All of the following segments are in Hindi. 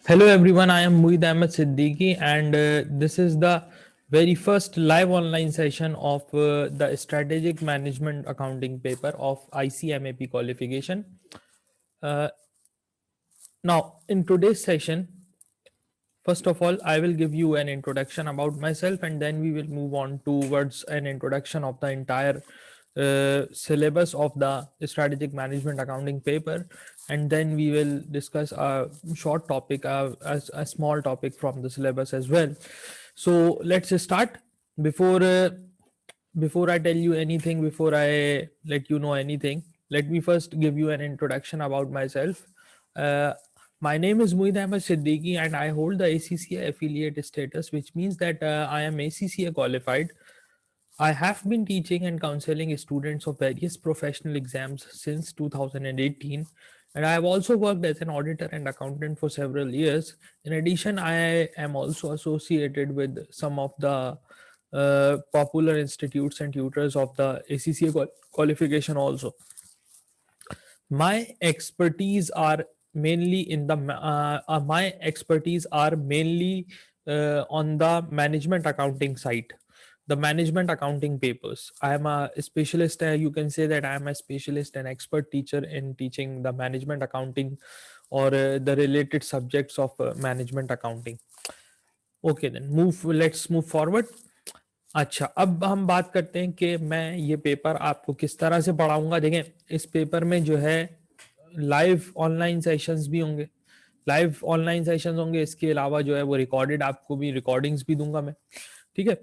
Hello everyone, I am Muid Ahmed Siddiqui and this is the very first live online session of the Strategic Management Accounting paper of ICMAP qualification. Uh, Now, in today's session, first of all, I will give you an introduction about myself and then we will move on towards an introduction of the entire syllabus of the strategic management accounting paper, and then we will discuss a short topic, a small topic from the syllabus as well. So let's start. Before uh, before I tell you anything, before I let you know anything, let me first give you an introduction about myself. Uh, my name is Muid Ahmed Siddiqui and I hold the ACCA affiliate status, which means that I am ACCA qualified. I have been teaching and counseling students of various professional exams since 2018, and I have also worked as an auditor and accountant for several years. In addition, I am also associated with some of the popular institutes and tutors of the ACCA qualification also. My expertise are mainly in the my expertise are mainly on the management accounting side, the management accounting papers. I am a specialist, you can say that I am a specialist and expert teacher in teaching the management accounting or the related subjects of management accounting. Okay then move let's move forward. अच्छा, अब हम बात करते हैं कि मैं ये पेपर आपको किस तरह से पढ़ाऊंगा. देखें, इस पेपर में जो है लाइव ऑनलाइन सेशंस भी होंगे, लाइव ऑनलाइन सेशंस होंगे. इसके अलावा जो है वो रिकॉर्डेड आपको भी रिकॉर्डिंग्स भी दूंगा मैं. ठीक है.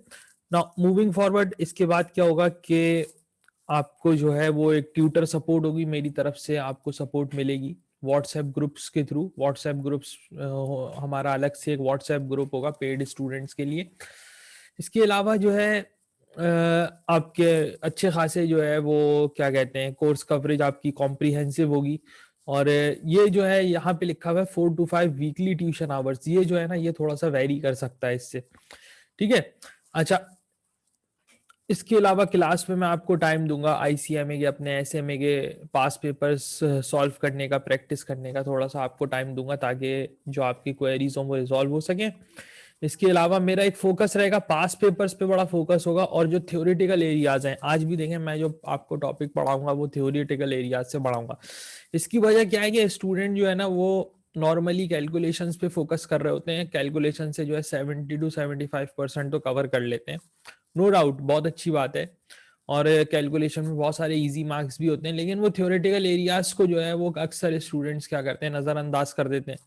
नाउ मूविंग फॉरवर्ड, इसके बाद क्या होगा कि आपको जो है वो एक ट्यूटर सपोर्ट होगी मेरी तरफ से, आपको सपोर्ट मिलेगी व्हाट्सएप ग्रुप्स के थ्रू. व्हाट्सएप ग्रुप्स हमारा अलग से एक व्हाट्सएप ग्रुप होगा पेड स्टूडेंट्स के लिए. इसके अलावा जो है आपके अच्छे खासे जो है वो क्या कहते हैं कोर्स कवरेज आपकी कॉम्प्रिहेंसिव होगी. और ये जो है यहाँ पे लिखा हुआ है 4 to 5 वीकली ट्यूशन आवर्स. ये जो है ना, ये थोड़ा सा वेरी कर सकता है इससे. ठीक है. अच्छा, इसके अलावा क्लास में मैं आपको टाइम दूंगा आईसीएमए के, अपने एसएमए के पास पेपर्स सॉल्व करने का, प्रैक्टिस करने का थोड़ा सा आपको टाइम दूंगा ताकि जो आपकी क्वेरीज हो वो रिजॉल्व हो सके. इसके अलावा मेरा एक फोकस रहेगा, पास पेपर्स पे बड़ा फोकस होगा. और जो थ्योरेटिकल एरियाज हैं, आज भी देखें मैं जो आपको टॉपिक पढ़ाऊंगा वो थ्योरेटिकल एरियाज से पढ़ाऊंगा. इसकी वजह क्या है कि स्टूडेंट जो है ना वो नॉर्मली कैलकुलेशंस पे फोकस कर रहे होते हैं. कैलकुलेशन से जो है 70 to 75% तो कवर कर लेते हैं, नो डाउट, बहुत अच्छी बात है. और कैलकुलेशन में बहुत सारे इजी मार्क्स भी होते हैं, लेकिन वो थ्योरेटिकल एरियाज को जो है वो अक्सर स्टूडेंट्स क्या करते हैं, नजरअंदाज कर देते हैं.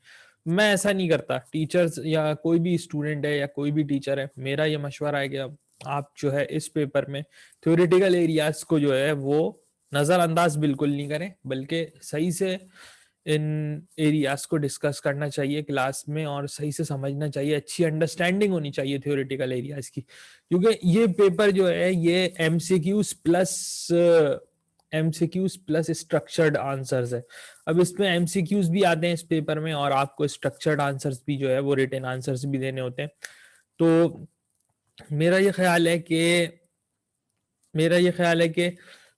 मैं ऐसा नहीं करता. टीचर्स या कोई भी स्टूडेंट है या कोई भी टीचर है, मेरा ये मशवरा है कि आप जो है इस पेपर में थ्योरेटिकल एरियाज को जो है वो नजरअंदाज बिल्कुल नहीं करें, बल्कि सही से इन एरियाज को डिस्कस करना चाहिए क्लास में और सही से समझना चाहिए. अच्छी अंडरस्टैंडिंग होनी चाहिए थ्योरेटिकल एरियाज की, क्योंकि ये पेपर जो है ये एमसीक्यूज प्लस स्ट्रक्चर्ड आंसर्स है. अब इसमें एमसीक्यूज भी आते हैं इस पेपर में और आपको स्ट्रक्चर्ड आंसर्स भी जो है वो रिटन आंसर्स भी देने होते हैं. तो मेरा ये ख्याल है कि मेरा ये ख्याल है कि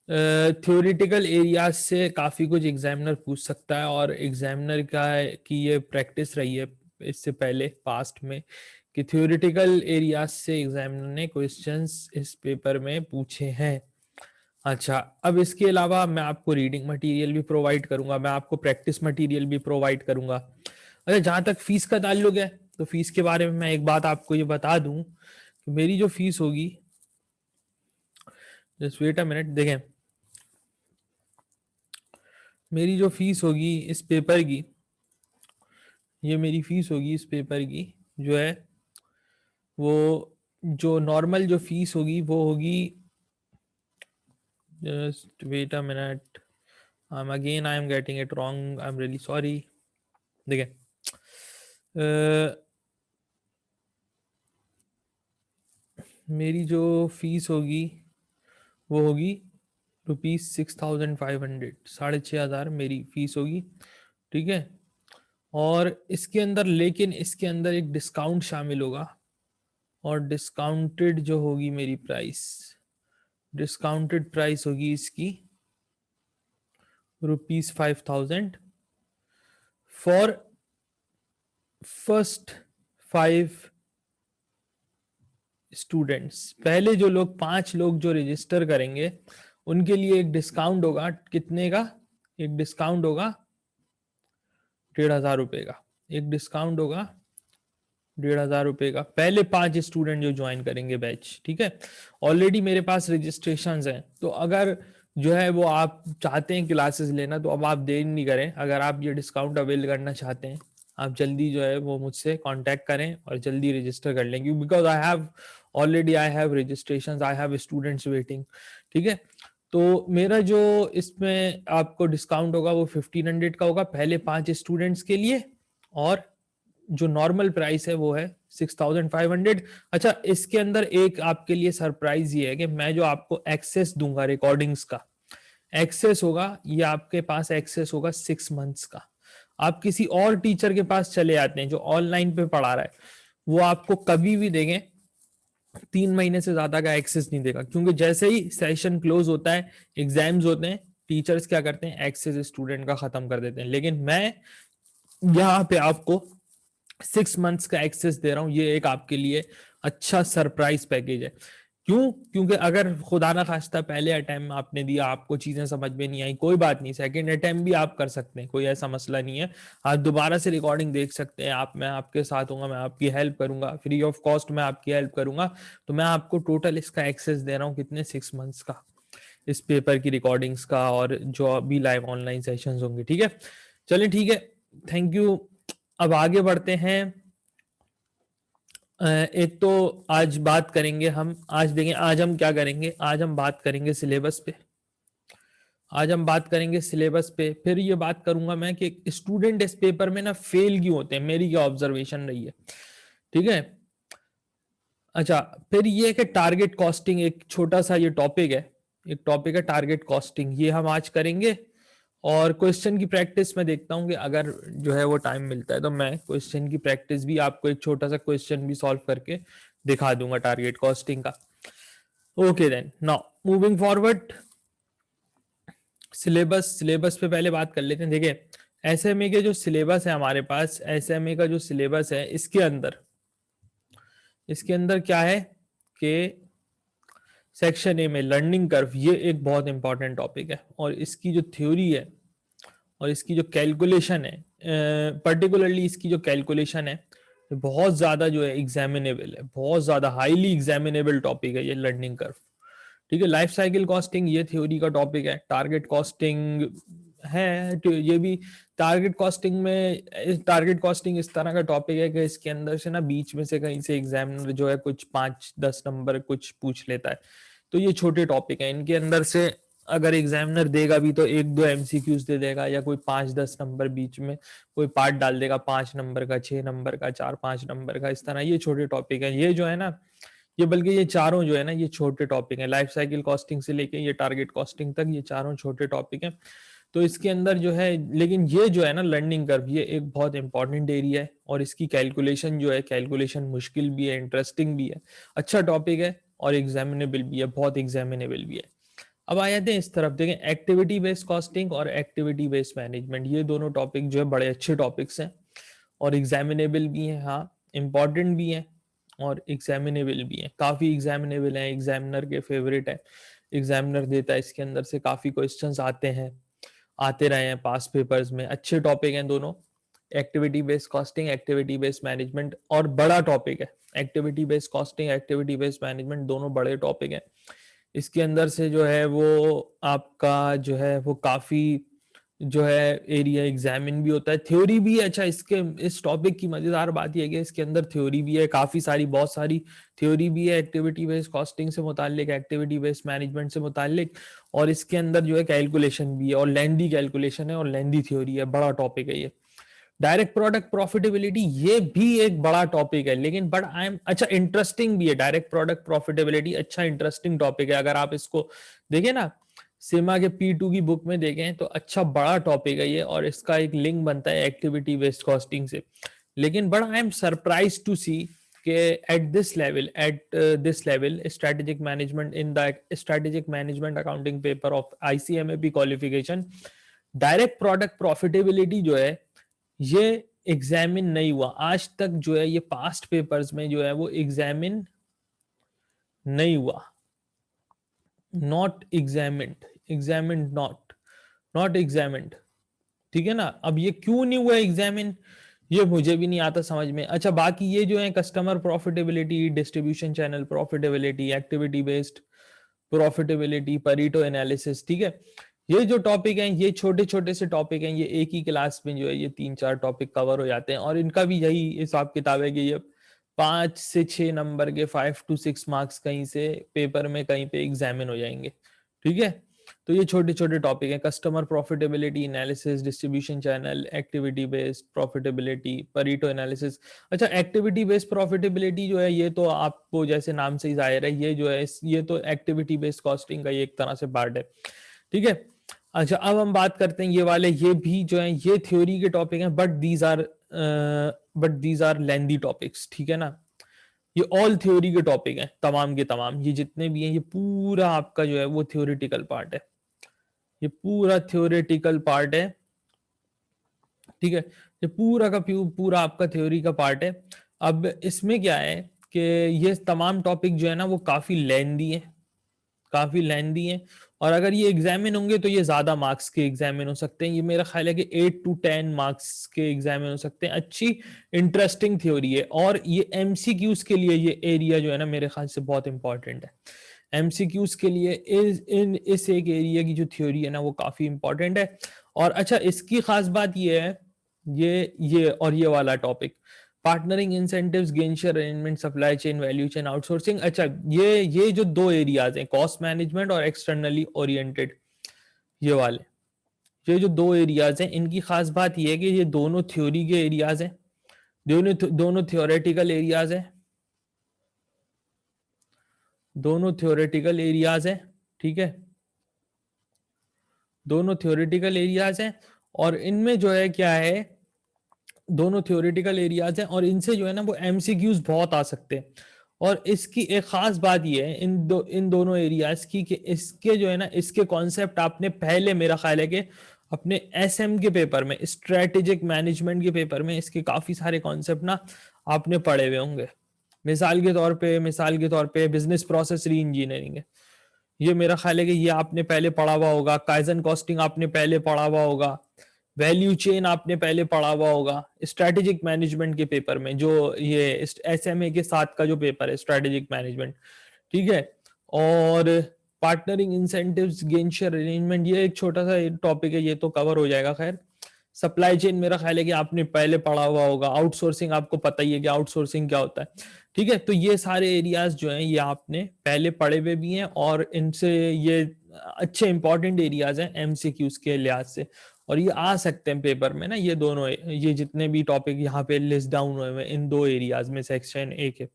थ्योरेटिकल एरियाज से काफ़ी कुछ एग्जामिनर पूछ सकता है. और एग्जामिनर का की ये प्रैक्टिस रही है इससे पहले पास्ट में कि थ्योरेटिकल एरियाज से एग्जामिनर ने क्वेश्चंस इस पेपर में पूछे हैं. अच्छा, अब इसके अलावा मैं आपको रीडिंग मटेरियल भी प्रोवाइड करूंगा, मैं आपको प्रैक्टिस मटेरियल भी प्रोवाइड करूंगा. अच्छा, जहां तक फीस का ताल्लुक है तो फीस के बारे में मैं एक बात आपको ये बता दूं कि मेरी जो फीस होगी, जस्ट वेट अ मिनट, देखें मेरी जो फीस होगी इस पेपर की, ये मेरी फीस होगी इस पेपर की जो है वो, जो नॉर्मल जो फीस होगी वो होगी, just wait a minute, I am getting it wrong, I am really sorry. देखें मेरी जो फीस होगी वो होगी ₹6,500, 6,500 मेरी फीस होगी. ठीक है. और इसके अंदर, लेकिन इसके अंदर एक डिस्काउंट शामिल होगा. और डिस्काउंटेड जो होगी मेरी प्राइस, डिस्काउंटेड प्राइस होगी इसकी ₹5,000 फॉर फर्स्ट 5 स्टूडेंट्स, पहले जो लोग 5 लोग जो रजिस्टर करेंगे उनके लिए एक डिस्काउंट होगा, कितने का? एक डिस्काउंट होगा 1,500 रुपए का। एक डिस्काउंट होगा 1,500 रुपए का, पहले 5 स्टूडेंट जो ज्वाइन करेंगे बैच, ठीक है। ऑलरेडी मेरे पास रजिस्ट्रेशन हैं, तो अगर जो है वो आप चाहते हैं क्लासेस लेना, तो अब आप देर नहीं करें। अगर आप ये डिस्काउंट अवेल करना चाहते हैं, आप जल्दी जो है वो मुझसे कांटेक्ट करें और जल्दी रजिस्टर कर लें, because I have registration, I have students waiting, ठीक है। तो मेरा जो इसमें आपको डिस्काउंट होगा वो 1,500 का होगा पहले 5 स्टूडेंट्स के लिए, और जो नॉर्मल प्राइस है वो है 6,500। अच्छा, इसके अंदर एक आपके लिए सरप्राइज ये है कि मैं जो आपको एक्सेस दूंगा रिकॉर्डिंग्स का, एक्सेस होगा, ये आपके पास एक्सेस होगा 6 मंथ्स का। आप किसी और टीचर के पास चले जाते हैं जो ऑनलाइन पे पढ़ा रहा है, वो आपको कभी भी देंगे 3 महीने से ज्यादा का एक्सेस नहीं देगा, क्योंकि जैसे ही सेशन क्लोज होता है, एग्जाम्स होते हैं, टीचर्स क्या करते हैं, एक्सेस स्टूडेंट का खत्म कर देते हैं। लेकिन मैं यहाँ पे आपको 6 मंथ्स का एक्सेस दे रहा हूं, ये एक आपके लिए अच्छा सरप्राइज पैकेज है। क्यों? क्योंकि अगर खुदा ना खास्ता पहले अटेम्प्ट आपने दिया, आपको चीजें समझ में नहीं आई, कोई बात नहीं, सेकंड अटेम्प्ट भी आप कर सकते हैं, कोई ऐसा मसला नहीं है। आप दोबारा से रिकॉर्डिंग देख सकते हैं, मैं आपके साथ हूँ, मैं आपकी हेल्प करूंगा, फ्री ऑफ कॉस्ट मैं आपकी हेल्प करूंगा। तो मैं आपको टोटल इसका एक्सेस दे रहा हूँ कितने, 6 मंथ्स का, इस पेपर की रिकॉर्डिंग्स का और जो अभी लाइव ऑनलाइन सेशंस होंगे, ठीक है। चलिए ठीक है, थैंक यू। अब आगे बढ़ते हैं। एक तो आज बात करेंगे हम, आज देखें आज हम क्या करेंगे, आज हम बात करेंगे सिलेबस पे। आज हम बात करेंगे सिलेबस पे, फिर ये बात करूंगा मैं कि स्टूडेंट इस पेपर में ना फेल क्यों होते हैं, मेरी क्या ऑब्जर्वेशन रही है, ठीक है। अच्छा, फिर ये कि टारगेट कॉस्टिंग एक छोटा सा ये टॉपिक है, एक टॉपिक है टारगेट कॉस्टिंग, ये हम आज करेंगे। और क्वेश्चन की प्रैक्टिस में देखता हूँ कि अगर जो है वो टाइम मिलता है तो मैं क्वेश्चन की प्रैक्टिस भी आपको एक छोटा सा क्वेश्चन भी सॉल्व करके दिखा दूंगा टारगेट कॉस्टिंग का। Okay then, now moving forward, syllabus पे पहले बात कर लेते हैं। देखिए, एसएमए के जो सिलेबस है हमारे पास, एसएमए का जो सिलेबस है इसके अंदर क्या है कि सेक्शन ए में लर्निंग कर्व, ये एक बहुत इंपॉर्टेंट टॉपिक है, और इसकी जो थ्योरी है और इसकी जो कैलकुलेशन है, पर्टिकुलरली इसकी जो कैलकुलेशन है, बहुत ज्यादा जो है एग्जामिनेबल है, बहुत ज्यादा हाईली एग्जामिनेबल टॉपिक है ये लर्निंग कर्व, ठीक है। लाइफ साइकिल कॉस्टिंग ये थ्योरी का टॉपिक है, टारगेट कॉस्टिंग है तो ये भी टारगेट कॉस्टिंग इस तरह का टॉपिक है कि इसके अंदर से ना बीच में से कहीं से एग्जामिनर जो है कुछ 5-10 नंबर कुछ पूछ लेता है। तो ये छोटे टॉपिक है, इनके अंदर से अगर एग्जामिनर देगा भी तो 1-2 एमसीक्यूज दे देगा, या कोई 5-10 नंबर बीच में कोई पार्ट डाल देगा, 5 नंबर का, 6 नंबर का, 4-5 नंबर का, इस तरह ये छोटे टॉपिक है। ये जो है ना, ये बल्कि ये चारों जो है ना ये छोटे टॉपिक है, लाइफ साइकिल कॉस्टिंग से लेके ये टारगेट कॉस्टिंग तक ये चारों छोटे टॉपिक हैं। तो इसके अंदर जो है, लेकिन ये जो है ना लर्निंग कर्व, ये एक बहुत इंपॉर्टेंट एरिया है, और इसकी कैलकुलेशन जो है, कैलकुलेशन मुश्किल भी है, इंटरेस्टिंग भी है, अच्छा टॉपिक है, और एग्जामिनेबल भी है, बहुत एग्जामिनेबल भी है। अब आ जाते हैं इस तरफ, देखें एक्टिविटी बेस्ड कॉस्टिंग और एक्टिविटी बेस्ड मैनेजमेंट, ये दोनों टॉपिक जो है बड़े अच्छे टॉपिक्स हैं, और एग्जामिनेबल भी हैं, हाँ इंपॉर्टेंट भी हैं, और एग्जामिनेबल भी है, काफी एग्जामिनेबल है, एग्जामिनर के फेवरेट है, एग्जामिनर देता है, इसके अंदर से काफी क्वेश्चंस आते हैं, आते रहे हैं पास पेपर्स में, अच्छे टॉपिक हैं दोनों, activity based costing, activity based management, और बड़ा टॉपिक है activity based costing, activity based management, दोनों बड़े टॉपिक हैं। इसके अंदर से जो है वो आपका जो है वो काफी जो है एरिया एग्जामिन भी होता है, थ्योरी भी है। अच्छा, इसके इस टॉपिक की मजेदार बात यह है कि इसके अंदर थ्योरी भी है, काफी सारी, बहुत सारी थ्योरी भी है एक्टिविटी बेस्ड कॉस्टिंग से मुतालिक, एक्टिविटी बेस्ड मैनेजमेंट से मुतालिक, और इसके अंदर जो है कैलकुलेशन भी है, और लेंदी कैलकुलेशन है, और लेंदी थ्योरी है, बड़ा टॉपिक है ये। डायरेक्ट प्रोडक्ट प्रॉफिटेबिलिटी, ये भी एक बड़ा टॉपिक है, लेकिन बट आई एम अच्छा इंटरेस्टिंग भी है। डायरेक्ट प्रोडक्ट प्रॉफिटेबिलिटी अच्छा इंटरेस्टिंग टॉपिक है, अगर आप इसको देखें ना, सिमा के P2 की बुक में देखें तो अच्छा बड़ा टॉपिक है ये, और इसका एक लिंक बनता है एक्टिविटी बेस्ड कॉस्टिंग से। लेकिन but I am surprise to see कि at this level strategic management, in the strategic management accounting paper of ICMAP qualification, direct product profitability जो है ये एग्जामिन नहीं हुआ आज तक, जो है ये पास्ट पेपर्स में जो है वो एग्जामिन नहीं हुआ, not examined, examined not, not examined, ठीक है ना। अब ये क्यों नहीं हुआ एग्जामिन, ये मुझे भी नहीं आता समझ में। अच्छा, बाकी ये जो है customer profitability, distribution channel profitability, activity based profitability, परीटो analysis, ठीक है। ये जो टॉपिक हैं, ये छोटे छोटे से टॉपिक हैं, ये एक ही क्लास में जो है ये 3-4 टॉपिक कवर हो जाते हैं, और इनका भी यही हिसाब किताब है कि ये 5 से 6 नंबर के 5 to 6 मार्क्स कहीं से पेपर में कहीं पे एग्जामिन हो जाएंगे, ठीक है। तो ये छोटे छोटे टॉपिक हैं, customer profitability analysis, distribution channel, activity based profitability, परीटो analysis. अच्छा, एक्टिविटी बेस्ड प्रॉफिटेबिलिटी जो है ये तो आपको जैसे नाम से ही जाहिर है, ये जो है ये तो एक्टिविटी बेस्ड कॉस्टिंग का ये एक तरह से पार्ट है, ठीक है। अच्छा, अब हम बात करते हैं ये वाले, ये भी जो है ये थ्योरी के टॉपिक हैं, but these are lengthy topics, ठीक है ना। ये ऑल थ्योरी के टॉपिक हैं तमाम के तमाम, ये जितने भी हैं ये पूरा आपका जो है वो थ्योरेटिकल पार्ट है, ये पूरा थ्योरेटिकल पार्ट है, ठीक है। ये पूरा का पूरा आपका थ्योरी का पार्ट है। अब इसमें क्या है कि ये तमाम टॉपिक जो है ना वो काफी लेंदी है, काफी लेंदी है, और अगर ये एग्जामिन होंगे तो ये ज्यादा मार्क्स के एग्जामिन हो सकते हैं। ये मेरा ख्याल है कि 8 to 10 मार्क्स के एग्जामिन हो सकते हैं। अच्छी इंटरेस्टिंग थ्योरी है, और ये एमसीक्यूज के लिए ये एरिया जो है ना मेरे ख्याल से बहुत इंपॉर्टेंट है। एमसीक्यूज के लिए इस एक एरिया की जो थ्योरी है ना वो काफी इंपॉर्टेंट है। और अच्छा, इसकी खास बात ये है, ये और ये वाला topic, partnering, incentives, gain share arrangement, supply chain, value chain, outsourcing. अच्छा, ये जो दो एरियाज हैं, कॉस्ट मैनेजमेंट और एक्सटर्नली ओरिएंटेड, ये वाले, ये जो दो एरियाज हैं, इनकी खास बात ये है कि ये दोनों थ्योरी के एरियाज हैं, दोनों थ्योरेटिकल एरियाज हैं, दोनों थ्योरेटिकल एरियाज हैं, ठीक है, दोनों थ्योरेटिकल एरियाज हैं। और इनमें जो है क्या है, दोनों थ्योरेटिकल एरियाज हैं, और इनसे जो है ना वो एमसीक्यूज बहुत आ सकते हैं। और इसकी एक खास बात ये है इन दोनों एरियाज की, कि इसके जो है ना इसके कॉन्सेप्ट आपने पहले, मेरा ख्याल है कि अपने एसएम के पेपर में, स्ट्रेटेजिक मैनेजमेंट के पेपर में इसके काफी सारे कॉन्सेप्ट ना आपने पढ़े हुए होंगे। मिसाल के तौर पे बिजनेस प्रोसेस री इंजीनियरिंग है, ये मेरा ख्याल है कि ये आपने पहले पढ़ा हुआ होगा। काइजन कॉस्टिंग आपने पहले पढ़ा हुआ होगा। वैल्यू चेन आपने पहले पढ़ा हुआ होगा स्ट्रेटेजिक मैनेजमेंट के पेपर में, जो ये एसएमए के साथ का जो पेपर है स्ट्रेटेजिक मैनेजमेंट, ठीक है। और partnering, incentives, gain share arrangement, ये एक छोटा सा टॉपिक है, ये तो कवर हो जाएगा। खैर, सप्लाई चेन मेरा ख्याल है कि आपने पहले पढ़ा हुआ होगा। आउटसोर्सिंग आपको पता ही है कि आउटसोर्सिंग क्या होता है, ठीक है। तो ये सारे एरियाज जो हैं ये आपने पहले पढ़े हुए भी हैं, और इनसे ये अच्छे इंपॉर्टेंट एरियाज हैं एमसीक्यूज के लिहाज से, और ये आ सकते हैं पेपर में ना। ये दोनों, ये जितने भी टॉपिक यहाँ पे लिस्ट डाउन हुए हैं इन दो एरियाज में सेक्शन ए के।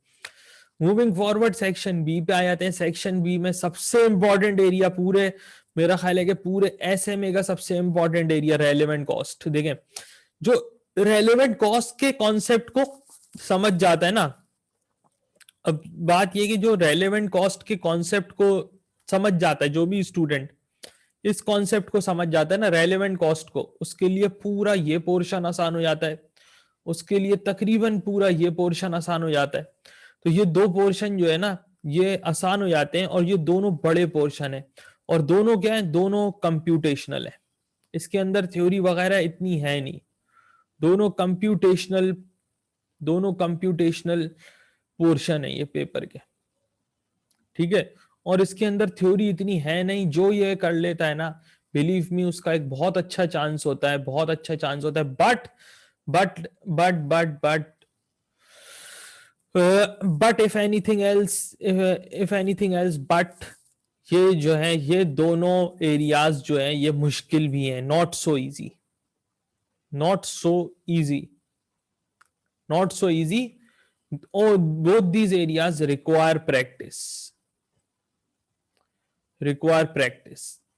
मूविंग फॉरवर्ड सेक्शन बी पे आ जाते हैं। सेक्शन बी में सबसे इंपॉर्टेंट एरिया, पूरे मेरा ख्याल है कि पूरे एसएमए का सबसे इंपॉर्टेंट एरिया, रेलेवेंट कॉस्ट। देखें, जो रेलेवेंट कॉस्ट के कॉन्सेप्ट को समझ जाता है ना, अब बात यह कि जो रेलेवेंट कॉस्ट के कॉन्सेप्ट को समझ जाता है, जो भी स्टूडेंट इस कॉन्सेप्ट को समझ जाता है ना, रेलेवेंट कॉस्ट को, उसके लिए पूरा ये पोर्शन आसान हो जाता है, उसके लिए तकरीबन पूरा ये पोर्शन आसान हो जाता है। तो ये दो पोर्शन जो है ना ये आसान हो जाते हैं, और ये दोनों बड़े पोर्शन है, और दोनों क्या है, दोनों कंप्यूटेशनल है। इसके अंदर थ्योरी वगैरह इतनी है नहीं, दोनों कंप्यूटेशनल, दोनों कंप्यूटेशनल पोर्शन है ये पेपर के, ठीक है। और इसके अंदर थ्योरी इतनी है नहीं, जो ये कर लेता है ना, बिलीव मी, उसका एक बहुत अच्छा चांस होता है, बहुत अच्छा चांस होता है। But but if anything else but ये जो है, ये दोनों एरियाज जो है ये मुश्किल भी हैं, not so easy, not so easy, not so easy. और both these areas require practice.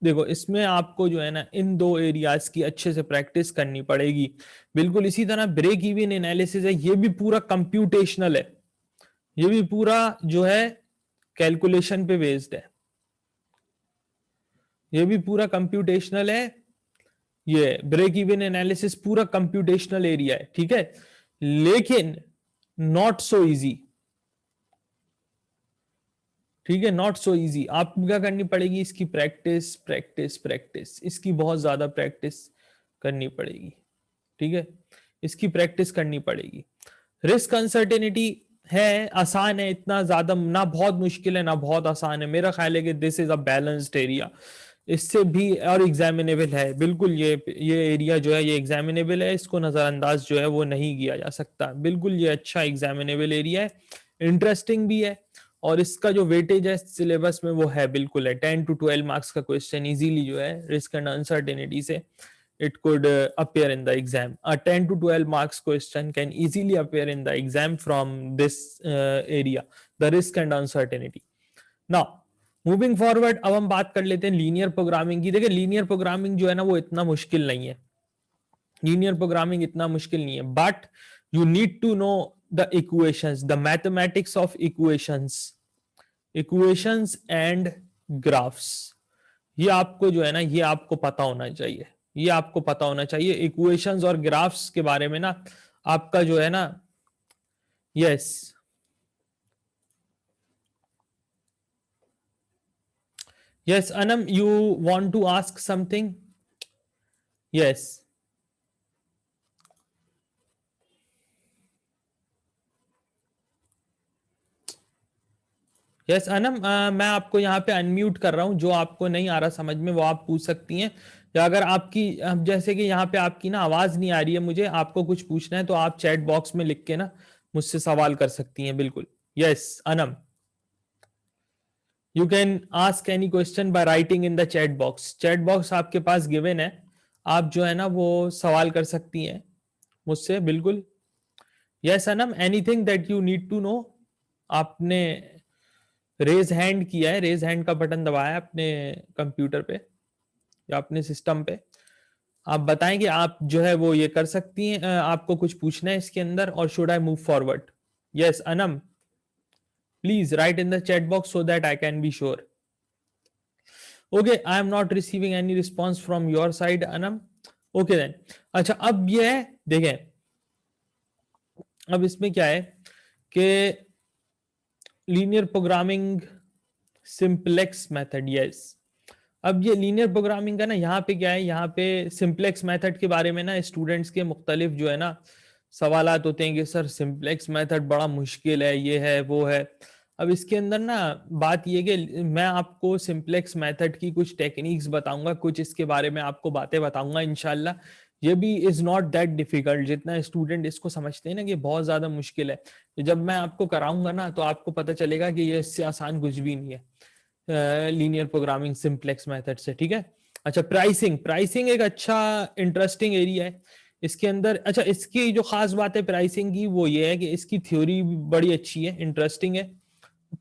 देखो, इसमें आपको जो है ना इन दो एरियाज की अच्छे से प्रैक्टिस करनी पड़ेगी। बिल्कुल इसी तरह ब्रेक इवन एनालिसिस है, ये भी पूरा कंप्यूटेशनल है, ये भी पूरा जो है कैलकुलेशन पे बेस्ड है, ये भी पूरा कंप्यूटेशनल है, ये ब्रेक इवन एनालिसिस पूरा कंप्यूटेशनल एरिया है, ठीक है, लेकिन नॉट सो इजी, ठीक है, नॉट सो इजी। आपको क्या करनी पड़ेगी, इसकी प्रैक्टिस प्रैक्टिस प्रैक्टिस, इसकी बहुत ज्यादा प्रैक्टिस करनी पड़ेगी, ठीक है, इसकी प्रैक्टिस करनी पड़ेगी। रिस्क अनसर्टेनिटी है, आसान है, इतना ज्यादा ना बहुत मुश्किल है ना बहुत आसान है, मेरा ख्याल है कि this is a balanced area, इससे भी और एग्जामिनेबल है बिल्कुल। ये एरिया जो है ये एग्जामिनेबल है, इसको नजरअंदाज जो है वो नहीं किया जा सकता, बिल्कुल ये अच्छा एग्जामिनेबल एरिया है, इंटरेस्टिंग भी है, और इसका जो वेटेज है सिलेबस में वो है बिल्कुल है, 10 to 12 मार्क्स का क्वेश्चन इजीली जो है रिस्क एंड अनसर्टेनिटी से it could appear in the exam. A 10 to 12 marks question can easily appear in the exam from this area, the risk and uncertainty. Now, moving forward, अब हम बात कर लेते हैं लीनियर प्रोग्रामिंग की। देखिए लीनियर प्रोग्रामिंग जो है ना वो इतना मुश्किल नहीं है, लीनियर प्रोग्रामिंग इतना मुश्किल नहीं है, but you need to know the equations, the mathematics of equations, equations and graphs, ये आपको जो है ना ये आपको पता होना चाहिए, ये आपको पता होना चाहिए इक्वेशंस और ग्राफ्स के बारे में ना, आपका जो है ना, yes yes Anam, you want to ask something, yes yes Anam, मैं आपको यहाँ पे अनम्यूट कर रहा हूँ, जो आपको नहीं आ रहा समझ में वो आप पूछ सकती हैं, या अगर आपकी अब जैसे कि यहाँ पे आपकी ना आवाज नहीं आ रही है, मुझे आपको कुछ पूछना है तो आप चैट बॉक्स में लिख के ना मुझसे सवाल कर सकती हैं बिल्कुल। Yes Anam, you can ask any question by writing in the chat box, chat box आपके पास गिवन है, आप जो है ना वो सवाल कर सकती हैं मुझसे बिल्कुल। Yes Anam, anything that you need to know, आपने रेज हैंड किया है, रेज हैंड का बटन दबाया है अपने कंप्यूटर पे या अपने सिस्टम पे, आप बताएं कि आप जो है वो ये कर सकती हैं, आपको कुछ पूछना है इसके अंदर, और should I move forward. Yes Anam, please write in the chat box so that I can be sure. Okay, I am not receiving any response from your side Anam. Okay then, अच्छा अब ये है देखें, अब इसमें क्या है कि linear programming simplex method, yes, अब ये लीनियर प्रोग्रामिंग का ना यहाँ पे क्या है, यहाँ पे सिंप्लेक्स मेथड के बारे में ना स्टूडेंट्स के मुख्तलिफ जो है ना सवालात होते हैं कि सर सिंप्लेक्स मेथड बड़ा मुश्किल है, ये है वो है। अब इसके अंदर ना बात ये कि मैं आपको सिंप्लेक्स मेथड की कुछ टेक्निक्स बताऊंगा, कुछ इसके बारे में आपको बातें बताऊंगा इंशाल्लाह। ये भी इज नॉट दैट डिफिकल्ट, जितना स्टूडेंट इसको समझते हैं ना कि बहुत ज्यादा मुश्किल है, तो जब मैं आपको कराऊंगा ना तो आपको पता चलेगा कि ये इससे आसान कुछ भी नहीं है लीनियर प्रोग्रामिंग सिंप्लेक्स मेथड से, ठीक है। अच्छा प्राइसिंग, प्राइसिंग एक अच्छा इंटरेस्टिंग एरिया है इसके अंदर। अच्छा इसकी जो खास बात है प्राइसिंग की वो ये है कि इसकी थ्योरी बड़ी अच्छी है, इंटरेस्टिंग है,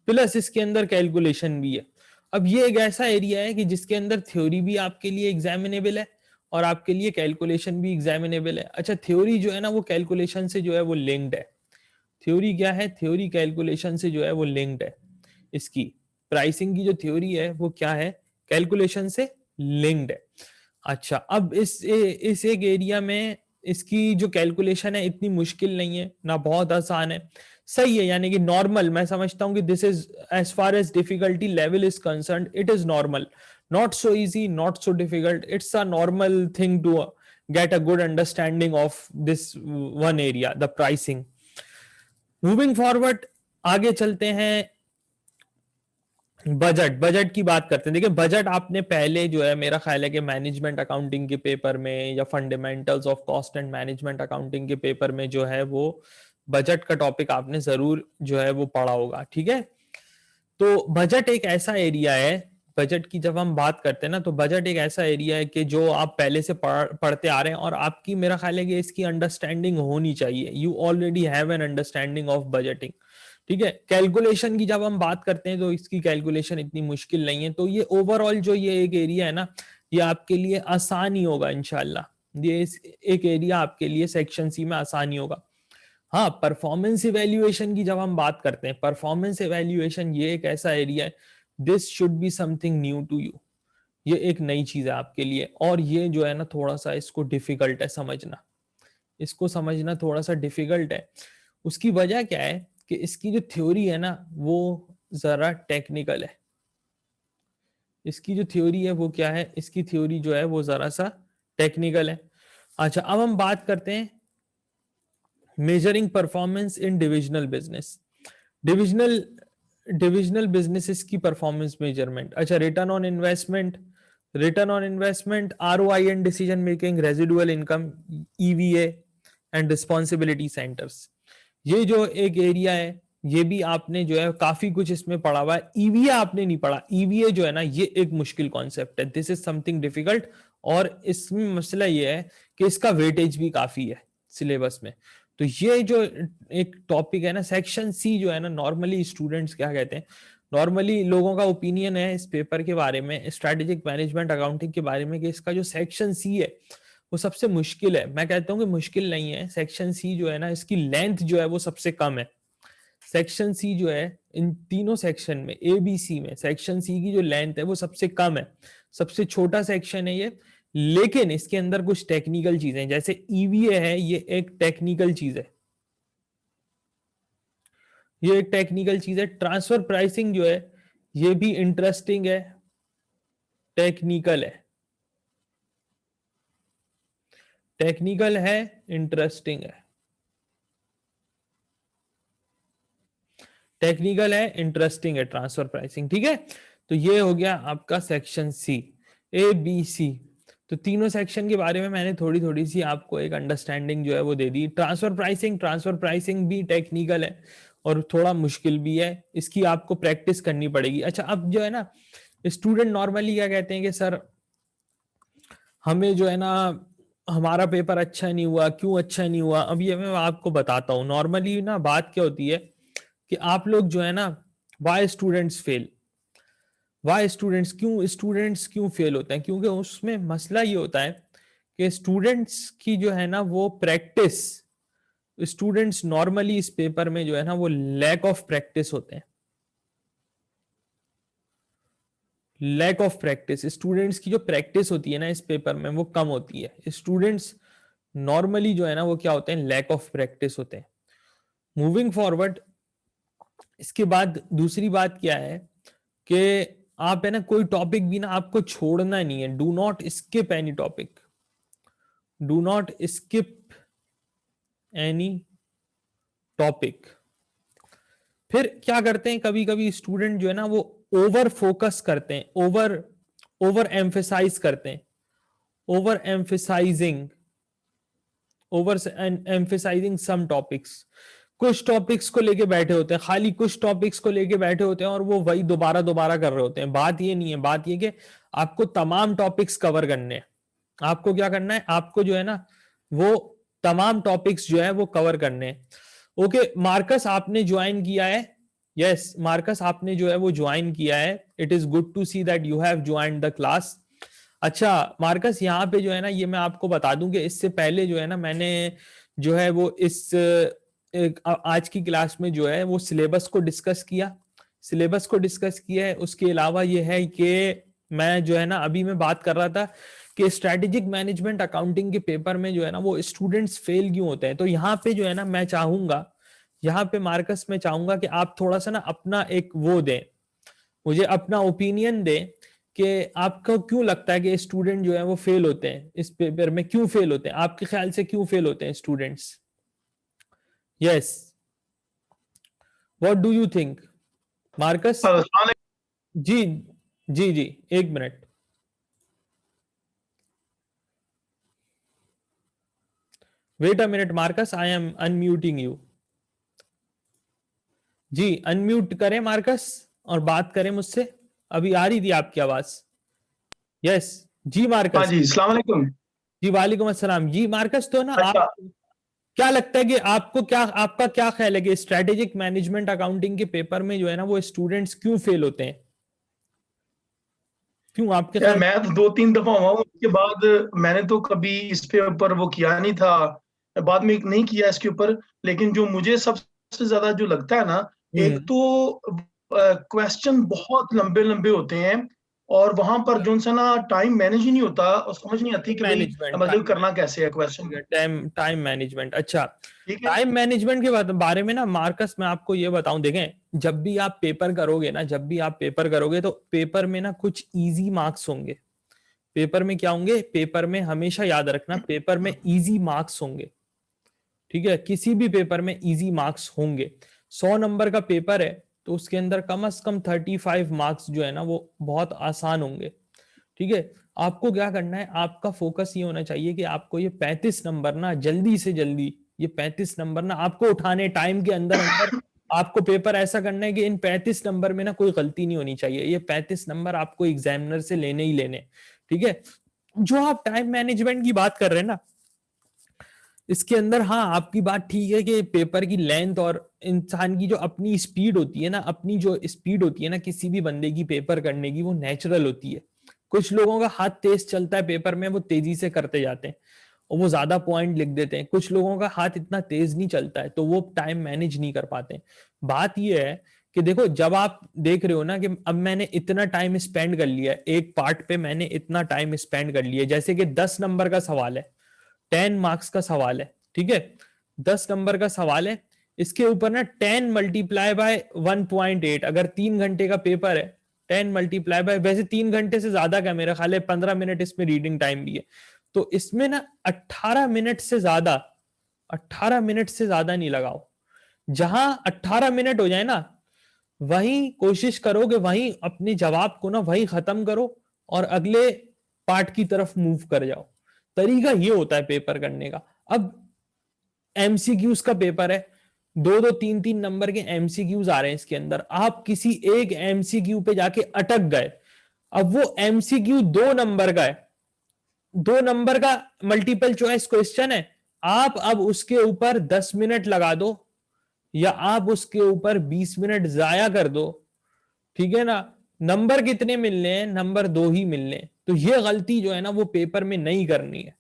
प्लस इसके अंदर कैलकुलेशन भी है। अब ये एक ऐसा एरिया है कि जिसके अंदर थ्योरी भी आपके लिए एग्जामिनेबल है और आपके लिए कैलकुलेशन भी एग्जामिनेबल है। अच्छा थ्योरी जो है ना वो कैलकुलेशन से जो है वो लिंक्ड है, थ्योरी क्या है, थ्योरी कैलकुलेशन से जो है वो लिंक्ड है, इसकी प्राइसिंग की जो थ्योरी है वो क्या है, कैलकुलेशन से लिंक्ड है। अच्छा अब इस एक एरिया में इसकी जो कैलकुलेशन है इतनी मुश्किल नहीं है ना बहुत आसान है, सही है, यानी कि नॉर्मल, मैं समझता हूं कि this is as far as difficulty level is concern it is normal, not so easy not so difficult, it's a normal thing to get a good understanding of this one area, the pricing. Moving forward, आगे चलते हैं, बजट, बजट की बात करते हैं। देखिए बजट आपने पहले जो है मेरा ख्याल है कि मैनेजमेंट अकाउंटिंग के पेपर में या fundamentals of cost and management accounting के पेपर में जो है वो बजट का टॉपिक आपने जरूर जो है वो पढ़ा होगा, ठीक है। तो बजट एक ऐसा एरिया है, बजट की जब हम बात करते हैं ना तो बजट एक ऐसा एरिया है कि जो आप पहले से पढ़ते आ रहे हैं और आपकी मेरा ख्याल है कि इसकी अंडरस्टैंडिंग होनी चाहिए, you already have an understanding of budgeting, ठीक है। कैलकुलेशन की जब हम बात करते हैं तो इसकी कैलकुलेशन इतनी मुश्किल नहीं है, तो ये ओवरऑल जो ये एक एरिया है ना ये आपके लिए आसान ही होगा इंशाल्लाह, ये एक एरिया आपके लिए सेक्शन सी में आसान ही होगा। हाँ परफॉर्मेंस इवेल्युएशन की जब हम बात करते हैं, परफॉर्मेंस इवेल्युएशन ये एक ऐसा एरिया है, this should be something new to you, ये एक नई चीज है आपके लिए, और ये जो है ना थोड़ा सा इसको डिफिकल्ट है समझना, इसको समझना थोड़ा सा डिफिकल्ट है। उसकी वजह क्या है कि इसकी जो थ्योरी है ना वो जरा टेक्निकल है। इसकी जो थ्योरी है वो क्या है, इसकी थ्योरी जो है वो जरा सा टेक्निकल है। अच्छा, अब हम बात करते हैं measuring performance in divisional business. Divisional divisional businesses की परफॉर्मेंस मेजरमेंट। अच्छा, return on investment, return on investment, ROI and decision making, residual income, EVA and responsibility centres. ये जो एक एरिया है ये भी आपने जो है काफी कुछ इसमें पढ़ा हुआ है। ईवीए आपने नहीं पढ़ा। ईवीए जो है ना ये एक मुश्किल कॉन्सेप्ट है, दिस इज समथिंग डिफिकल्ट, और इसमें मसला ये है कि इसका वेटेज भी काफी है सिलेबस में। तो ये जो एक टॉपिक है ना सेक्शन सी जो है ना, नॉर्मली स्टूडेंट्स क्या कहते हैं, नॉर्मली लोगों का ओपिनियन है इस पेपर के बारे में, स्ट्रेटेजिक मैनेजमेंट अकाउंटिंग के बारे में, कि इसका जो सेक्शन सी है वो सबसे मुश्किल है। मैं कहता हूँ कि मुश्किल नहीं है, सेक्शन सी जो है ना इसकी लेंथ जो है वो सबसे कम है। सेक्शन सी जो है इन तीनों सेक्शन में, ए बी सी में, सेक्शन सी की जो लेंथ है वो सबसे कम है, सबसे छोटा सेक्शन है ये। लेकिन इसके अंदर कुछ टेक्निकल चीजें, जैसे ईवीए है, ये एक टेक्निकल चीज है, ये एक टेक्निकल चीज है। ट्रांसफर प्राइसिंग जो है ये भी इंटरेस्टिंग है, टेक्निकल है, टेक्निकल है, इंटरेस्टिंग है, टेक्निकल है, इंटरेस्टिंग है ट्रांसफर प्राइसिंग, ठीक है। तो ये हो गया आपका section C, A B C. तो तीनों सेक्शन के बारे में मैंने थोड़ी थोड़ी सी आपको एक अंडरस्टैंडिंग जो है वो दे दी। ट्रांसफर प्राइसिंग भी टेक्निकल है और थोड़ा मुश्किल भी है, इसकी आपको प्रैक्टिस करनी पड़ेगी। अच्छा, अब जो है ना स्टूडेंट नॉर्मली क्या कहते हैं कि सर हमें जो है ना हमारा पेपर अच्छा नहीं हुआ, क्यों अच्छा नहीं हुआ। अब ये मैं आपको बताता हूँ। नॉर्मली ना बात क्या होती है कि आप लोग जो है ना, why students fail, why students क्यों फेल होते हैं, क्योंकि उसमें मसला ये होता है कि स्टूडेंट्स की जो है ना वो प्रैक्टिस, स्टूडेंट्स नॉर्मली इस पेपर में जो है ना वो लैक ऑफ प्रैक्टिस होते हैं, लैक ऑफ प्रैक्टिस। स्टूडेंट्स की जो प्रैक्टिस होती है ना इस पेपर में वो कम होती है। स्टूडेंट्स नॉर्मली जो है ना वो क्या होते हैं, लैक ऑफ प्रैक्टिस होते हैं। मूविंग फॉरवर्ड, इसके बाद दूसरी बात क्या है कि आप है ना कोई टॉपिक भी ना आपको छोड़ना नहीं है, do not skip any topic, do not skip any topic. फिर क्या करते हैं कभी कभी स्टूडेंट जो है ना वो ओवर फोकस करते हैं, ओवर ओवर एम्फेसाइज करते हैं, over emphasising, over emphasising some topics. कुछ टॉपिक्स को लेके बैठे होते हैं, खाली कुछ टॉपिक्स को लेके बैठे होते हैं और वो वही दोबारा दोबारा कर रहे होते हैं। बात ये नहीं है, बात ये कि आपको तमाम टॉपिक्स कवर करने हैं। आपको क्या करना है, आपको जो है ना वो तमाम टॉपिक्स जो है वो कवर करने हैं। ओके मार्कस, आपने ज्वाइन किया है। यस मार्कस, आपने जो है वो ज्वाइन किया है। It is good to see that you have joined the class. अच्छा मार्कस, यहाँ पे जो है ना ये मैं आपको बता दूं कि इससे पहले जो है ना मैंने जो है वो इस आज की क्लास में जो है वो सिलेबस को डिस्कस किया, सिलेबस को डिस्कस किया है। उसके अलावा ये है कि मैं जो है ना अभी मैं बात कर रहा था कि स्ट्रेटेजिक मैनेजमेंट अकाउंटिंग के पेपर में जो है ना वो स्टूडेंट्स फेल क्यों होते हैं। तो यहाँ पे जो है ना मैं चाहूंगा, यहाँ पे मार्कस मैं चाहूंगा कि आप थोड़ा सा ना अपना एक वो दें, मुझे अपना ओपिनियन दें कि आपको क्यों लगता है कि स्टूडेंट जो है वो फेल होते हैं इस पेपर में, क्यों फेल होते हैं आपके ख्याल से, क्यों फेल होते हैं students. Yes, what do you think Marcus. जी जी जी, एक minute, wait a minute Marcus, I am unmuting you. जी अनम्यूट करें मार्कस और बात करें मुझसे, अभी आ रही थी आपकी आवाज। यस, जी हाँ मार्कस। जी, अस्सलाम वालेकुम। जी वालेकुम अस्सलाम। जी मार्कस, तो ना आप अच्छा, क्या लगता है कि आपको क्या, आपका क्या ख्याल है कि स्ट्रेटेजिक मैनेजमेंट अकाउंटिंग के पेपर में जो है ना वो स्टूडेंट्स क्यों फेल होते हैं, क्यों आपके यार ख्याल। मैं तो 2-3 दफा हुआ हूँ, उसके बाद मैंने तो कभी इस पे ऊपर वो किया नहीं था, बाद में नहीं किया इसके ऊपर। लेकिन जो मुझे सबसे ज्यादा जो लगता है ना, एक हम्म तो क्वेश्चन बहुत लंबे लंबे होते हैं, और वहां पर जो सा ना टाइम मैनेज ही नहीं होता और समझ नहीं आती कि भाई मैनेजमेंट, मतलब करना कैसे है क्वेश्चन। Time time management. अच्छा, ठीक है। टाइम मैनेजमेंट के बारे में ना मार्कस, मैं आपको ये बताऊं, देखें जब भी आप पेपर करोगे ना, जब भी आप पेपर करोगे तो पेपर में ना कुछ इजी मार्क्स होंगे। पेपर में क्या होंगे, पेपर में हमेशा याद रखना, पेपर में इजी मार्क्स होंगे। ठीक है, किसी भी पेपर में इजी मार्क्स होंगे। 100 नंबर का पेपर है तो उसके अंदर कम से कम 35 मार्क्स जो है ना वो बहुत आसान होंगे। ठीक है, आपको क्या करना है, आपका फोकस ये होना चाहिए कि आपको ये 35 नंबर ना जल्दी से जल्दी, ये 35 नंबर ना आपको उठाने टाइम के अंदर अंदर। आपको पेपर ऐसा करना है कि इन 35 नंबर में ना कोई गलती नहीं होनी चाहिए। ये 35 नंबर आपको एग्जामिनर से लेने ही लेने। ठीक है, जो आप टाइम मैनेजमेंट की बात कर रहे हैं ना, इसके अंदर हाँ आपकी बात ठीक है कि पेपर की लेंथ और इंसान की जो अपनी स्पीड होती है ना, अपनी जो स्पीड होती है ना किसी भी बंदे की पेपर करने की, वो नेचुरल होती है। कुछ लोगों का हाथ तेज चलता है पेपर में, वो तेजी से करते जाते हैं और वो ज्यादा पॉइंट लिख देते हैं। कुछ लोगों का हाथ इतना तेज नहीं चलता है तो वो टाइम मैनेज नहीं कर पाते। बात ये है कि देखो, जब आप देख रहे हो ना कि अब मैंने इतना टाइम स्पेंड कर लिया, एक पार्ट पे मैंने इतना टाइम स्पेंड कर लिया, जैसे कि 10 नंबर का सवाल है, 10 मार्क्स का सवाल है। ठीक है, 10 नंबर का सवाल है, इसके ऊपर ना 10 × 1.8, अगर 3 घंटे का पेपर है, 10 × वैसे 3 घंटे से ज्यादा का मेरा ख्याल है, 15 मिनट इसमें रीडिंग टाइम भी है। तो इसमें ना 18 मिनट से ज्यादा, 18 मिनट से ज्यादा नहीं लगाओ। जहां 18 मिनट हो जाए ना, वहीं कोशिश करो कि वहीं अपने जवाब को ना वहीं खत्म करो और अगले पार्ट की तरफ मूव कर जाओ। तरीका ये होता है पेपर करने का। अब एमसीक्यूज का पेपर है, 2-2 3-3 नंबर के एमसीक्यूज आ रहे हैं इसके अंदर, आप किसी एक एमसीक्यू पे जाके अटक गए। अब वो एमसीक्यू 2 नंबर का है, 2 नंबर का मल्टीपल चॉइस क्वेश्चन है, आप अब उसके ऊपर 10 मिनट लगा दो या आप उसके ऊपर 20 मिनट जाया कर दो। ठीक है ना, नंबर कितने मिलने हैं, नंबर 2 ही मिलने हैं। तो ये गलती जो है ना वो पेपर में नहीं करनी है।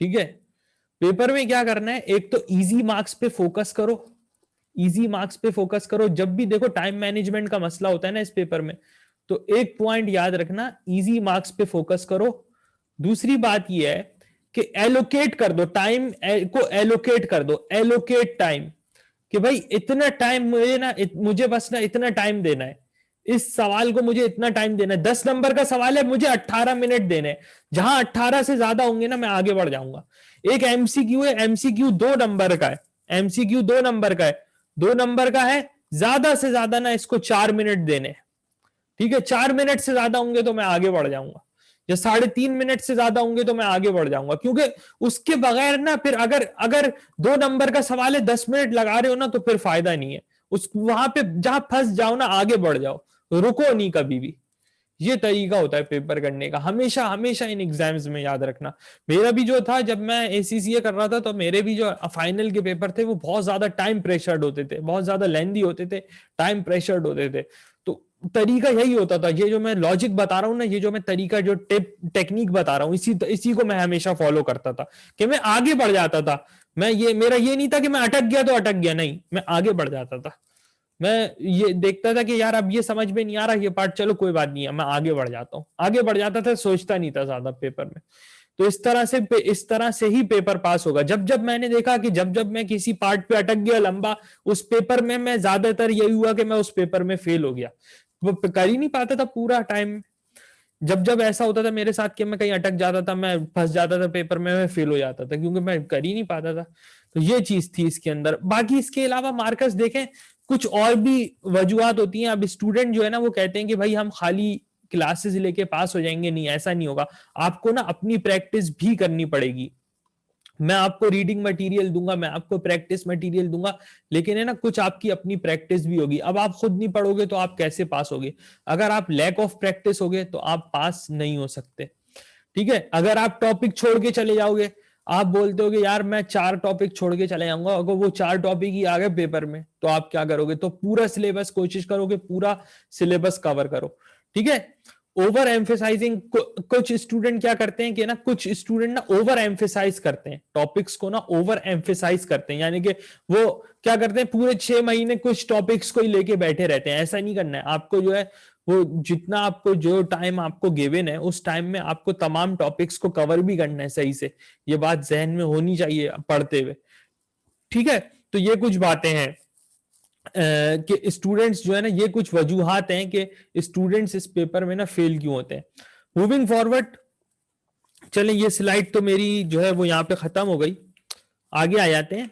ठीक है, पेपर में क्या करना है, एक तो इजी मार्क्स पे फोकस करो, इजी मार्क्स पे फोकस करो। जब भी देखो टाइम मैनेजमेंट का मसला होता है ना इस पेपर में, तो एक पॉइंट याद रखना, इजी मार्क्स पे फोकस करो। दूसरी बात यह है कि एलोकेट कर दो टाइम को, एलोकेट कर दो, एलोकेट टाइम, कि भाई इतना टाइम मुझे ना मुझे बस ना इतना टाइम देना है, इस सवाल को मुझे इतना टाइम देना है। 10 नंबर का सवाल है, मुझे 18 मिनट देने हैं। जहां 18 से ज्यादा होंगे ना मैं आगे बढ़ जाऊंगा। एक एमसीक्यू है, एमसीक्यू 2 नंबर का है, एमसीक्यू 2 नंबर का है, 2 नंबर का है, ज्यादा से ज्यादा ना इसको 4 मिनट देने। ठीक है, 4 मिनट से ज्यादा होंगे तो मैं आगे बढ़ जाऊंगा, या 3.5 मिनट से ज्यादा होंगे तो मैं आगे बढ़ जाऊंगा, क्योंकि उसके बगैर ना फिर अगर अगर 2 नंबर का सवाल है, 10 मिनट लगा रहे हो ना तो फिर फायदा नहीं है। उस वहां पे जहां फंस जाओ ना, आगे बढ़ जाओ, रुको नहीं कभी भी। ये तरीका होता है पेपर करने का, हमेशा हमेशा इन एग्जाम्स में याद रखना। मेरा भी जो था, जब मैं एसीसीए कर रहा था तो मेरे भी जो फाइनल के पेपर थे वो बहुत ज्यादा टाइम प्रेशर्ड होते थे, बहुत ज्यादा लेंदी होते थे, टाइम प्रेशर्ड होते थे। तो तरीका यही होता था, ये जो मैं लॉजिक बता रहा हूँ ना, ये जो मैं तरीका जो टेक्निक बता रहा हूँ, इसी इसी को मैं हमेशा फॉलो करता था कि मैं आगे बढ़ जाता था। मैं ये मेरा ये नहीं था कि मैं अटक गया तो अटक गया, नहीं, मैं आगे बढ़ जाता था। मैं ये देखता था कि यार अब ये समझ में नहीं आ रहा ये पार्ट, चलो कोई बात नहीं है, मैं आगे बढ़ जाता हूँ, आगे बढ़ जाता था, सोचता नहीं था ज्यादा पेपर में। तो इस तरह से ही पेपर पास होगा। जब जब मैंने देखा कि जब जब मैं किसी पार्ट पे अटक गया लंबा, उस पेपर में मैं ज्यादातर यही हुआ कि मैं उस पेपर में फेल हो गया, वो कर ही नहीं पाता था पूरा टाइम। जब जब ऐसा होता था मेरे साथ कि मैं कहीं अटक जाता था, मैं फंस जाता था पेपर में, मैं फेल हो जाता था क्योंकि मैं कर ही नहीं पाता था। तो ये चीज थी इसके अंदर। बाकी इसके अलावा मार्कस देखें, कुछ और भी वजूहत होती हैं। अब स्टूडेंट जो है ना वो कहते हैं कि भाई हम खाली क्लासेस लेके पास हो जाएंगे, नहीं, ऐसा नहीं होगा। आपको ना अपनी प्रैक्टिस भी करनी पड़ेगी। मैं आपको रीडिंग मटेरियल दूंगा, मैं आपको प्रैक्टिस मटेरियल दूंगा, लेकिन है ना कुछ आपकी अपनी प्रैक्टिस भी होगी। अब आप खुद नहीं पढ़ोगे तो आप कैसे पास होगे? अगर आप लैक ऑफ प्रैक्टिस होगे तो आप पास नहीं हो सकते। ठीक है, अगर आप टॉपिक छोड़ के चले जाओगे, आप बोलते हो कि यार मैं 4 टॉपिक छोड़ के चले जाऊंगा, अगर वो 4 टॉपिक ही आ गए पेपर में तो आप क्या करोगे? तो पूरा सिलेबस कोशिश करोगे, पूरा सिलेबस कवर करो। ठीक है, ओवर एम्फेसाइजिंग, कुछ स्टूडेंट क्या करते हैं कि ना, कुछ स्टूडेंट ना ओवर एम्फेसाइज करते हैं टॉपिक्स को, ना ओवर एम्फेसाइज करते हैं, यानी कि वो क्या करते हैं, पूरे 6 महीने कुछ टॉपिक्स को ही लेके बैठे रहते हैं। ऐसा नहीं करना है आपको, जो है वो जितना आपको जो टाइम आपको गिवन है उस टाइम में आपको तमाम टॉपिक्स को कवर भी करना है सही से, ये बात जहन में होनी चाहिए पढ़ते हुए। ठीक है, तो ये कुछ बातें हैं कि स्टूडेंट्स जो है ना, ये कुछ वजूहात हैं कि स्टूडेंट्स इस पेपर में ना फेल क्यों होते हैं। मूविंग फॉरवर्ड, चलें ये स्लाइड तो मेरी जो है वो यहाँ पे खत्म हो गई, आगे आ जाते हैं।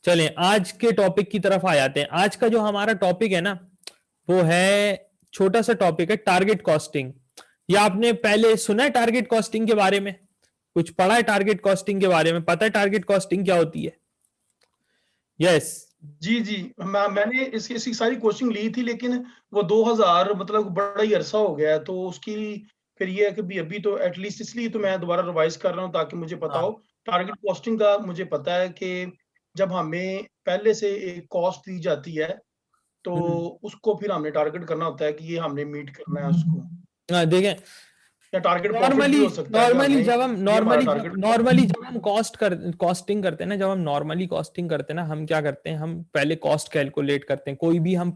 चलें आज के टॉपिक की तरफ आ जाते हैं। आज का जो हमारा टॉपिक है ना वो है, छोटा सा टॉपिक है, टारगेट कॉस्टिंग। ये आपने पहले सुना है टारगेट कॉस्टिंग के बारे में, कुछ पढ़ा है टारगेट कॉस्टिंग के बारे में, पता है टारगेट कॉस्टिंग क्या होती है? यस। जी जी, मैंने इसकी सारी कोचिंग ली थी, लेकिन वो 2000 मतलब बड़ा ही अरसा हो गया है, तो उसकी फिर ये है कि अभी तो एटलीस्ट इसलिए तो मैं दोबारा रिवाइज कर रहा हूँ ताकि मुझे पता हो। टारगेट कॉस्टिंग का मुझे पता है कि जब हमें पहले से एक कॉस्ट दी जाती है तो उसको फिर हमने टारगेट करना होता है कि ये हमने मीट करना है उसको, देखें, या टारगेट प्रॉफिट भी नॉर्मली हो सकता है कि नॉर्मली हमने जब हम ये हमारा नॉर्मली टारगेट। नॉर्मली जब हम कॉस्टिंग करते हैं ना, जब हम नॉर्मली कॉस्टिंग करते हैं ना, हम क्या करते हैं, हम पहले कॉस्ट कैलकुलेट करते हैं। कोई भी हम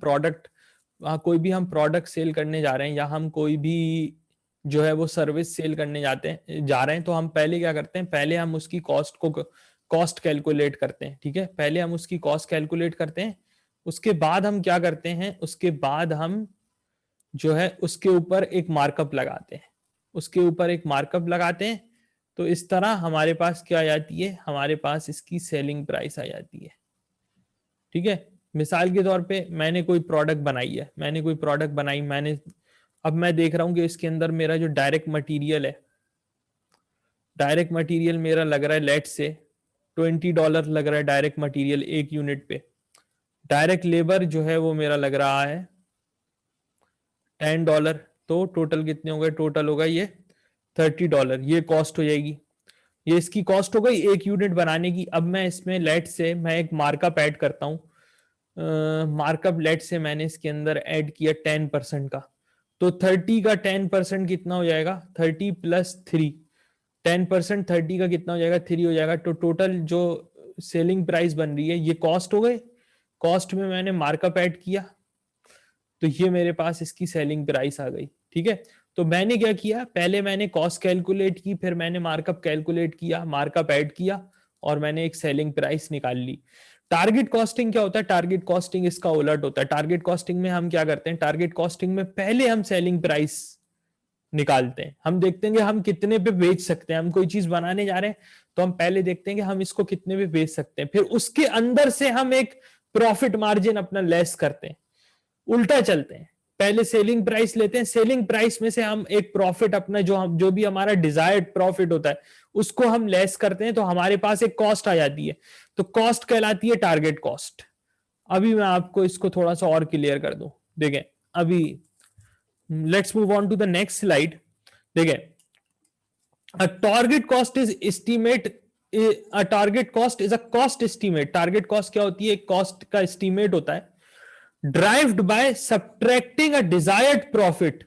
प्रोडक्ट सेल करने जा रहे हैं, या हम कोई भी जो है वो सर्विस सेल करने जा रहे हैं, तो हम पहले क्या करते हैं, पहले हम उसकी कॉस्ट कैलकुलेट करते हैं। ठीक है, पहले हम उसकी कॉस्ट कैलकुलेट करते हैं, उसके बाद हम क्या करते हैं, उसके बाद हम जो है उसके ऊपर एक मार्कअप लगाते हैं, उसके ऊपर एक मार्कअप लगाते हैं। तो इस तरह हमारे पास क्या आ जाती है, हमारे पास इसकी सेलिंग प्राइस आ जाती है। ठीक है, मिसाल के तौर पे मैंने कोई प्रोडक्ट बनाई है, अब मैं देख रहा हूं कि इसके अंदर मेरा जो डायरेक्ट मटेरियल है, डायरेक्ट मटेरियल मेरा लग रहा है लेट से $20 लग रहा है डायरेक्ट मटेरियल एक यूनिट पे। डायरेक्ट लेबर जो है वो मेरा लग रहा है $10। तो टोटल कितने हो गए, टोटल होगा ये $30। ये कॉस्ट हो जाएगी, ये इसकी कॉस्ट हो गई एक यूनिट बनाने की। अब मैं इसमें लेट से मैं एक मार्कअप ऐड करता हूं। मार्कअप लेट से मैंने इसके अंदर ऐड किया 10% का, तो 30 का 10% कितना हो जाएगा, 30 प्लस 3, 10% 30 का कितना हो जाएगा, 3 हो जाएगा। तो टोटल जो सेलिंग प्राइस बन रही है ये कॉस्ट हो गए, कॉस्ट में मैंने मार्कअप ऐड किया, तो ये मेरे पास इसकी सेलिंग प्राइस आ गई। ठीक है, तो मैंने क्या किया, पहले मैंने कॉस्ट कैलकुलेट की, फिर मैंने मार्कअप कैलकुलेट किया, मार्कअप ऐड किया, और मैंने एक सेलिंग प्राइस निकाल ली। टारगेट कॉस्टिंग क्या होता है, टारगेट कॉस्टिंग इसका उलट होता है। टारगेट कॉस्टिंग में हम क्या करते हैं, टारगेट कॉस्टिंग में पहले हम सेलिंग प्राइस निकालते हैं, हम देखते हैं कि हम कितने पे बेच सकते हैं। हम कोई चीज बनाने जा रहे हैं तो हम पहले देखते हैं कि हम इसको कितने पे बेच सकते हैं, फिर उसके अंदर से हम एक प्रॉफिट मार्जिन अपना लेस करते हैं, उल्टा चलते हैं। पहले सेलिंग प्राइस लेते हैं, सेलिंग प्राइस में से हम एक प्रॉफिट अपना जो भी हमारा डिजायर्ड प्रॉफिट होता है उसको हम लेस करते हैं, तो हमारे पास एक कॉस्ट आ जाती है, तो कॉस्ट कहलाती है टारगेट कॉस्ट। अभी मैं आपको इसको थोड़ा सा और क्लियर कर दूं, देखें अभी, let's move on to the next slide. देखें, a target cost is estimate a target cost is a cost estimate। Target cost क्या होती है, एक कॉस्ट का एस्टीमेट होता है, derived by subtracting a desired profit.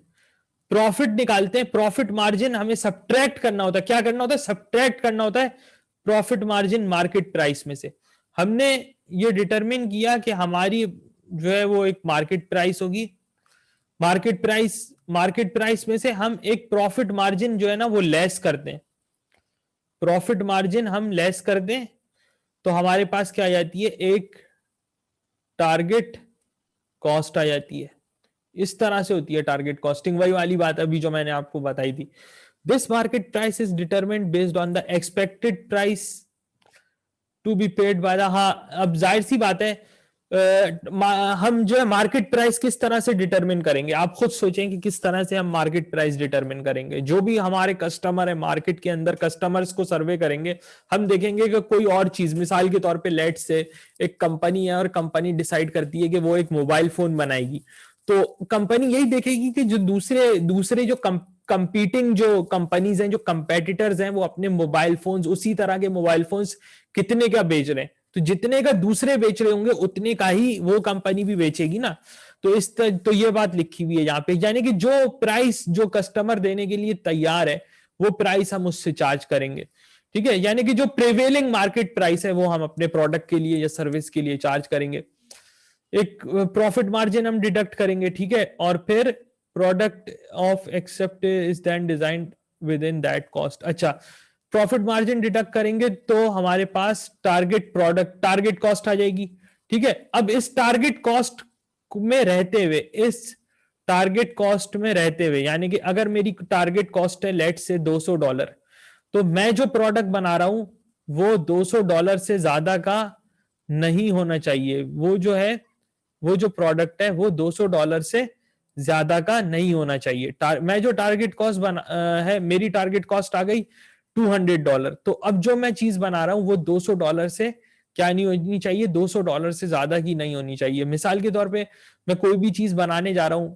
Profit निकालते हैं, प्रॉफिट मार्जिन हमें सब्ट्रैक्ट करना होता है। क्या करना होता है, सब्ट्रैक्ट करना होता है प्रॉफिट मार्जिन मार्केट प्राइस में से। हमने ये डिटरमिन किया कि हमारी जो है वो एक मार्केट प्राइस होगी, मार्केट प्राइस में से हम एक प्रॉफिट मार्जिन जो है ना वो लेस करते हैं, प्रॉफिट मार्जिन हम लेस कर दें, तो हमारे पास क्या आ जाती है, एक टारगेट कॉस्ट आ जाती है। इस तरह से होती है टारगेट कॉस्टिंग, वही वाली बात अभी जो मैंने आपको बताई थी। This market price is determined based on the expected price to be paid by the, हाँ अब जाहिर सी बात है, हम जो है मार्केट प्राइस किस तरह से डिटरमिन करेंगे, आप खुद सोचें कि किस तरह से हम मार्केट प्राइस डिटरमिन करेंगे। जो भी हमारे कस्टमर है मार्केट के अंदर, कस्टमर्स को सर्वे करेंगे, हम देखेंगे कि कोई और चीज, मिसाल के तौर पे लेट से एक कंपनी है और कंपनी डिसाइड करती है कि वो एक मोबाइल फोन बनाएगी, तो कंपनी यही देखेगी कि जो दूसरे जो कंपीटिंग जो कंपनीज हैं, जो कंपेटिटर्स हैं, वो अपने मोबाइल फोन्स, उसी तरह के मोबाइल फोन्स कितने का बेच रहे हैं, तो जितने का दूसरे बेच रहे होंगे उतने का ही वो कंपनी भी बेचेगी ना। तो ये बात लिखी हुई है यहाँ पे, यानी कि जो प्राइस जो कस्टमर देने के लिए तैयार है वो प्राइस हम उससे चार्ज करेंगे। ठीक है, यानी कि जो प्रिवेलिंग मार्केट प्राइस है वो हम अपने प्रोडक्ट के लिए या सर्विस के लिए चार्ज करेंगे। एक प्रॉफिट मार्जिन हम डिडक्ट करेंगे, ठीक है, और फिर product of except is then design within that cost. अच्छा, प्रॉफिट मार्जिन डिडक्ट करेंगे तो हमारे पास टारगेट प्रोडक्ट टारगेट कॉस्ट आ जाएगी। ठीक है, अब इस टारगेट कॉस्ट में रहते हुए, इस टारगेट कॉस्ट में रहते हुए, यानी कि अगर मेरी टारगेट कॉस्ट है लेट से $200, तो मैं जो प्रोडक्ट बना रहा हूं वो $200 से ज्यादा का नहीं होना चाहिए। वो जो है, वो जो प्रोडक्ट है वो $200 से ज्यादा का नहीं होना चाहिए। मैं जो टारगेट कॉस्ट है, मेरी टारगेट कॉस्ट आ गई $200, तो अब जो मैं चीज बना रहा हूं वो $200 से क्या नहीं होनी चाहिए, $200 से ज्यादा की नहीं होनी चाहिए। मिसाल के तौर पे मैं कोई भी चीज बनाने जा रहा हूं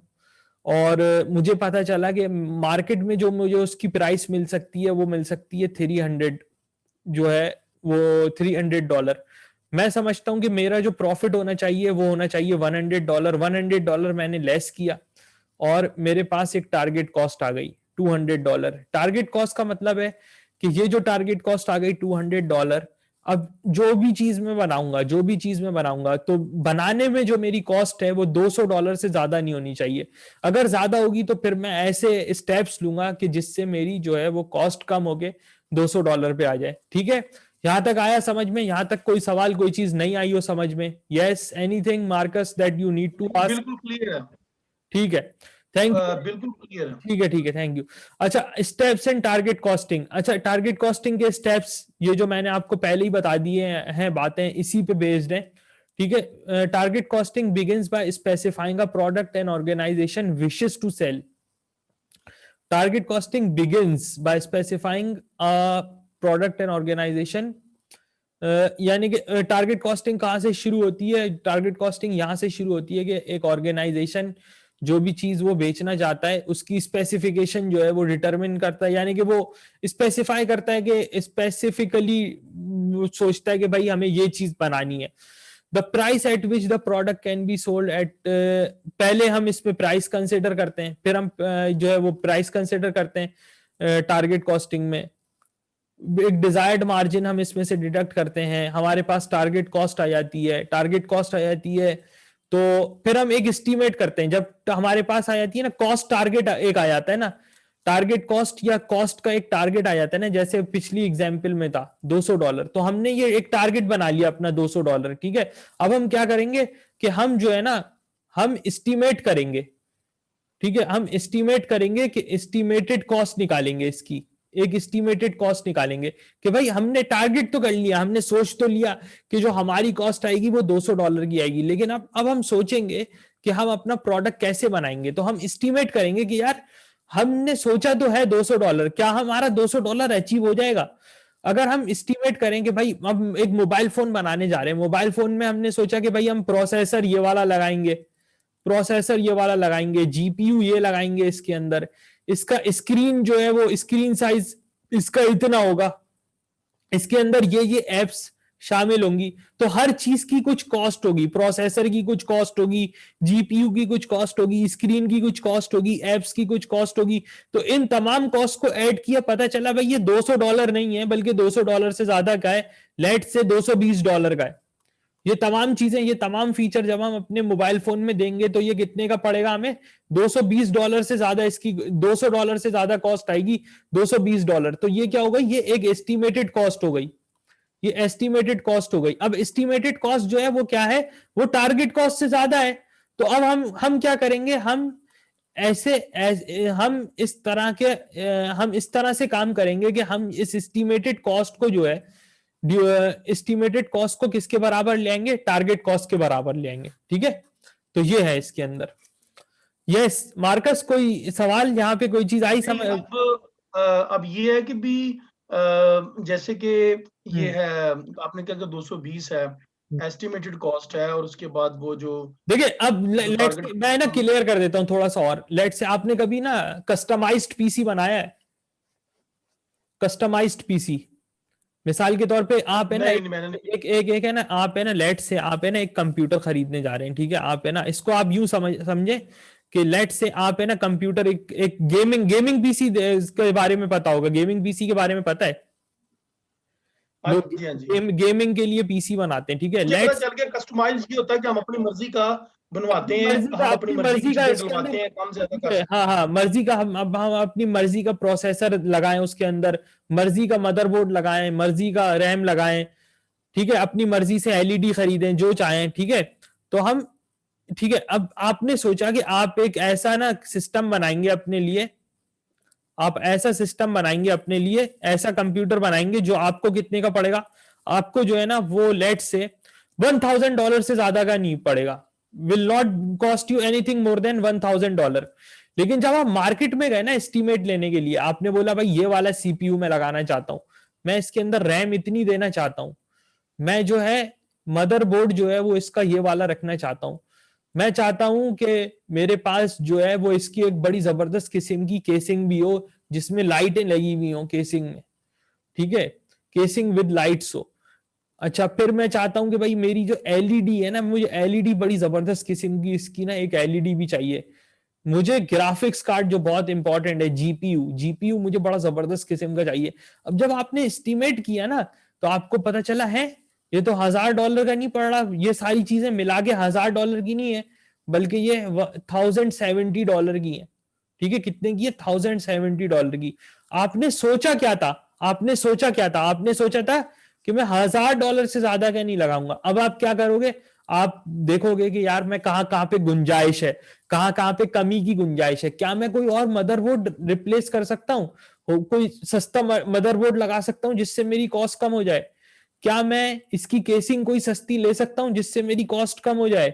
और मुझे पता चला कि मार्केट में जो मुझे उसकी प्राइस मिल सकती है वो मिल सकती है 300, जो है वो $300। मैं समझता हूं कि मेरा जो प्रॉफिट होना चाहिए वो होना चाहिए $100। $100 मैंने लेस किया और मेरे पास एक टारगेट कॉस्ट आ गई $200। टारगेट कॉस्ट का मतलब है कि ये जो टारगेट कॉस्ट आ गई $200, अब जो भी चीज मैं बनाऊंगा तो बनाने में जो मेरी कॉस्ट है वो $200 से ज्यादा नहीं होनी चाहिए। अगर ज्यादा होगी तो फिर मैं ऐसे स्टेप्स लूंगा कि जिससे मेरी जो है वो कॉस्ट कम होके $200 पे आ जाए। ठीक है, यहां तक आया समझ में? यहां तक कोई सवाल, कोई चीज नहीं आई हो समझ में? Yes, anything Marcus that you need to ask? बिल्कुल क्लियर है। ठीक है, थैंक यू। बिल्कुल क्लियर है। ठीक है, ठीक है, थैंक यू। अच्छा, स्टेप्स इन टारगेट कॉस्टिंग। अच्छा, टारगेट कॉस्टिंग के स्टेप्स ये जो मैंने आपको पहले ही बता दिए हैं बातें, इसी पे बेस्ड है। ठीक है, target costing begins by specifying a product and organisation wishes to sell. Target costing begins by specifying a product and organisation, यानी कि टारगेट कॉस्टिंग कहां से शुरू होती है? टारगेट कॉस्टिंग यहां से शुरू होती है कि एक ऑर्गेनाइजेशन जो भी चीज वो बेचना चाहता है उसकी स्पेसिफिकेशन जो है वो डिटरमिन करता है, यानी कि वो स्पेसिफाई करता है कि स्पेसिफिकली सोचता है कि भाई हमें ये चीज बनानी है। The price at which the product can be sold at, पहले हम इस पे प्राइस कंसिडर करते हैं, फिर हम जो है वो प्राइस कंसिडर करते हैं टारगेट कॉस्टिंग में। एक डिजायर्ड मार्जिन हम इसमें से डिडक्ट करते हैं, हमारे पास टारगेट कॉस्ट आ जाती है। टारगेट कॉस्ट आ जाती है तो फिर हम एक एस्टीमेट करते हैं। जब हमारे पास आ जाती है ना कॉस्ट टारगेट, एक आ जाता है ना टारगेट कॉस्ट, या कॉस्ट का एक टारगेट आ जाता है ना, जैसे पिछली एग्जांपल में था $200, तो हमने ये एक टारगेट बना लिया अपना $200। ठीक है, अब हम क्या करेंगे कि हम जो है ना, हम एस्टीमेट करेंगे। ठीक है, हम एस्टीमेट करेंगे कि एस्टीमेटेड कॉस्ट निकालेंगे, इसकी एक एस्टीमेटेड कॉस्ट निकालेंगे कि भाई हमने टारगेट तो कर लिया, हमने सोच तो लिया कि जो हमारी कॉस्ट आएगी वो $200 की आएगी, लेकिन अब हम सोचेंगे कि हम अपना प्रोडक्ट कैसे बनाएंगे। तो हम एस्टीमेट करेंगे कि यार हमने सोचा तो है $200, क्या हमारा $200 अचीव हो जाएगा? अगर हम एस्टीमेट करें कि भाई हम एक मोबाइल फोन बनाने जा रहे हैं, मोबाइल फोन में हमने सोचा कि भाई हम प्रोसेसर ये वाला लगाएंगे, जीपीयू ये लगाएंगे इसके अंदर, इसका स्क्रीन जो है वो स्क्रीन साइज इसका इतना होगा, इसके अंदर ये एप्स शामिल होंगी। तो हर चीज की कुछ कॉस्ट होगी, प्रोसेसर की कुछ कॉस्ट होगी, जीपीयू की कुछ कॉस्ट होगी, स्क्रीन की कुछ कॉस्ट होगी, एप्स की कुछ कॉस्ट होगी। तो इन तमाम कॉस्ट को ऐड किया, पता चला भाई ये $200 नहीं है बल्कि $200 से ज्यादा का है, लेट से $220 का है। ये तमाम चीजें, ये तमाम फीचर जब हम अपने मोबाइल फोन में देंगे तो ये कितने का पड़ेगा हमें? $220 से ज्यादा, इसकी $200 से ज्यादा कॉस्ट आएगी, $220। तो ये क्या हो गई? ये एक एस्टिमेटेड कॉस्ट हो गई, ये एस्टिमेटेड कॉस्ट हो गई। अब एस्टिमेटेड कॉस्ट जो है वो क्या है? वो टारगेट कॉस्ट से ज्यादा है। तो अब हम क्या करेंगे? हम इस तरह से काम करेंगे कि हम इस एस्टिमेटेड कॉस्ट को जो है, एस्टिमेटेड कॉस्ट को किसके बराबर लेंगे? टारगेट कॉस्ट के बराबर लेंगे। ठीक है, तो ये है इसके अंदर। यस मार्कस, कोई सवाल यहाँ पे, कोई चीज आई समझ? अब ये है कि भी जैसे कि ये है, आपने कहा कि 220 है एस्टिमेटेड कॉस्ट है, और उसके बाद वो जो देखिए अब टारगेट, मैं ना क्लियर कर देता हूँ थोड़ा सा और। लेट से आपने कभी ना कस्टमाइज्ड पीसी बनाया है? कस्टमाइज्ड पीसी, मिसाल के तौर पे आप है ना नहीं मैंने नहीं। एक है ना, आप है ना लेट से आप है ना एक कंप्यूटर खरीदने जा रहे हैं। ठीक है, आप है ना, इसको आप यूं समझे कि लेट से आप है ना कंप्यूटर, एक गेमिंग पीसी के बारे में पता होगा, गेमिंग पीसी के बारे में पता है? हाँ लोग जी, हाँ जी, गेमिंग के लिए पीसी बनाते हैं। ठीक है, मुझे पता लेट्स चल गया। कस्टमाइज ये होता है कि हम अपनी मर्जी का बनवाते अपनी हैं, मर्जी का, हम अपनी अपनी मर्जी की मर्जी का चीजें इसके अंदर, डलवाते हैं, कम ज्यादा ठीक कर है, सकते हाँ हाँ, मर्जी का हम अपनी मर्जी का प्रोसेसर लगाएं उसके अंदर, मर्जी का मदरबोर्ड लगाएं, मर्जी का रैम लगाएं, ठीक है, अपनी मर्जी से एलईडी खरीदें जो चाहें, ठीक है। तो हम, ठीक है, अब आपने सोचा कि आप एक ऐसा ना सिस्टम बनाएंगे अपने लिए, आप ऐसा सिस्टम बनाएंगे अपने लिए, ऐसा कंप्यूटर बनाएंगे जो आपको कितने का पड़ेगा, आपको जो है ना वो लेट से $1,000 से ज्यादा का नहीं पड़ेगा, will not cost you anything more than $1,000। लेकिन जब आप मार्केट में गए ना एस्टिमेट लेने के लिए, आपने बोला भाई ये वाला सीपीयू मैं लगाना चाहता हूं, मैं इसके अंदर रैम इतनी देना चाहता हूं, मैं जो है मदरबोर्ड जो है वो इसका ये वाला रखना चाहता हूं, मैं चाहता हूं कि मेरे पास जो है वो इसकी एक बड़ी जबरदस्त किस्म की केसिंग भी हो जिसमें लाइटें लगी हुई हो केसिंग में, ठीक है, केसिंग विद लाइट्स हो। अच्छा, फिर मैं चाहता हूं कि भाई मेरी जो एलईडी है ना, मुझे एलईडी बड़ी जबरदस्त किस्म की इसकी ना एक एलईडी भी चाहिए, मुझे ग्राफिक्स कार्ड जो बहुत इंपॉर्टेंट है, जीपीयू, जीपीयू मुझे बड़ा जबरदस्त किस्म का चाहिए। अब जब आपने एस्टिमेट किया ना, तो आपको पता चला है ये तो $1,000 का नहीं पड़ रहा, ये सारी चीजें मिला के $1,000 की नहीं है, बल्कि ये $1,070 की है, ठीक है, कितने की है, $1,070 की। आपने सोचा क्या था, आपने सोचा क्या था, आपने सोचा था कि मैं $1,000 से ज्यादा का नहीं लगाऊंगा। अब आप क्या करोगे, आप देखोगे कि यार मैं कहाँ कहाँ पे गुंजाइश है, कहाँ कहाँ पे कमी की गुंजाइश है, क्या मैं कोई और मदरबोर्ड रिप्लेस कर सकता हूँ, कोई सस्ता मदरबोर्ड लगा सकता हूँ जिससे मेरी कॉस्ट कम हो जाए, क्या मैं इसकी केसिंग कोई सस्ती ले सकता हूँ जिससे मेरी कॉस्ट कम हो जाए,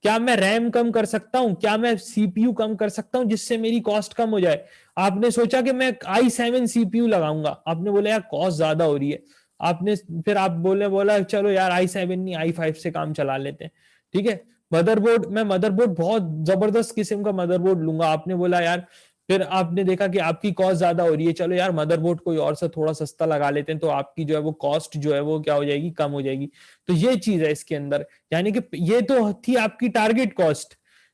क्या मैं रैम कम कर सकता हूं, क्या मैं सीपीयू कम कर सकता हूं जिससे मेरी कॉस्ट कम हो जाए। आपने सोचा कि मैं i7 सीपीयू लगाऊंगा, आपने बोला यार कॉस्ट ज्यादा हो रही है, आपने फिर आप बोला चलो यार i7 नहीं i5 से काम चला लेते हैं, ठीक है। मदरबोर्ड, मैं मदरबोर्ड बहुत जबरदस्त किस्म का मदरबोर्ड लूंगा, आपने बोला यार, फिर आपने देखा कि आपकी कॉस्ट ज्यादा हो रही है, चलो यार मदरबोर्ड कोई और सा थोड़ा सस्ता लगा लेते हैं, तो आपकी जो है वो कॉस्ट जो है वो क्या हो जाएगी, कम हो जाएगी। तो ये चीज है इसके अंदर, यानी कि ये तो थी आपकी टारगेट कॉस्ट,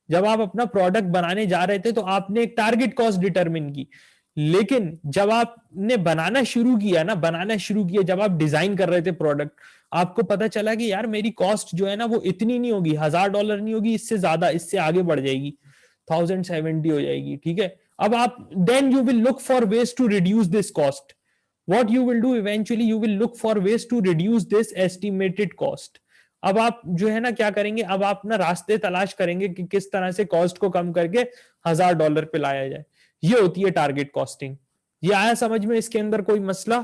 जब आप अपना प्रोडक्ट बनाने जा रहे थे तो आपने एक टारगेट कॉस्ट डिटरमिन की। लेकिन जब आपने बनाना शुरू किया ना, बनाना शुरू किया, जब आप डिजाइन कर रहे थे प्रोडक्ट, आपको पता चला कि यार मेरी कॉस्ट जो है ना वो इतनी नहीं होगी, $1,000 नहीं होगी, इससे ज्यादा, इससे आगे बढ़ जाएगी, 1,070 हो जाएगी, ठीक है। अब आप then you will look for ways to reduce this cost, what you will do eventually, you will look for ways to reduce this estimated cost। अब आप जो है ना क्या करेंगे, अब आप ना रास्ते तलाश करेंगे कि किस तरह से कॉस्ट को कम करके $1,000 पे लाया जाए, ये होती है टारगेट कॉस्टिंग। ये आया समझ में, इसके अंदर कोई मसला?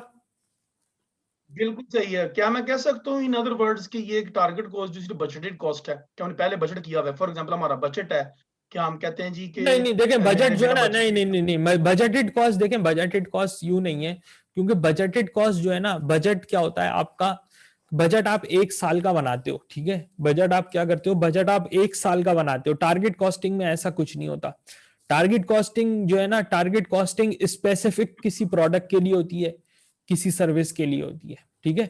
बिल्कुल सही है। क्या मैं कह सकता हूँ इन अदर वर्ड्स कि ये एक टारगेट कॉस्ट दूसरी बजटेड कॉस्ट है, क्या हमने पहले बजट किया हुआ है, फॉर एग्जांपल हमारा बजट है, क्या हम कहते हैं जी कि नहीं नहीं, देखें बजट जो है मेरा ना, बजट नहीं नहीं नहीं नहीं, बजटेड कॉस्ट, देखें बजटेड कॉस्ट यूं नहीं है, क्योंकि बजटेड कॉस्ट जो है ना, बजट क्या होता है आपका, बजट आप एक साल का बनाते हो, ठीक है, बजट आप क्या करते हो, बजट आप एक साल का बनाते हो, टारगेट कॉस्टिंग में ऐसा कुछ नहीं होता। टारगेट कॉस्टिंग जो है ना, टारगेट कॉस्टिंग स्पेसिफिक किसी प्रोडक्ट के लिए होती है, किसी सर्विस के लिए होती है, ठीक है।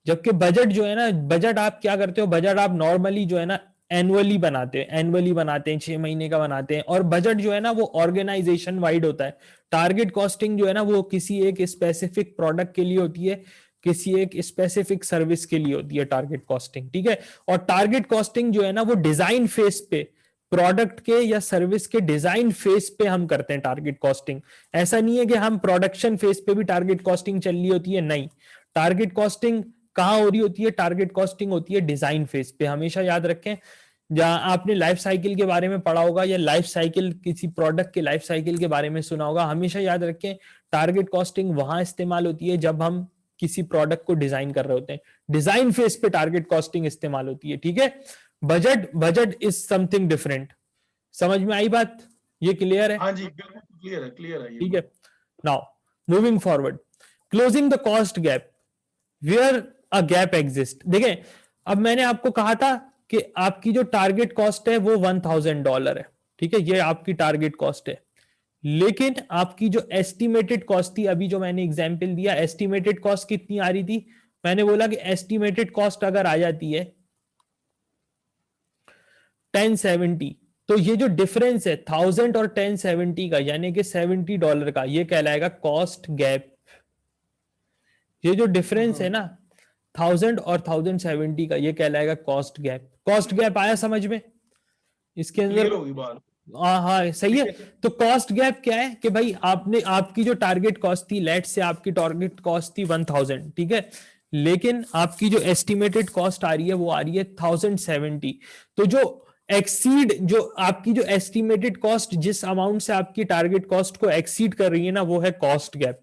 जबकि बजट जो है ना, बजट आप क्या करते हो, बजट आप नॉर्मली जो है ना एनुअली बनाते हैं, एनुअली बनाते हैं, 6 महीने का बनाते हैं, और बजट जो है ना वो ऑर्गेनाइजेशन वाइड होता है। टारगेट कॉस्टिंग जो है ना वो किसी एक स्पेसिफिक प्रोडक्ट के लिए होती है, किसी एक स्पेसिफिक सर्विस के लिए होती है टारगेट कॉस्टिंग, ठीक है। और टारगेट कॉस्टिंग जो है ना वो डिजाइन फेस पे, प्रोडक्ट के या सर्विस के डिजाइन फेस पे हम करते हैं टारगेट कॉस्टिंग। ऐसा नहीं है कि हम प्रोडक्शन फेस पे भी टारगेट कॉस्टिंग चल रही होती है, नहीं। टारगेट कॉस्टिंग कहाँ हो रही होती है, टारगेट कॉस्टिंग होती है डिजाइन फेज पे, हमेशा याद रखें। जहां आपने लाइफ साइकिल के बारे में पढ़ा होगा, या लाइफ साइकिल किसी प्रोडक्ट के लाइफ साइकिल के बारे में सुना होगा, हमेशा याद रखें टारगेट कॉस्टिंग वहां इस्तेमाल होती है जब हम किसी प्रोडक्ट को डिजाइन कर रहे होते हैं, डिजाइन फेज पे टारगेट कॉस्टिंग इस्तेमाल होती है, ठीक है। Budget, budget is something different. समझ में आई बात, ये क्लियर है? हाँ जी, बिल्कुल क्लियर है ये ठीक है। बात। Now moving forward, closing the cost gap where a gap exist. देखें, अब मैंने आपको कहा था कि आपकी जो टारगेट कॉस्ट है वो $1,000 है, ठीक है, ये आपकी टारगेट कॉस्ट है। लेकिन आपकी जो एस्टिमेटेड कॉस्ट थी, अभी जो मैंने एग्जांपल दिया, एस्टिमेटेड कॉस्ट कितनी आ रही थी, मैंने बोला कि एस्टिमेटेड कॉस्ट अगर आ जाती है 1070, तो ये जो डिफरेंस है 1,000 और 1070 का, यानी कि $70 का, ये कहलाएगा कॉस्ट गैप। ये जो डिफरेंस है ना 1,000 और 1,070 का, ये कहलाएगा कॉस्ट गैप। कॉस्ट गैप आया समझ में? इसके अंदर क्लियर होगी बात। हाँ हाँ सही है। ठीक है। तो कॉस्ट गैप क्या है कि भाई आपने आपकी जो टारगेट कॉस्ट थी, लेट से आपकी टारगेट कॉस्ट थी 1000, ठीक है, लेकिन आपकी जो एस्टिमेटेड कॉस्ट आ रही है वो आ रही है 1070। तो जो एक्सीड, जो आपकी जो एस्टिमेटेड कॉस्ट जिस अमाउंट से आपकी टारगेट कॉस्ट को एक्सीड कर रही है ना, वो है कॉस्ट गैप।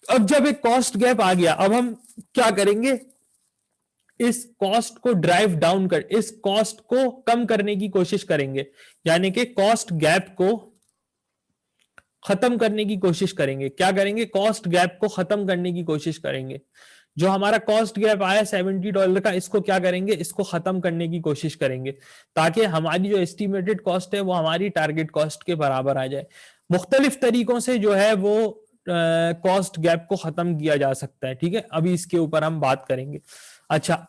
अब जब एक कॉस्ट गैप आ गया, अब हम क्या करेंगे, इस कॉस्ट को ड्राइव डाउन कर, इस कॉस्ट को कम करने की कोशिश करेंगे, यानी कि कॉस्ट गैप को खत्म करने की कोशिश करेंगे। क्या करेंगे, कॉस्ट गैप को खत्म करने की कोशिश करेंगे। जो हमारा कॉस्ट गैप आया $70 का, इसको क्या करेंगे, इसको खत्म करने की कोशिश करेंगे, ताकि हमारी जो एस्टिमेटेड कॉस्ट है वो हमारी टारगेट कॉस्ट के बराबर आ जाए। मुख्तलिफ तरीकों से जो है वो कॉस्ट गैप को खत्म किया जा सकता है, ठीक है, अभी इसके ऊपर हम बात करेंगे। अच्छा,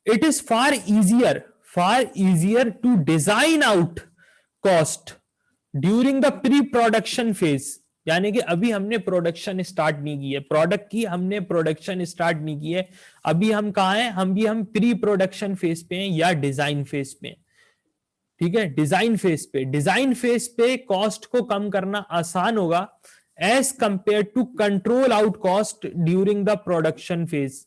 it is far easier to design out cost during the pre production phase, यानी कि अभी हमने प्रोडक्शन स्टार्ट नहीं की है, प्रोडक्ट की हमने प्रोडक्शन स्टार्ट नहीं की है, अभी हम कहां हैं, हम प्री प्रोडक्शन फेज पे हैं या डिजाइन फेज पे हैं, ठीक है। डिजाइन फेज पे कॉस्ट को कम करना आसान होगा as compare to control out cost during the production phase,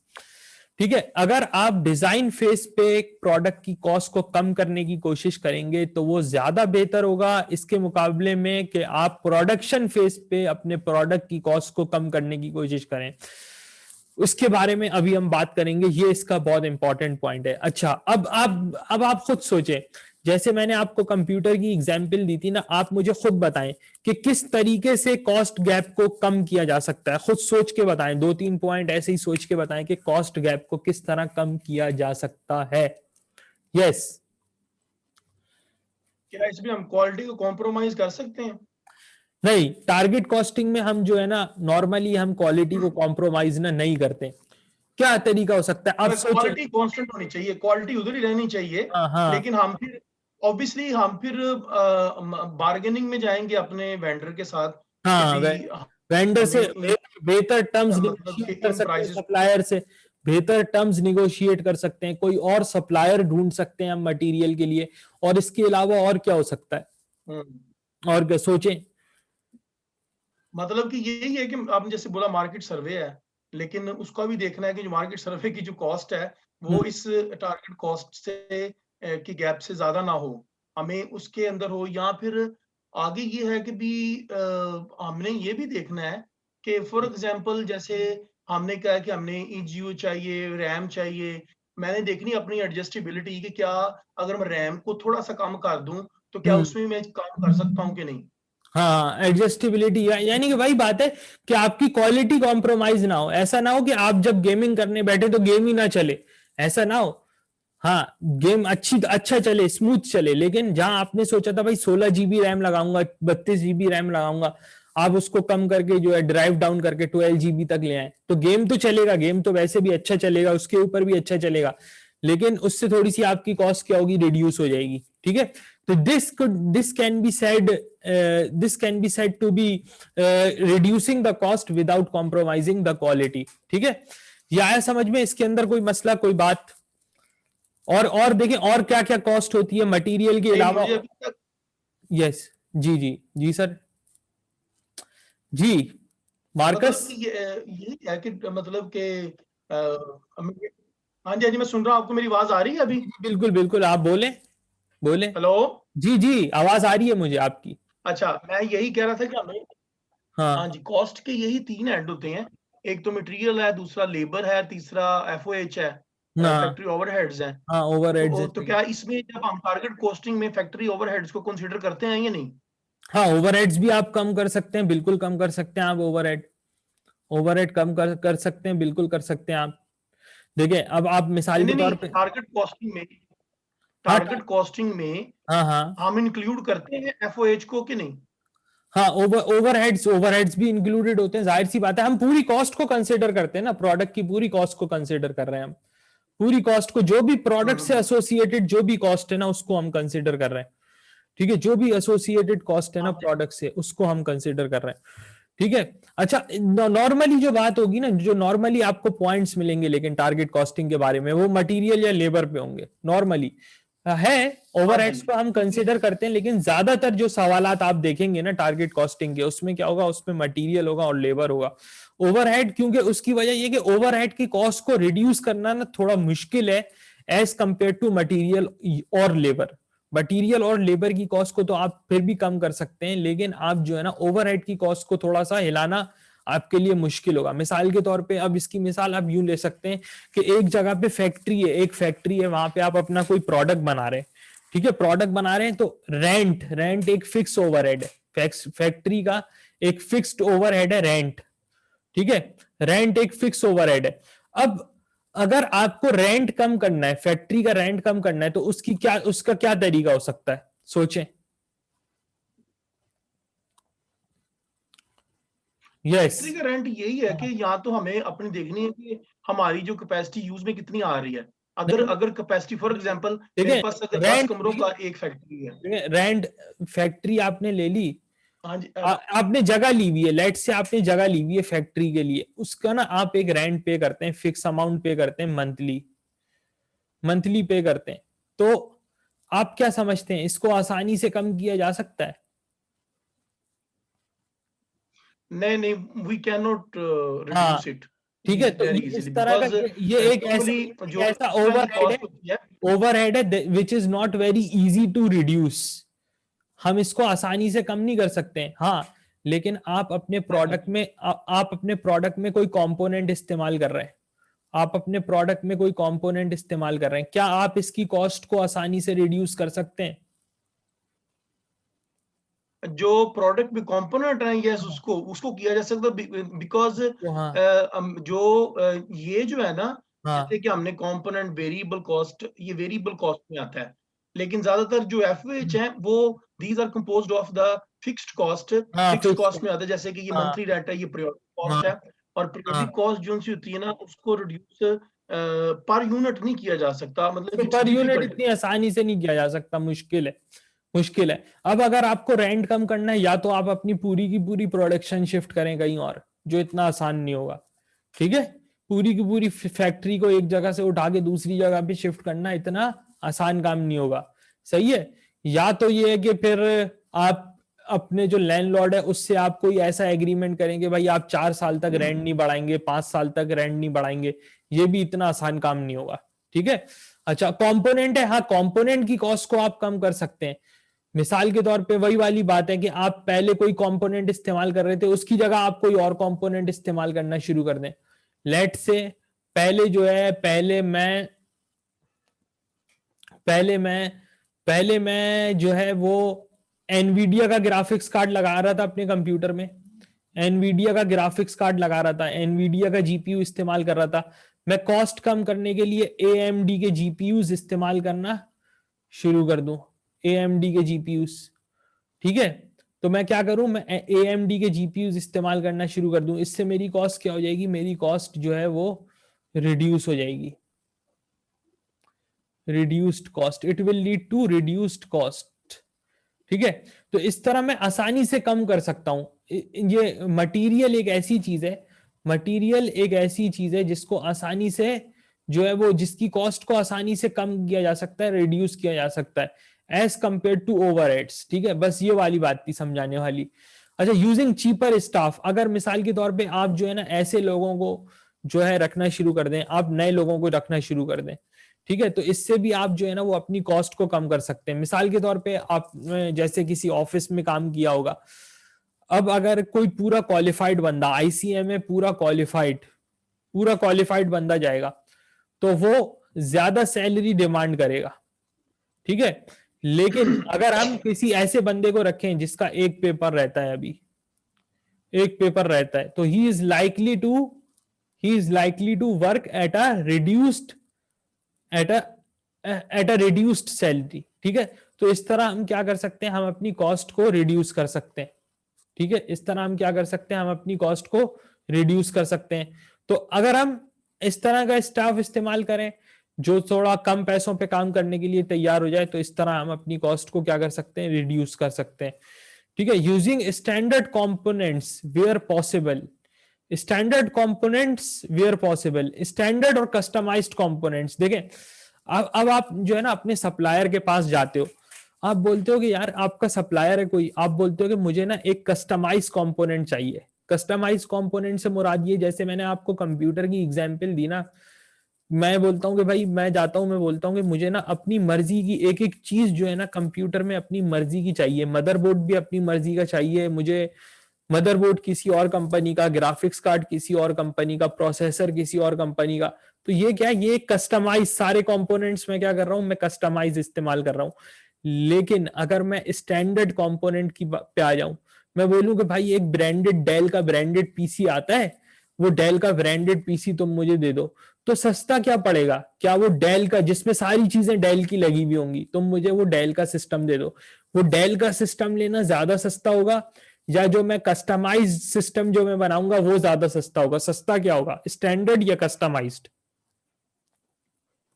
ठीक है। अगर आप डिजाइन फेज पे प्रोडक्ट की कॉस्ट को कम करने की कोशिश करेंगे तो वो ज्यादा बेहतर होगा इसके मुकाबले में कि आप प्रोडक्शन फेज पे अपने प्रोडक्ट की कॉस्ट को कम करने की कोशिश करें। उसके बारे में अभी हम बात करेंगे, ये इसका बहुत इंपॉर्टेंट पॉइंट है। अच्छा, अब आप खुद सोचें, जैसे मैंने आपको कंप्यूटर की एग्जांपल दी थी ना, आप मुझे खुद बताएं कि किस तरीके से कॉस्ट गैप को कम किया जा सकता है। खुद सोच के बताएं, 2-3 पॉइंट ऐसे ही सोच के बताएं कि कॉस्ट गैप को किस तरह कम किया जा सकता है। यस। क्या इसमें हम क्वालिटी को कॉम्प्रोमाइज कर सकते हैं? नहीं, टारगेट कॉस्टिंग में हम जो है ना, नॉर्मली हम क्वालिटी को कॉम्प्रोमाइज ना नहीं करते। क्या तरीका हो सकता है, आप सोचें। क्वालिटी कांस्टेंट होनी चाहिए, क्वालिटी उधर ही रहनी चाहिए, हाँ हाँ, लेकिन हम फिर ऑब्वियसली हम फिर बार्गेनिंग में जाएंगे अपने वेंडर के साथ कि हाँ, भी वेंडर से हमें बेहतर टर्म्स मतलब कि निगोशिएट कर इन सकते हैं, प्राइसेस। सप्लायर से बेहतर टर्म्स निगोशिएट कर सकते हैं, कोई और सप्लायर ढूंढ सकते हैं हम मटेरियल के लिए, और इसके अलावा और क्या हो सकता है, और क्या सोचें। मतलब कि यही है कि आपने जैसे बोला मार्केट सर्वे है, लेकिन उसका भी देखना है कि जो मार्केट सर्वे की जो कॉस्ट है हम्म, वो इस टारगेट कॉस्ट से की गैप से ज्यादा ना हो, हमें उसके अंदर हो। या फिर आगे ये है कि भी हमने ये भी देखना है कि फॉर एग्जांपल जैसे हमने कहा है कि हमने ईजीयू चाहिए, रैम चाहिए, मैंने देखनी अपनी एडजस्टेबिलिटी कि क्या अगर मैं रैम को थोड़ा सा कम कर दूं तो क्या हम्म, उसमें मैं काम कर सकता हूँ कि नहीं। हाँ, एडजस्टेबिलिटी, यानी कि वही बात है कि आपकी क्वालिटी कॉम्प्रोमाइज ना हो। ऐसा ना हो कि आप जब गेमिंग करने बैठे तो गेम ही ना चले, ऐसा ना हो। हाँ, गेम अच्छा चले, स्मूथ चले, लेकिन जहां आपने सोचा था भाई 16 GB रैम लगाऊंगा, 32 GB रैम लगाऊंगा, आप उसको कम करके जो है ड्राइव डाउन करके 12 GB तक ले आए, तो गेम तो चलेगा, गेम तो वैसे भी अच्छा चलेगा, उसके ऊपर भी अच्छा चलेगा, लेकिन उससे थोड़ी सी आपकी कॉस्ट क्या होगी, रिड्यूस हो जाएगी, ठीक है। तो this can be said to be reducing the cost without compromising the quality, ठीक है। ये आया समझ में, इसके अंदर कोई मसला, कोई बात। और देखें और क्या क्या कॉस्ट होती है मटेरियल के नहीं अलावा। मुझे अभी तक यस, जी जी जी सर, जी मतलब मार्कस। कि यही है कि मतलब कि हाँ जी हाँ जी मैं सुन रहा हूँ, आपको मेरी आवाज आ रही है अभी? बिल्कुल बिल्कुल, आप बोले बोले। हेलो। जी जी, आवाज आ रही है मुझे आपकी। अच्छा, मैं यही कह रहा था कि हमें, हाँ हाँ जी, कॉस्ट के यही 3 हेड होते हैं। एक तो मटेरियल है, दूसरा लेबर है, तीसरा एफओएच है, हाँ फैक्ट्री ओवरहेड्स हैं। हाँ, ओवरहेड्स है, तो सही। क्या इसमें जब हम टारगेट कॉस्टिंग में फैक्ट्री ओवरहेड्स को कंसीडर करते हैं या नहीं? हाँ, ओवरहेड्स भी आप कम कर सकते हैं, बिल्कुल कम कर सकते हैं आप ओवरहेड, ओवरहेड कम कर सकते हैं, बिल्कुल कर सकते हैं आप। देखिए, अब आप मिसाल नहीं के नहीं तौर नहीं, पे। हाँ टारगेट कॉस्टिंग में हाँ हाँ हम इंक्लूड करते हैं एफओएच को कि नहीं? हाँ, ओवरहेड्स भी इंक्लूडेड होते हैं, जाहिर सी बात है, हम पूरी कॉस्ट को कंसिडर करते हैं ना, प्रोडक्ट की पूरी कॉस्ट को कंसिडर कर रहे हैं हम, पूरी कॉस्ट को, जो भी प्रोडक्ट से हम्म। एसोसिएटेड जो भी कॉस्ट है ना, उसको हम कंसिडर कर रहे हैं, ठीक है, जो भी एसोसिएटेड कॉस्ट है ना हाँ जी। प्रोडक्ट से, उसको हम कंसिडर कर रहे हैं, ठीक है। अच्छा, नॉर्मली जो बात होगी ना, जो नॉर्मली आपको पॉइंट्स मिलेंगे लेकिन टारगेट कॉस्टिंग के बारे में, वो मटेरियल या लेबर पे होंगे नॉर्मली। है, हाँ ओवरहेड्स जी, को हम कंसिडर करते हैं, लेकिन ज्यादातर जो सवालात आप देखेंगे ना टारगेट कॉस्टिंग के, उसमें क्या होगा, उसमें मटेरियल होगा और लेबर होगा। ओवरहेड, क्योंकि उसकी वजह ये कि ओवरहेड की कॉस्ट को रिड्यूस करना ना थोड़ा मुश्किल है एज कंपेयर टू मटेरियल और लेबर। मटेरियल और लेबर की कॉस्ट को तो आप फिर भी कम कर सकते हैं, लेकिन आप जो है ना ओवरहेड की कॉस्ट को थोड़ा सा हिलाना आपके लिए मुश्किल होगा। मिसाल के तौर पे, अब इसकी मिसाल आप यूं ले सकते हैं कि एक जगह पे फैक्ट्री है, एक फैक्ट्री है, वहां पे आप अपना कोई प्रोडक्ट बना रहे हैं, ठीक है, प्रोडक्ट बना रहे हैं, तो रेंट रेंट एक फिक्स ओवरहेड है, फैक्ट्री का एक फिक्स्ड ओवरहेड है रेंट, ठीक है, रेंट एक फिक्स ओवरहेड है। अब अगर आपको रेंट कम करना है, फैक्ट्री का रेंट कम करना है, तो उसका क्या तरीका हो सकता है, सोचें। यस। फैक्ट्री का रेंट यही है कि या तो हमें अपनी देखनी है कि हमारी जो कैपेसिटी यूज में कितनी आ रही है। अगर नहीं, अगर कैपेसिटी फॉर एग्जांपल ठीक मेरे है, पास अगर 10 रेंट कमरों का एक फैक्ट्री है। रेंट फैक्ट्री आपने ले ली, हाँ जी, आपने जगह ली हुई है, लेट से आपने जगह ली हुई है फैक्ट्री के लिए, उसका ना आप एक रेंट पे करते हैं, फिक्स अमाउंट पे करते हैं, मंथली मंथली पे करते हैं। तो आप क्या समझते हैं, इसको आसानी से कम किया जा सकता है? नहीं नहीं, वी कैन नॉट हाँ, रिड्यूस इट ठीक है, तो वेरी ये इस इजीली तरह का, बिकॉज ये एक ऐसा नॉर्मली जो ऐसा इसमें की ओवरहेड है, कॉस्ट होती है। Which is not very easy to reduce. हम इसको आसानी से कम नहीं कर सकते हैं, हाँ, लेकिन आप अपने हाँ जी, प्रोडक्ट में आप अपने प्रोडक्ट में कोई कंपोनेंट इस्तेमाल कर रहे हैं, आप अपने प्रोडक्ट में कोई कंपोनेंट इस्तेमाल कर रहे हैं, क्या आप इसकी कॉस्ट को आसानी से रिड्यूस कर सकते हैं? जो प्रोडक्ट में कंपोनेंट है, यस, हाँ, उसको उसको किया जा सकता है बिकॉज तो हाँ, ये जो है ना, हाँ, जैसे कि हमने कंपोनेंट वेरिएबल कॉस्ट, ये वेरिएबल कॉस्ट में आता है, लेकिन ज्यादातर जो एफओएच है वो these are composed of the fixed cost. हाँ, फिक्स्ड फिक्स, कॉस्ट में आता है, जैसे कि ये हाँ, मंथली रेंट है, ये पीरियोडिक हाँ, कॉस्ट है। और हाँ, पीरियोडिक कॉस्ट जो सी होती है ना, उसको रिड्यूस पर यूनिट नहीं किया जा सकता, मतलब तो इट्स पर यूनिट डिफिकल्ट। इतनी आसानी से नहीं किया जा सकता, मुश्किल है, मुश्किल है। अब अगर आपको रेंट कम करना है, या तो आप अपनी पूरी की पूरी प्रोडक्शन शिफ्ट करें कहीं और, जो इतना आसान नहीं होगा, ठीक है, पूरी की पूरी फैक्ट्री को एक जगह से उठा के दूसरी जगह पे शिफ्ट करना इतना आसान काम नहीं होगा, सही है। या तो ये है कि फिर आप अपने जो लैंडलॉर्ड है उससे आप कोई ऐसा एग्रीमेंट करेंगे, भाई आप 4 साल तक रेंट नहीं बढ़ाएंगे, 5 साल तक रेंट नहीं बढ़ाएंगे, ये भी इतना आसान काम नहीं होगा, ठीक है। अच्छा, कंपोनेंट है, हाँ, कंपोनेंट की कॉस्ट को आप कम कर सकते हैं। मिसाल के तौर पे वही वाली बात है कि आप पहले कोई कंपोनेंट इस्तेमाल कर रहे थे, उसकी जगह आप कोई और कंपोनेंट इस्तेमाल करना शुरू कर दें। लेट से पहले जो है, पहले मैं पहले मैं जो है वो एनवीडिया का ग्राफिक्स कार्ड लगा रहा था अपने कंप्यूटर में, एनवीडिया का ग्राफिक्स कार्ड लगा रहा था, एनवीडिया का जीपीयू इस्तेमाल कर रहा था। मैं कॉस्ट कम करने के लिए एएमडी के जीपीयूज इस्तेमाल करना शुरू कर दूं, एएमडी के जीपीयूज, ठीक है। तो मैं क्या करूं, मैं एएमडी के जीपीयूज इस्तेमाल करना शुरू कर दूं, इससे मेरी कॉस्ट क्या हो जाएगी, मेरी कॉस्ट जो है वो रिड्यूस हो जाएगी, reduced cost, it will lead to reduced cost, ठीक है। तो इस तरह मैं आसानी से कम कर सकता हूं। ये मटेरियल एक ऐसी चीज है, मटेरियल एक ऐसी चीज है जिसको आसानी से जो है वो, जिसकी कॉस्ट को आसानी से कम किया जा सकता है, रिड्यूस किया जा सकता है एज कंपेयर टू ओवरहेड्स, ठीक है। बस ये वाली बात थी समझाने वाली। अच्छा, यूजिंग चीपर स्टाफ, अगर मिसाल के तौर पे आप जो है ना ऐसे लोगों को जो है रखना शुरू कर दें, आप नए लोगों को रखना शुरू कर दें, ठीक है, तो इससे भी आप जो है ना वो अपनी कॉस्ट को कम कर सकते हैं। मिसाल के तौर पे आप जैसे किसी ऑफिस में काम किया होगा, अब अगर कोई पूरा क्वालिफाइड बंदा आईसीएम में, पूरा क्वालिफाइड बंदा जाएगा, तो वो ज्यादा सैलरी डिमांड करेगा, ठीक है। लेकिन अगर हम किसी ऐसे बंदे को रखें जिसका एक पेपर रहता है, अभी एक पेपर रहता है, तो he is likely to work at a at a reduced salary, ठीक है। तो इस तरह हम क्या कर सकते हैं, हम अपनी कॉस्ट को रिड्यूस कर सकते हैं, ठीक है। इस तरह हम क्या कर सकते हैं, हम अपनी कॉस्ट को रिड्यूस कर सकते हैं। तो अगर हम इस तरह का स्टाफ इस्तेमाल करें जो थोड़ा कम पैसों पे काम करने के लिए तैयार हो जाए, तो इस तरह हम अपनी कॉस्ट को क्या कर सकते हैं, रिड्यूस कर सकते हैं, ठीक है। Using standard components where possible, standard components where possible, standard और कस्टमाइज्ड कंपोनेंट्स, देखें अब आप जो है ना अपने सप्लायर के पास जाते हो, आप बोलते हो कि यार आपका सप्लायर है कोई, आप बोलते हो कि मुझे ना एक कस्टमाइज कंपोनेंट चाहिए। कस्टमाइज कंपोनेंट से मुराद ये, जैसे मैंने आपको कंप्यूटर की एग्जांपल दी ना, मैं बोलता हूँ कि भाई मैं जाता हूँ, मैं बोलता हूँ कि मुझे ना अपनी मर्जी की एक एक चीज जो है ना कंप्यूटर में अपनी मर्जी की चाहिए, मदरबोर्ड भी अपनी मर्जी का चाहिए मुझे, मदरबोर्ड किसी और कंपनी का, ग्राफिक्स कार्ड किसी और कंपनी का, प्रोसेसर किसी और कंपनी का। तो ये क्या है, ये कस्टमाइज सारे कंपोनेंट्स में क्या कर रहा हूं, मैं कस्टमाइज इस्तेमाल कर रहा हूं। लेकिन अगर मैं स्टैंडर्ड कंपोनेंट की पे आ जाऊं, मैं बोलूं कि भाई एक ब्रांडेड डेल का ब्रांडेड पीसी आता है, वो डेल का ब्रांडेड पीसी तुम मुझे दे दो, तो सस्ता क्या पड़ेगा, क्या वो डेल का जिसमें सारी चीजें डेल की लगी हुई होंगी, तुम मुझे वो डेल का सिस्टम दे दो, वो डेल का सिस्टम लेना ज्यादा सस्ता होगा, या जो मैं कस्टमाइज सिस्टम जो मैं बनाऊंगा वो ज्यादा सस्ता होगा? सस्ता क्या होगा, स्टैंडर्ड या कस्टमाइज्ड?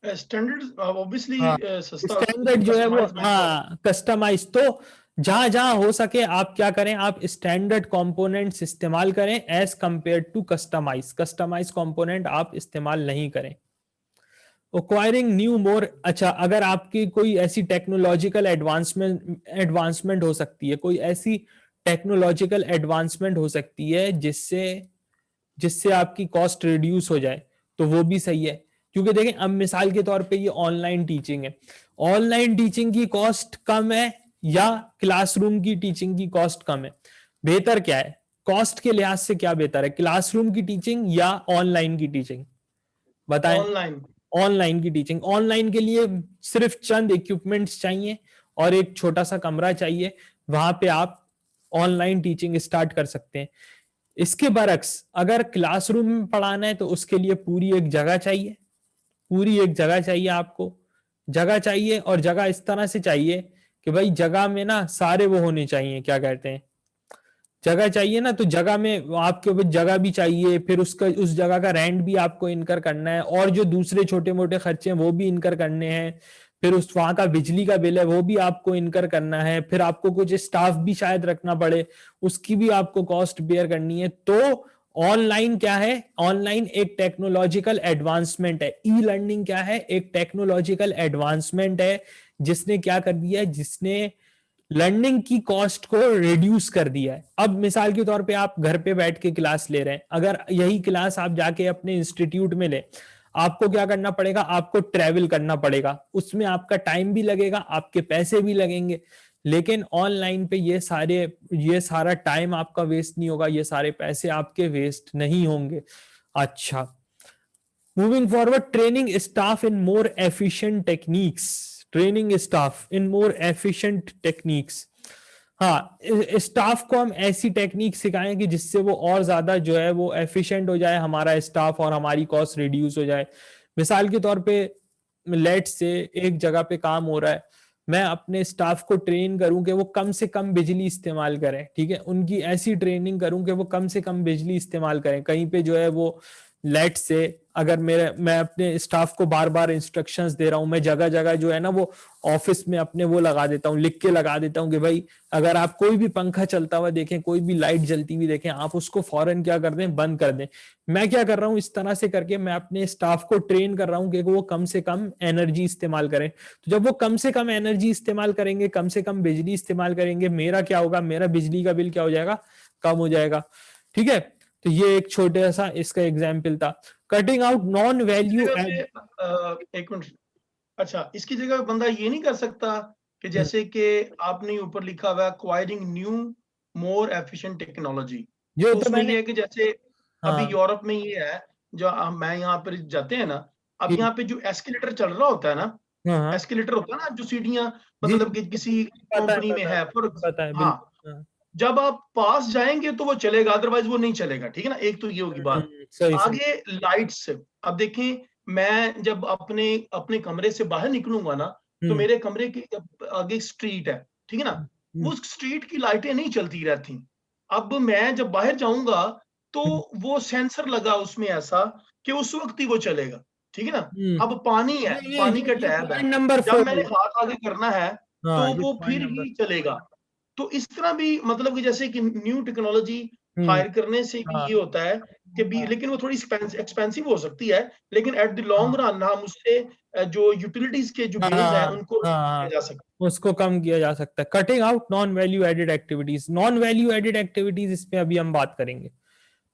स्टैंडर्ड ऑब्वियसली हाँ, सस्ता होगा, स्टैंडर्ड क्योंकि जो है वो, कस्टमाइज बेटर होगा। हाँ कस्टमाइज। तो जहां जहां हो सके आप क्या करें, आप स्टैंडर्ड कंपोनेंट्स इस्तेमाल करें as compare to customise. Customise component आप इस्तेमाल नहीं करें। एक्वायरिंग न्यू मोर, अच्छा अगर आपकी कोई ऐसी टेक्नोलॉजिकल एडवांसमेंट हो सकती है, कोई ऐसी टेक्नोलॉजिकल एडवांसमेंट हो सकती है जिससे जिससे आपकी कॉस्ट रिड्यूस हो जाए, तो वो भी सही है। क्योंकि देखें अब मिसाल के तौर पे ये ऑनलाइन टीचिंग है, ऑनलाइन टीचिंग की कॉस्ट कम है या क्लासरूम की टीचिंग की कॉस्ट कम है? बेहतर क्या है, कॉस्ट के लिहाज से क्या बेहतर है, क्लासरूम की टीचिंग या ऑनलाइन की टीचिंग? बताएं। ऑनलाइन। ऑनलाइन की टीचिंग। ऑनलाइन के लिए सिर्फ चंद इक्विपमेंट्स चाहिए और एक छोटा सा कमरा चाहिए, वहां पे आप ऑनलाइन टीचिंग स्टार्ट कर सकते हैं। इसके बरक्स अगर क्लासरूम में पढ़ाना है तो उसके लिए पूरी एक जगह चाहिए, पूरी एक जगह चाहिए आपको, जगह चाहिए, और जगह इस तरह से चाहिए कि भाई जगह में ना सारे वो होने चाहिए, क्या कहते हैं, जगह चाहिए ना, तो जगह में आपके पास जगह भी चाहिए, फिर उसका उस जगह का रेंट भी आपको इनकर करना है, और जो दूसरे छोटे मोटे खर्चे हैं वो भी इनकर करने हैं, फिर उस वहां का बिजली का बिल है वो भी आपको इनकर करना है, फिर आपको कुछ स्टाफ भी शायद रखना पड़े, उसकी भी आपको कॉस्ट बेयर करनी है। तो ऑनलाइन क्या है, ऑनलाइन एक टेक्नोलॉजिकल एडवांसमेंट है, ई लर्निंग क्या है, एक टेक्नोलॉजिकल एडवांसमेंट है, जिसने क्या कर दिया है, जिसने लर्निंग की कॉस्ट को रिड्यूस कर दिया है। अब मिसाल के तौर पे आप घर पे बैठ के क्लास ले रहे हैं, अगर यही क्लास आप जाके अपने इंस्टीट्यूट में ले, आपको क्या करना पड़ेगा, आपको ट्रेवल करना पड़ेगा, उसमें आपका टाइम भी लगेगा, आपके पैसे भी लगेंगे। लेकिन ऑनलाइन पे ये सारा टाइम आपका वेस्ट नहीं होगा, ये सारे पैसे आपके वेस्ट नहीं होंगे। अच्छा, moving forward, training staff in more efficient techniques, training staff in more efficient techniques. हाँ, स्टाफ को हम ऐसी टेक्निक सिखाएं कि जिससे वो और ज्यादा जो है वो एफिशिएंट हो जाए, हमारा स्टाफ, और हमारी कॉस्ट रिड्यूस हो जाए। मिसाल के तौर पे लेट से एक जगह पे काम हो रहा है, मैं अपने स्टाफ को ट्रेन करूं कि वो कम से कम बिजली इस्तेमाल करें, ठीक है, उनकी ऐसी ट्रेनिंग करूं कि वो कम से कम बिजली इस्तेमाल करें। कहीं पे जो है वो लेट से अगर मैं अपने स्टाफ को बार बार इंस्ट्रक्शंस दे रहा हूं, मैं जगह जगह जो है ना वो ऑफिस में अपने वो लगा देता हूँ, लिख के लगा देता हूँ कि भाई अगर आप कोई भी पंखा चलता हुआ देखें, कोई भी लाइट जलती हुई देखें, आप उसको फौरन क्या कर दें, बंद कर दें। मैं क्या कर रहा हूँ, इस तरह से करके मैं अपने स्टाफ को ट्रेन कर रहा हूँ कि वो कम से कम एनर्जी इस्तेमाल करें। तो जब वो कम से कम एनर्जी इस्तेमाल करेंगे, कम से कम बिजली इस्तेमाल करेंगे, मेरा क्या होगा, मेरा बिजली का बिल क्या हो जाएगा, कम हो जाएगा। ठीक है, तो ये एक छोटा सा इसका एग्जाम्पल था। कटिंग आउट नॉन इसकी वैल्यू जगह एड। पे एक मिनट, अच्छा इसकी जगह बंदा ये नहीं कर सकता कि जैसे कि आपने ऊपर लिखा हुआ है acquiring new more efficient technology, जो तो तो उसमें मैंने, ये है कि जैसे अभी हाँ यूरोप में ये है, जो मैं यहाँ पर जाते हैं ना, अब ठीक, यहाँ पे जो एस्केलेटर चल रहा होता है ना, हाँ हाँ, एस्केलेटर होता है ना जो सीढ़ियां, जी मतलब जी, कि किसी पता है कंपनी में पता है, है फॉर, पता है हाँ, बिल्कुल, हाँ। जब आप पास जाएंगे तो वो चलेगा, अदरवाइज वो नहीं चलेगा, ठीक है ना, एक तो ये होगी बात। सही सही। आगे लाइट्स, अब देखें, मैं जब अपने अपने कमरे से बाहर निकलूंगा ना, तो हम्म मेरे कमरे के आगे स्ट्रीट है, ठीक है ना, हम्म वो स्ट्रीट की लाइटें नहीं चलती रहती। अब मैं जब बाहर जाऊंगा तो वो सेंसर लगा उसमें ऐसा कि उस वक्त ही वो चलेगा, ठीक है ना। हम्म। अब पानी है, पानी का ये टैब है, पॉइंट नंबर जब 4 मैंने है। हाथ आगे करना है हाँ, तो ये वो पॉइंट फिर नंबर। ही चलेगा। तो इस तरह भी मतलब कि जैसे कि न्यू टेक्नोलॉजी हम्म। हायर करने से भी हाँ, ये होता है कि भी, लेकिन वो थोड़ी एक्सपेंसिव हो सकती है, लेकिन एट द लॉन्ग रन हम उससे जो यूटिलिटीज के जो बिल्स हैं उनको किया जा सकता है। उसको कम किया जा सकता है। Cutting out non value added activities, non value added activities इस पे अभी हम बात करेंगे।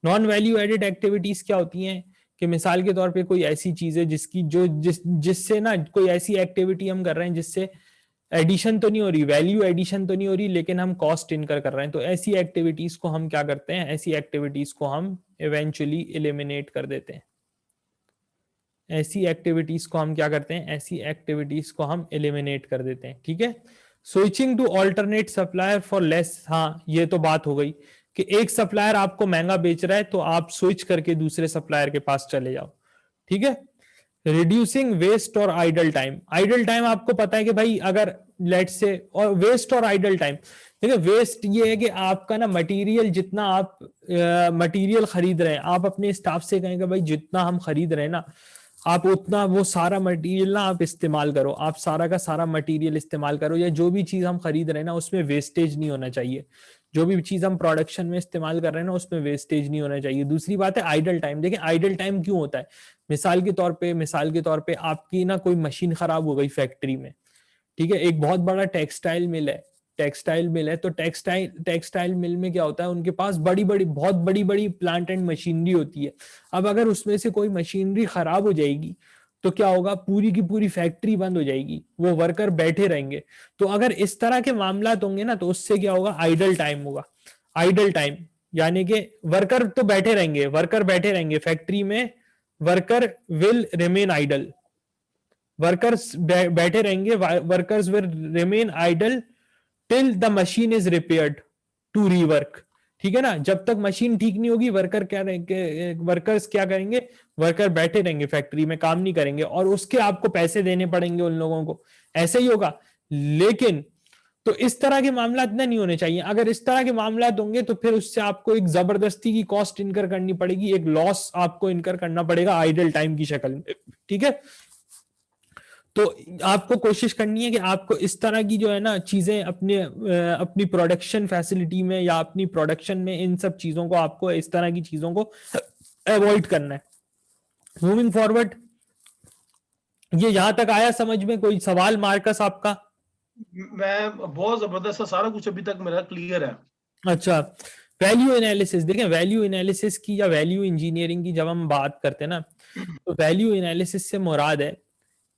नॉन वैल्यू एडेड एक्टिविटीज क्या होती हैं कि मिसाल के तौर पे कोई ऐसी चीज है जिसकी जो जिससे ना कोई ऐसी एक्टिविटी हम कर रहे हैं जिससे एडिशन तो नहीं हो रही, वैल्यू एडिशन तो नहीं हो रही, लेकिन हम कॉस्ट इनकर कर रहे हैं, तो ऐसी एक्टिविटीज को हम क्या करते हैं, ऐसी एक्टिविटीज को हम इवेंचुअली एलिमिनेट कर देते हैं। ऐसी एक्टिविटीज को हम क्या करते हैं, ऐसी एक्टिविटीज को हम एलिमिनेट कर देते हैं। ठीक है, switching to alternate supplier for less, हाँ ये तो बात हो गई कि एक सप्लायर आपको महंगा बेच रहा है तो आप स्विच करके दूसरे सप्लायर के पास चले जाओ। ठीक है, रिड्यूसिंग वेस्ट और आइडल टाइम, आइडल टाइम आपको पता है कि भाई अगर लेट से, और वेस्ट और आइडल टाइम, देखिए वेस्ट ये है कि आपका ना मटेरियल, जितना आप मटेरियल खरीद रहे हैं, आप अपने स्टाफ से कहेंगे भाई जितना हम खरीद रहे हैं ना आप उतना वो सारा मटेरियल ना आप इस्तेमाल करो, आप सारा का सारा मटेरियल इस्तेमाल करो, या जो भी चीज हम खरीद रहे हैं ना उसमें वेस्टेज नहीं होना चाहिए, जो भी चीज हम प्रोडक्शन में इस्तेमाल कर रहे हैं ना उसमें वेस्टेज नहीं होना चाहिए। दूसरी बात है आइडल टाइम, देखिए आइडल टाइम क्यों होता है, मिसाल के तौर पे आपकी ना कोई मशीन खराब हो गई फैक्ट्री में, ठीक है, एक बहुत बड़ा टेक्सटाइल मिल है तो टेक्सटाइल मिल में क्या होता है, उनके पास बहुत बड़ी बड़ी प्लांट एंड मशीनरी होती है। अब अगर उसमें से कोई मशीनरी खराब हो जाएगी तो क्या होगा, पूरी की पूरी फैक्ट्री बंद हो जाएगी, वो वर्कर बैठे रहेंगे। तो अगर इस तरह के मामला होंगे ना तो उससे क्या होगा, आइडल टाइम होगा। आइडल टाइम यानी कि वर्कर तो बैठे रहेंगे फैक्ट्री में, worker will remain idle, workers बैठे रहेंगे, workers will remain idle till the machine is repaired to rework. ठीक है ना, जब तक मशीन ठीक नहीं होगी वर्कर्स क्या करेंगे, वर्कर बैठे रहेंगे फैक्ट्री में, काम नहीं करेंगे, और उसके आपको पैसे देने पड़ेंगे उन लोगों को, ऐसे ही होगा। लेकिन तो इस तरह के मामला इतना नहीं होने चाहिए, अगर इस तरह के मामला होंगे तो फिर उससे आपको एक जबरदस्ती की कॉस्ट इनकर करनी पड़ेगी, एक लॉस आपको इनकर करना पड़ेगा आइडल टाइम की शक्ल में। ठीक है, तो आपको कोशिश करनी है कि आपको इस तरह की जो है ना चीजें अपनी प्रोडक्शन फैसिलिटी में या अपनी प्रोडक्शन में इन सब चीजों को, आपको इस तरह की चीजों को अवॉइड करना है। मूविंग फॉरवर्ड, ये यहां तक आया समझ में, कोई सवाल मार्कस आपका? मैं बहुत जबरदस्त, सारा कुछ अभी तक मेरा क्लियर है। अच्छा, वैल्यू एनालिसिस देखें, वैल्यू एनालिसिस की या वैल्यू इंजीनियरिंग की जब हम बात करते हैं ना, तो वैल्यू एनालिसिस से मुराद है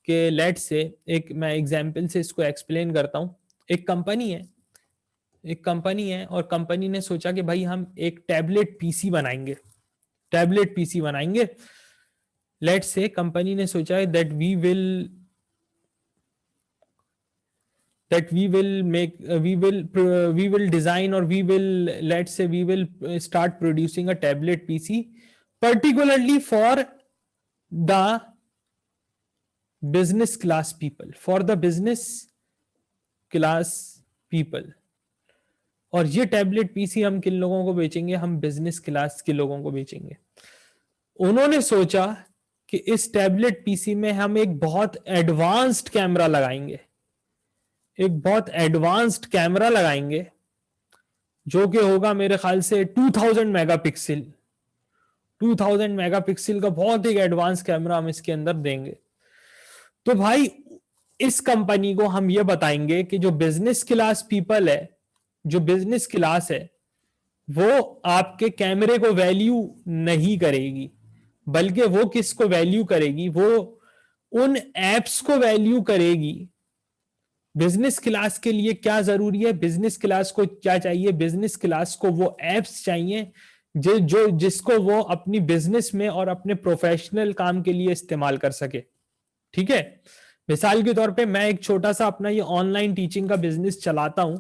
कि लेट से, एक मैं एग्जांपल से इसको एक्सप्लेन करता हूं। एक कंपनी है और कंपनी ने सोचा कि भाई हम एक टैबलेट पीसी बनाएंगे। लेट से कंपनी ने सोचा है that we will design, or let's say we will start producing a tablet PC particularly for the business class people, और ये टैबलेट पीसी हम किन लोगों को बेचेंगे, हम बिजनेस क्लास के लोगों को बेचेंगे। उन्होंने सोचा कि इस टैबलेट पीसी में हम एक बहुत एडवांस्ड कैमरा लगाएंगे, जो कि होगा मेरे ख्याल से 2000 मेगापिक्सल का बहुत ही एडवांस कैमरा हम इसके अंदर देंगे। तो भाई इस कंपनी को हम ये बताएंगे कि जो बिजनेस क्लास है वो आपके कैमरे को वैल्यू नहीं करेगी, बल्कि वो किसको वैल्यू करेगी, वो उन एप्स को वैल्यू करेगी। बिजनेस क्लास के लिए क्या जरूरी है, बिजनेस क्लास को क्या चाहिए, बिजनेस क्लास को वो एप्स चाहिए जिसको वो अपनी बिजनेस में और अपने प्रोफेशनल काम के लिए इस्तेमाल कर सके। ठीक है, मिसाल के तौर पे मैं एक छोटा सा अपना ये ऑनलाइन टीचिंग का बिजनेस चलाता हूं,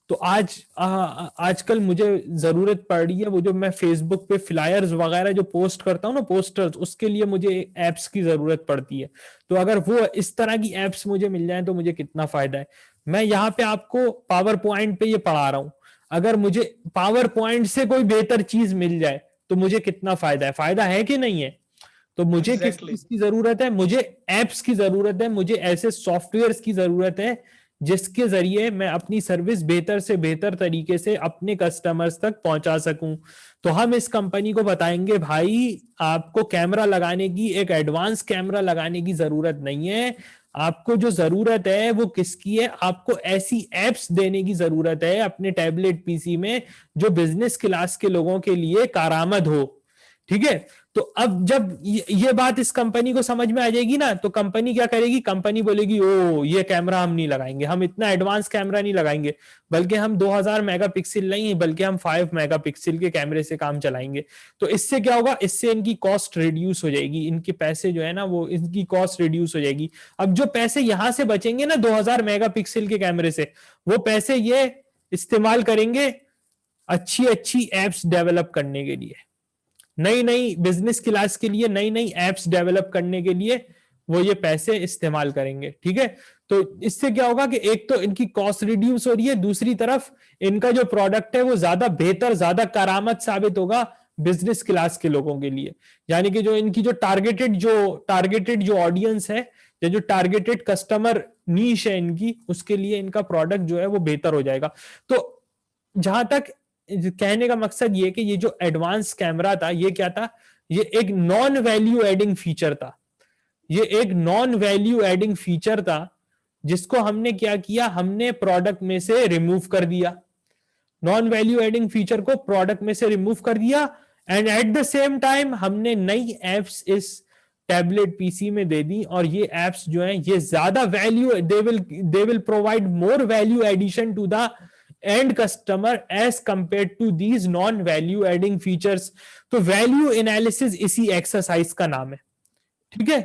तो आजकल मुझे जरूरत पड़ रही है, वो जो मैं फेसबुक पे फ्लायर्स वगैरह जो पोस्ट करता हूँ ना, पोस्टर्स, उसके लिए मुझे एप्स की जरूरत पड़ती है। तो अगर वो इस तरह की एप्स मुझे मिल जाए तो मुझे कितना फायदा है। मैं यहाँ पे आपको पावर पॉइंट पे ये पढ़ा रहा हूं, अगर मुझे पावर पॉइंट से कोई बेहतर चीज मिल जाए तो मुझे कितना फायदा है कि नहीं है। तो मुझे किस चीज की जरूरत है, मुझे एप्स की जरूरत है, मुझे ऐसे सॉफ्टवेयर्स की जरूरत है जिसके जरिए मैं अपनी सर्विस बेहतर से बेहतर तरीके से अपने कस्टमर्स तक पहुंचा सकूं। तो हम इस कंपनी को बताएंगे भाई आपको कैमरा लगाने की, एक एडवांस कैमरा लगाने की जरूरत नहीं है, आपको जो जरूरत है वो किसकी है, आपको ऐसी एप्स देने की जरूरत है अपने टैबलेट पीसी में जो बिजनेस क्लास के लोगों के लिए कारामद हो। ठीक है, तो अब जब ये बात इस कंपनी को समझ में आ जाएगी ना, तो कंपनी क्या करेगी, कंपनी बोलेगी ओ ये कैमरा हम नहीं लगाएंगे, हम इतना एडवांस कैमरा नहीं लगाएंगे, बल्कि हम 2000 मेगापिक्सल नहीं, बल्कि हम 5 मेगापिक्सल के कैमरे से काम चलाएंगे। तो इससे क्या होगा, इससे इनकी कॉस्ट रिड्यूस हो जाएगी, इनके पैसे जो है ना वो इनकी कॉस्ट रिड्यूस हो जाएगी। अब जो पैसे यहां से बचेंगे ना 2000 मेगापिक्सल के कैमरे से, वो पैसे ये इस्तेमाल करेंगे अच्छी अच्छी एप्स डेवलप करने के लिए, नई नई बिजनेस क्लास के लिए नई नई एप्स डेवलप करने के लिए वो ये पैसे इस्तेमाल करेंगे। ठीक है, तो इससे क्या होगा कि एक तो इनकी कॉस्ट रिड्यूस हो रही है, दूसरी तरफ इनका जो प्रोडक्ट है वो ज्यादा बेहतर, ज्यादा करामत साबित होगा बिजनेस क्लास के लोगों के लिए। यानी कि जो इनकी जो टारगेटेड जो ऑडियंस है या जो टारगेटेड कस्टमर नीश है इनकी, उसके लिए इनका प्रोडक्ट जो है वो बेहतर हो जाएगा। तो जहां तक कहने का मकसद ये कि ये जो एडवांस कैमरा था ये क्या था, ये एक नॉन वैल्यू एडिंग फीचर था, ये एक नॉन वैल्यू एडिंग फीचर था जिसको हमने क्या किया, हमने प्रोडक्ट में से रिमूव कर दिया, नॉन वैल्यू एडिंग फीचर को प्रोडक्ट में से रिमूव कर दिया। And at the same time हमने नई एप्स इस टैबलेट पीसी में दे दी, और ये एप्स जो हैं ये ज्यादा value, they will provide more value addition to the end customer as compare to these non value adding features. तो वैल्यू एनालिसिस इसी एक्सरसाइज का नाम है। ठीक है,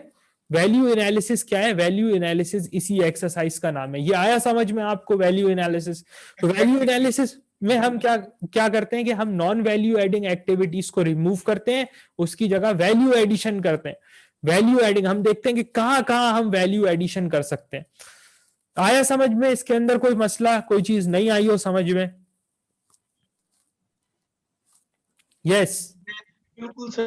वैल्यू एनालिसिस क्या है, वैल्यू एनालिसिस इसी एक्सरसाइज का नाम है। ये आया समझ में आपको वैल्यू एनालिसिस? तो वैल्यू एनालिसिस में हम क्या क्या करते हैं कि हम नॉन वैल्यू एडिंग एक्टिविटीज को रिमूव करते हैं, उसकी जगह वैल्यू एडिशन करते हैं। वैल्यू एडिंग हम देखते हैं कि कहां कहां हम वैल्यू एडिशन कर सकते हैं। आया समझ में? इसके अंदर कोई मसला, कोई चीज नहीं आई हो समझ में? यस, बिल्कुल सही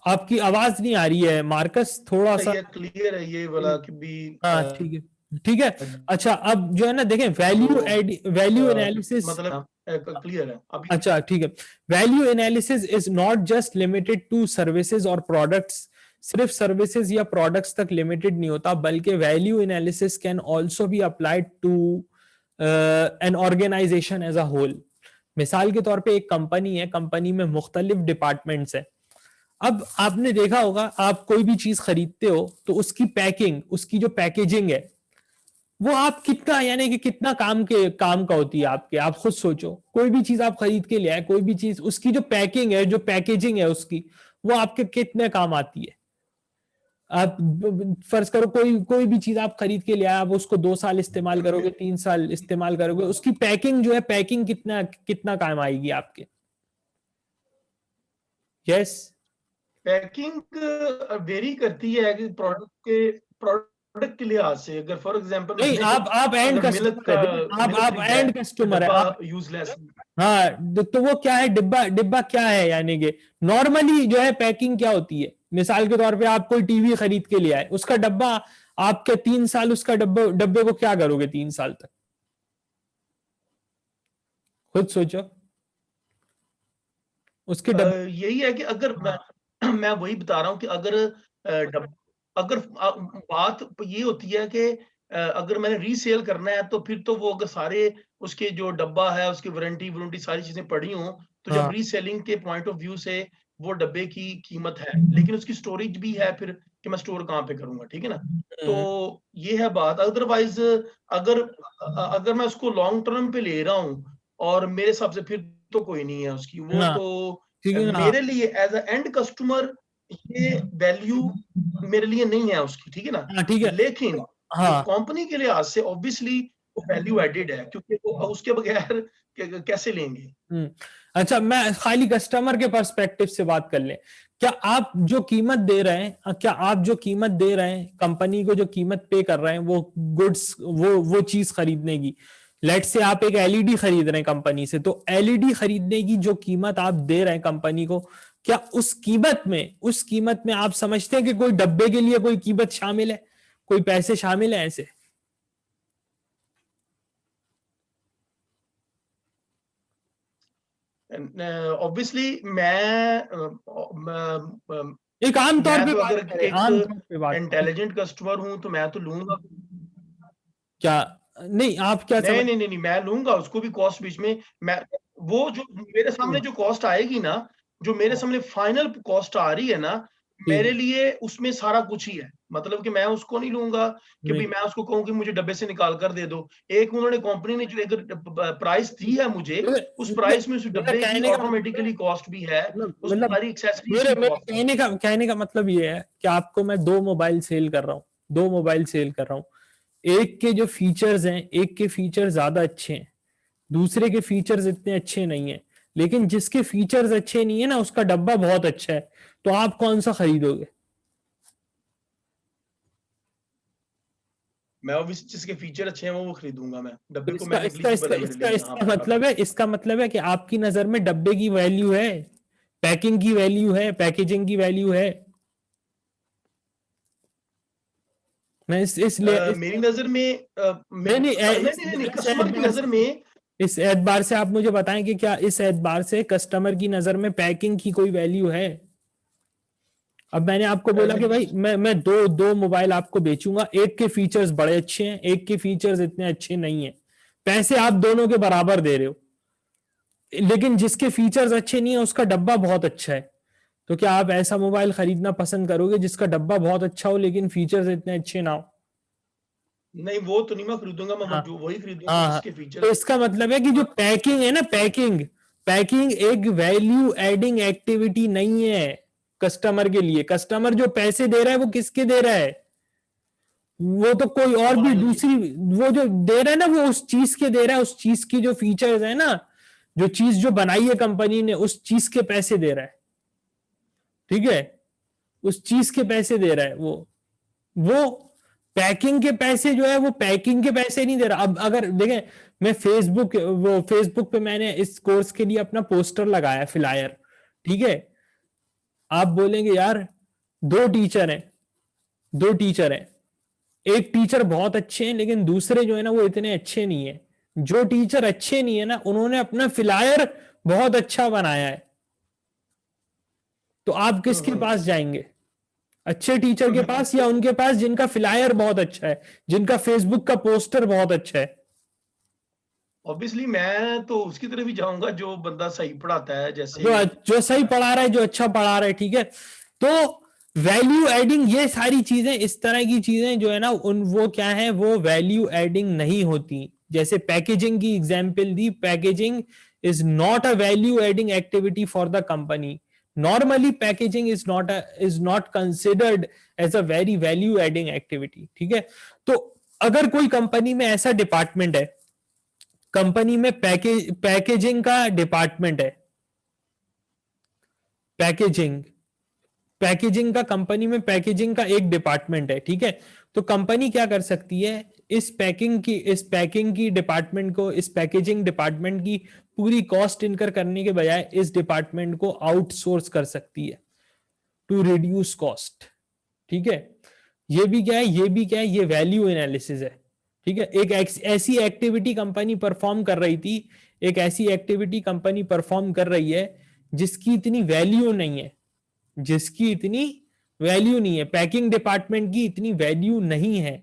आपकी आवाज नहीं आ रही है मार्कस, थोड़ा सा। है, क्लियर है ये वाला कि भी हाँ ठीक है, ठीक है। अच्छा अब जो है ना देखें, वैल्यू एनालिसिस, मतलब क्लियर है अभी। अच्छा ठीक है, value analysis is not just limited to services और प्रोडक्ट्स, सिर्फ सर्विसेज या प्रोडक्ट्स तक लिमिटेड नहीं होता, बल्कि value analysis can also be applied to an organisation as a whole. मिसाल के तौर पे एक कंपनी है, कंपनी में मुख्तलिफ डिपार्टमेंट्स हैं। अब आपने देखा होगा, आप कोई भी चीज खरीदते हो तो उसकी पैकिंग, उसकी जो पैकेजिंग है वो आप कितना, यानी कि कितना काम का होती है आपके, आप खुद सोचो। कोई भी चीज आप खरीद के ले आए, कोई भी चीज, उसकी जो पैकिंग है, जो पैकेजिंग है उसकी, वो आपके कितने काम आती है। आप फर्ज करो कोई कोई भी चीज आप खरीद के ले आए, आप उसको 2 साल इस्तेमाल करोगे, 3 साल इस्तेमाल करोगे, उसकी पैकिंग जो है, पैकिंग कितना कितना काम आएगी आपके? यस, पैकिंग वेरी करती है कि प्रोडक्ट के लिहाज से। अगर फॉर एग्जांपल नहीं, उसमें आप एंड अगर मिल्क कस्टमर है, आप खरीदा है एंड तो कस्टमर है डब्बा आप। यूजलेस। हाँ, तो वो क्या है, डिब्बा डिब्बा क्या है, यानी कि नॉर्मली जो है पैकिंग क्या होती है। मिसाल के तौर पे आप कोई टीवी खरीद के ले आए, उसका डब्बा आपके 3 साल, उसका डब्बे को क्या करोगे 3 साल तक? खुद सोचो, उसके डब्बे। यही है कि अगर मैं वही बता रहा हूँ कि अगर अगर बात ये होती है कि अगर मैंने रीसेल करना है तो फिर तो वो अगर सारे उसके जो डब्बा है, उसकी वारंटी सारी चीजें पड़ी हों, तो जब हाँ, रीसेलिंग के पॉइंट ऑफ व्यू से वो डब्बे की कीमत है, लेकिन उसकी स्टोरेज भी है फिर कि मैं स्टोर कहाँ पे करूंगा, ठीक है ना? तो ये है बात। अदरवाइज अगर अगर मैं उसको लॉन्ग टर्म पे ले रहा हूँ और मेरे हिसाब से फिर तो कोई नहीं है उसकी, वो हाँ तो ठीक है ना। मेरे लिए एज अ एंड कस्टमर ये वैल्यू मेरे लिए नहीं है उसकी, ठीक है ना? हाँ ठीक है। लेकिन हाँ, कंपनी के लिहाज से ऑब्वियसली वो वैल्यू एडेड है, क्योंकि वो उसके बगैर कैसे लेंगे। अच्छा, मैं खाली कस्टमर के पर्सपेक्टिव से बात कर लें। क्या आप जो कीमत दे रहे हैं, क्या आप जो कीमत दे रहे हैं कंपनी को, जो कीमत पे कर रहे हैं वो गुड्स, वो चीज खरीदने की, लेट से आप एक एलईडी खरीद रहे हैं कंपनी से, तो एलईडी खरीदने की जो कीमत आप दे रहे हैं कंपनी को, क्या उस कीमत में आप समझते हैं कि कोई डब्बे के लिए कोई कीमत शामिल है, कोई पैसे शामिल है ऐसे? ऑब्वियसली मैं एक आम तौर मैं पे तो बात अगर करें, एक आम तौर पे बात करें। इंटेलिजेंट कस्टमर हूँ तो मैं तो लूँगा। क्या, नहीं आप क्या समझ, नहीं, मैं लूँगा उसको भी कॉस्ट बीच में। मैं वो जो मेरे सामने जो कॉस्ट आएगी ना, जो मेरे सामने फाइनल कॉस्ट आ रही है ना, ठीक मेरे है, लिए उसमें सारा कुछ ही है। मतलब कि मैं उसको नहीं लूँगा कि नहीं भई मैं उसको कहूँ कि मुझे डब्बे से निकाल कर दे दो। एक उन्होंने कंपनी ने जो एक ब प्राइस दी है मुझे, मेरे उस मेरे प्राइस में उस मेरा डब्बे की कहने का मतलब है, ऑटोमैटिकली कॉस्ट भी है, मतलब उसमें मतलब सारी एक्सेसरीज़ मेरे की मेरे कॉस्ट है। कहने का मतलब ये है कि आपको मैं दो मोबाइल सेल कर रहा हूँ, दो मोबाइल सेल कर रहा हूँ। एक के जो फीचर्स हैं, एक के फीचर ज्यादा अच्छे हैं, दूसरे के फीचर्स इतने अच्छे नहीं है। लेकिन जिसके फीचर्स अच्छे नहीं है ना, उसका डब्बा बहुत अच्छा है, तो आप कौन सा खरीदोगे? मैं ऑब्वियसली जिसके फीचर अच्छे हैं वो खरीदूँगा मैं। तो डब्बे को इसका मैं इसका नेग्लिजिबल इसका है मेरे इसका लिए यहाँ इसका पर मतलब अभी। है, इसका मतलब है कि आपकी नजर में डब्बे की वैल्यू है, पैकिंग की वैल्यू है, पैकेजिंग की वैल्यू है। मैं इसलिए मेरी नज़र में नहीं नहीं नहीं, इस कस्टमर की एतबार नज़र से, में इस एतबार से आप मुझे बताएं कि क्या इस एतबार से कस्टमर की नजर में पैकिंग की कोई वैल्यू है? अब मैंने आपको बोला कि भाई मैं दो दो मोबाइल आपको बेचूंगा, एक के फीचर्स बड़े अच्छे हैं, एक के फीचर्स इतने अच्छे नहीं है, पैसे आप दोनों के बराबर दे रहे हो, लेकिन जिसके फीचर्स अच्छे नहीं है उसका डब्बा बहुत अच्छा है। तो क्या आप ऐसा मोबाइल खरीदना पसंद करोगे जिसका डब्बा बहुत अच्छा हो लेकिन फीचर्स इतने अच्छे ना हो? नहीं वो तो नहीं मैं खरीदूँगा, मैं हाँ जो वही खरीदूँगा हाँ हाँ। जिसके तो फीचर्स इसका मतलब है कि जो पैकिंग है ना, पैकिंग पैकिंग एक वैल्यू एडिंग एक्टिविटी नहीं है कस्टमर के लिए। कस्टमर जो पैसे दे रहा है वो किसके दे रहा है? वो तो कोई और भी मोबाइल के। दूसरी, वो जो दे रहा है ना वो उस चीज के दे रहा है, उस चीज की जो फीचर्स है ना, जो चीज जो बनाई है कंपनी ने, उस चीज के पैसे दे रहा है। ठीक है, उस चीज के पैसे दे रहा है वो पैकिंग के पैसे जो है वो पैकिंग के पैसे नहीं दे रहा। अब अगर देखें, मैं फेसबुक पे मैंने इस कोर्स के लिए अपना पोस्टर लगाया, फ्लायर। ठीक है, आप बोलेंगे यार दो टीचर हैं, दो टीचर हैं, एक टीचर बहुत अच्छे हैं लेकिन दूसरे जो है ना वो इतने अच्छे नहीं है। जो टीचर अच्छे नहीं है ना, उन्होंने अपना फ्लायर बहुत अच्छा बनाया है, तो आप किसके हुँ। पास जाएंगे? अच्छे टीचर के पास या उनके पास जिनका फ्लायर बहुत अच्छा है, जिनका फेसबुक का पोस्टर बहुत अच्छा है? ऑब्वियसली मैं तो उसकी तरफ ही जाऊँगा जो बंदा सही पढ़ाता है जैसे जो सही पढ़ा रहा है, जो अच्छा पढ़ा रहा है, ठीक है। तो वैल्यू एडिंग, ये सारी चीजें, इस तरह की चीजें जो है ना, उन वो क्या है, वो वैल्यू एडिंग नहीं होती। जैसे पैकेजिंग की एग्जांपल दी, packaging is not a value adding activity for the company. Normally packaging is not considered as a very value adding activity. ठीक है, तो अगर कोई कंपनी में ऐसा डिपार्टमेंट है, कंपनी में पैकेजिंग का डिपार्टमेंट है, पैकेजिंग पैकेजिंग का, कंपनी में पैकेजिंग का एक डिपार्टमेंट है, ठीक है। तो कंपनी क्या कर सकती है, इस पैकिंग की डिपार्टमेंट को, इस पैकेजिंग डिपार्टमेंट की पूरी कॉस्ट इनकर करने के बजाय इस डिपार्टमेंट को आउटसोर्स कर सकती है टू रिड्यूस कॉस्ट। ठीक है, ये भी क्या है, ये वैल्यू एनालिसिस है। ठीक है, ऐसी एक्टिविटी कंपनी परफॉर्म कर रही थी, एक ऐसी एक्टिविटी कंपनी परफॉर्म कर रही है जिसकी इतनी वैल्यू नहीं है, जिसकी इतनी वैल्यू नहीं है, पैकिंग डिपार्टमेंट की इतनी वैल्यू नहीं है,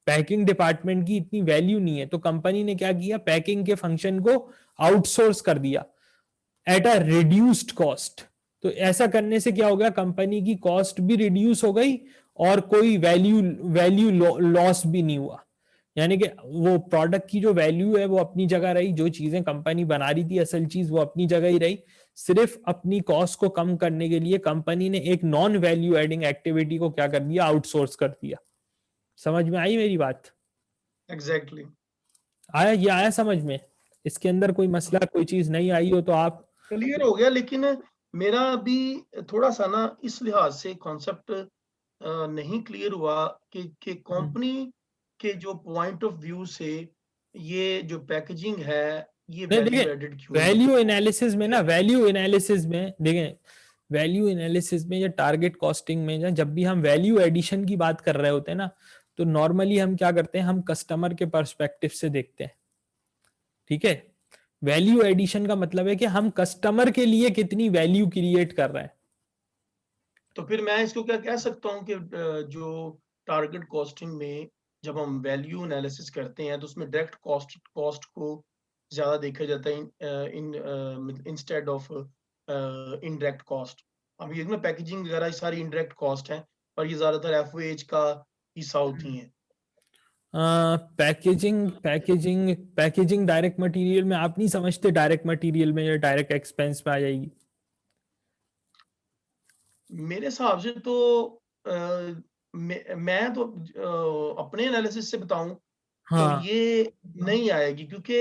पैकिंग डिपार्टमेंट की इतनी वैल्यू नहीं है, तो कंपनी ने क्या किया, पैकिंग के फंक्शन को आउटसोर्स कर दिया एट अ रिड्यूस्ड कॉस्ट। तो ऐसा करने से क्या हो गया, कंपनी की कॉस्ट भी रिड्यूस हो गई और कोई वैल्यू वैल्यू लॉस भी नहीं हुआ। यानी कि वो प्रोडक्ट की जो वैल्यू है वो अपनी जगह रही, जो चीजें कंपनी बना रही थी असल चीज वो अपनी जगह ही रही। सिर्फ अपनी कॉस्ट को कम करने के लिए कंपनी ने एक नॉन वैल्यू एडिंग एक्टिविटी को क्या कर दिया, आउटसोर्स कर दिया। समझ में आई मेरी बात? एग्ज़ैक्टली। आया समझ में? इसके अंदर कोई मसला, कोई चीज नहीं आई हो तो आप, क्लियर हो गया लेकिन मेरा अभी थोड़ा-सा ना इस लिहाज से कॉन्सेप्ट नहीं क्लियर हुआ कि कंपनी के जो पॉइंट ऑफ व्यू से ये जो पैकेजिंग है, ये नहीं वैल्यू देखें, एडेड क्यों नहीं है? वैल्यू एनालिसिस में ना, ठीक है? वैल्यू एनालिसिस में देखें, वैल्यू एनालिसिस में या टारगेट कॉस्टिंग में, जब भी हम वैल्यू एडिशन की बात कर रहे होते हैं ना, तो नॉर्मली हम क्या करते हैं, हम कस्टमर के पर्सपेक्टिव से देखते हैं। ठीक है, वैल्यू एडिशन का मतलब है कि हम कस्टमर के लिए कितनी वैल्यू क्रिएट कर रहे हैं। तो फिर मैं इसको क्या कह सकता हूँ कि जो टारगेट कॉस्टिंग में जब हम वैल्यू एनालिसिस करते हैं तो उसमें डायरेक्ट कॉस्ट को ज़्यादा देखा जाता है इंस्टेड ऑफ इनडायरेक्ट कॉस्ट। अब ये ना पैकेजिंग वगैरह ये सारी इनडायरेक्ट कॉस्ट है और ये ज़्यादातर एफओएच का हिस्सा होती हैं। पैकेजिंग डायरेक्ट मटेरियल में आप नहीं समझते, डायरेक्ट मटेरियल में या डायरेक्ट एक्सपेंस पे आ जाएगी? मेरे हिसाब से तो मैं तो अपने एनालिसिस से बताऊं तो हाँ ये नहीं आएगी, क्योंकि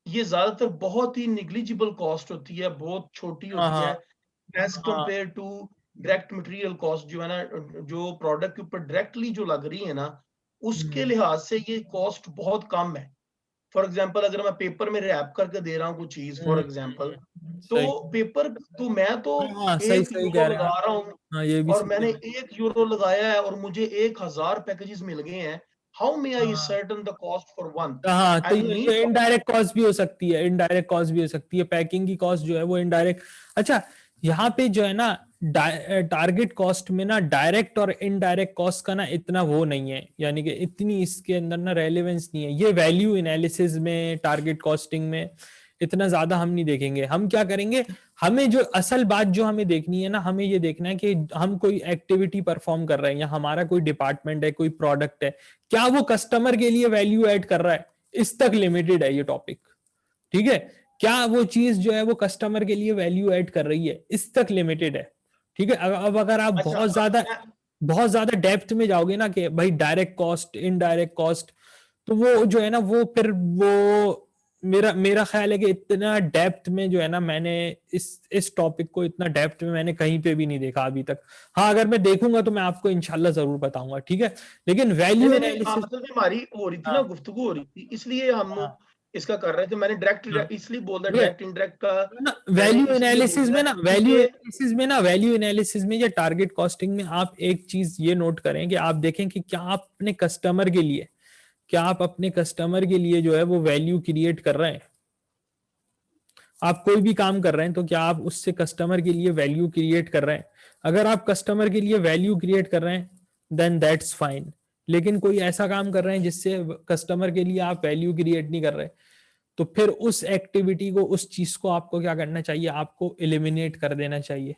ये ज्यादातर बहुत ही निग्लिजिबल कॉस्ट होती है, बहुत छोटी हाँ होती है हाँ एज हाँ। Compare to direct material cost जो है ना, जो प्रोडक्ट के ऊपर डायरेक्टली जो लग रही है ना, उसके हम्म, लिहाज से ये कॉस्ट बहुत कम है। फॉर एग्जांपल अगर मैं पेपर में रैप करके दे रहा हूँ कुछ चीज, फॉर एग्जांपल, तो सही। पेपर तो मैं तो हाँ हाँ, सही एक सही यूरो कह रहे हैं लगा आप। रहा हूँ हाँ ये भी और सही मैंने है। 1 यूरो लगाया है और मुझे 1000 पैकेजेस मिल गए हैं। हाउ मे आई हाँ certain the cost for one? हाँ, तो आई नीड ये इनडायरेक्ट कॉस्ट भी हो सकती है, इनडायरेक्ट कॉस्ट भी हो सकती है, पैकिंग की कॉस्ट जो है वो इनडायरेक्ट। अच्छा, यहाँ पे जो है ना टारगेट कॉस्ट में ना डायरेक्ट और इनडायरेक्ट कॉस्ट का ना इतना वो नहीं है, यानी कि इतनी इसके अंदर ना रेलेवेंस नहीं है। ये वैल्यू एनालिसिस में, टारगेट कॉस्टिंग में इतना ज्यादा हम नहीं देखेंगे। हम क्या करेंगे, हमें जो असल बात जो हमें देखनी है ना, हमें ये देखना है कि हम कोई एक्टिविटी परफॉर्म कर रहे हैं या हमारा कोई डिपार्टमेंट है, कोई प्रोडक्ट है, क्या वो कस्टमर के लिए वैल्यू ऐड कर रहा है, इस तक लिमिटेड है ये टॉपिक। ठीक है, क्या वो चीज जो है वो कस्टमर के लिए वैल्यू ऐड कर रही है, इस तक लिमिटेड है। ठीक है, अब अगर आप अच्छा मैं बहुत ज्यादा डेप्थ में जाओगे ना कि भाई डायरेक्ट कॉस्ट, इनडायरेक्ट कॉस्ट, तो वो जो है ना वो फिर वो मेरा मेरा ख्याल है कि इतना डेप्थ में जो है ना, मैंने इस टॉपिक को इतना डेप्थ में मैंने कहीं पे भी नहीं देखा अभी तक। हाँ, अगर मैं देखूंगा तो मैं आपको इंशाल्लाह जरूर बताऊंगा, ठीक है। लेकिन नहीं वैल्यू नहीं नहीं एनालिसिस। असल में हमारी हो रही थी ना, हाँ गुफ्तगू हो रही थी, इसलिए हम हाँ इसका कर रहे थे। मैंने हाँ, डायरेक्ट इसलिए बोला, ठीक है डायरेक्ट इनडायरेक्ट का ना। मैंने वैल्यू इसलिए एनालिसिस बोला में है ना, क्योंकि वैल्यू एनालिसिस में या टारगेट कॉस्टिंग में आप एक चीज ये नोट करें कि आप देखें कि क्या आप अपने कस्टमर के लिए, क्या आप अपने कस्टमर के लिए जो है वो वैल्यू क्रिएट कर रहे हैं। आप कोई भी काम कर रहे हैं तो क्या आप उससे कस्टमर के लिए वैल्यू क्रिएट कर रहे हैं? अगर आप कस्टमर के लिए वैल्यू क्रिएट कर रहे हैं देन दैट्स फाइन। लेकिन कोई ऐसा काम कर रहे हैं जिससे कस्टमर के लिए आप वैल्यू क्रिएट नहीं कर रहे, तो फिर उस एक्टिविटी को, उस चीज को आपको क्या करना चाहिए, आपको एलिमिनेट कर देना चाहिए।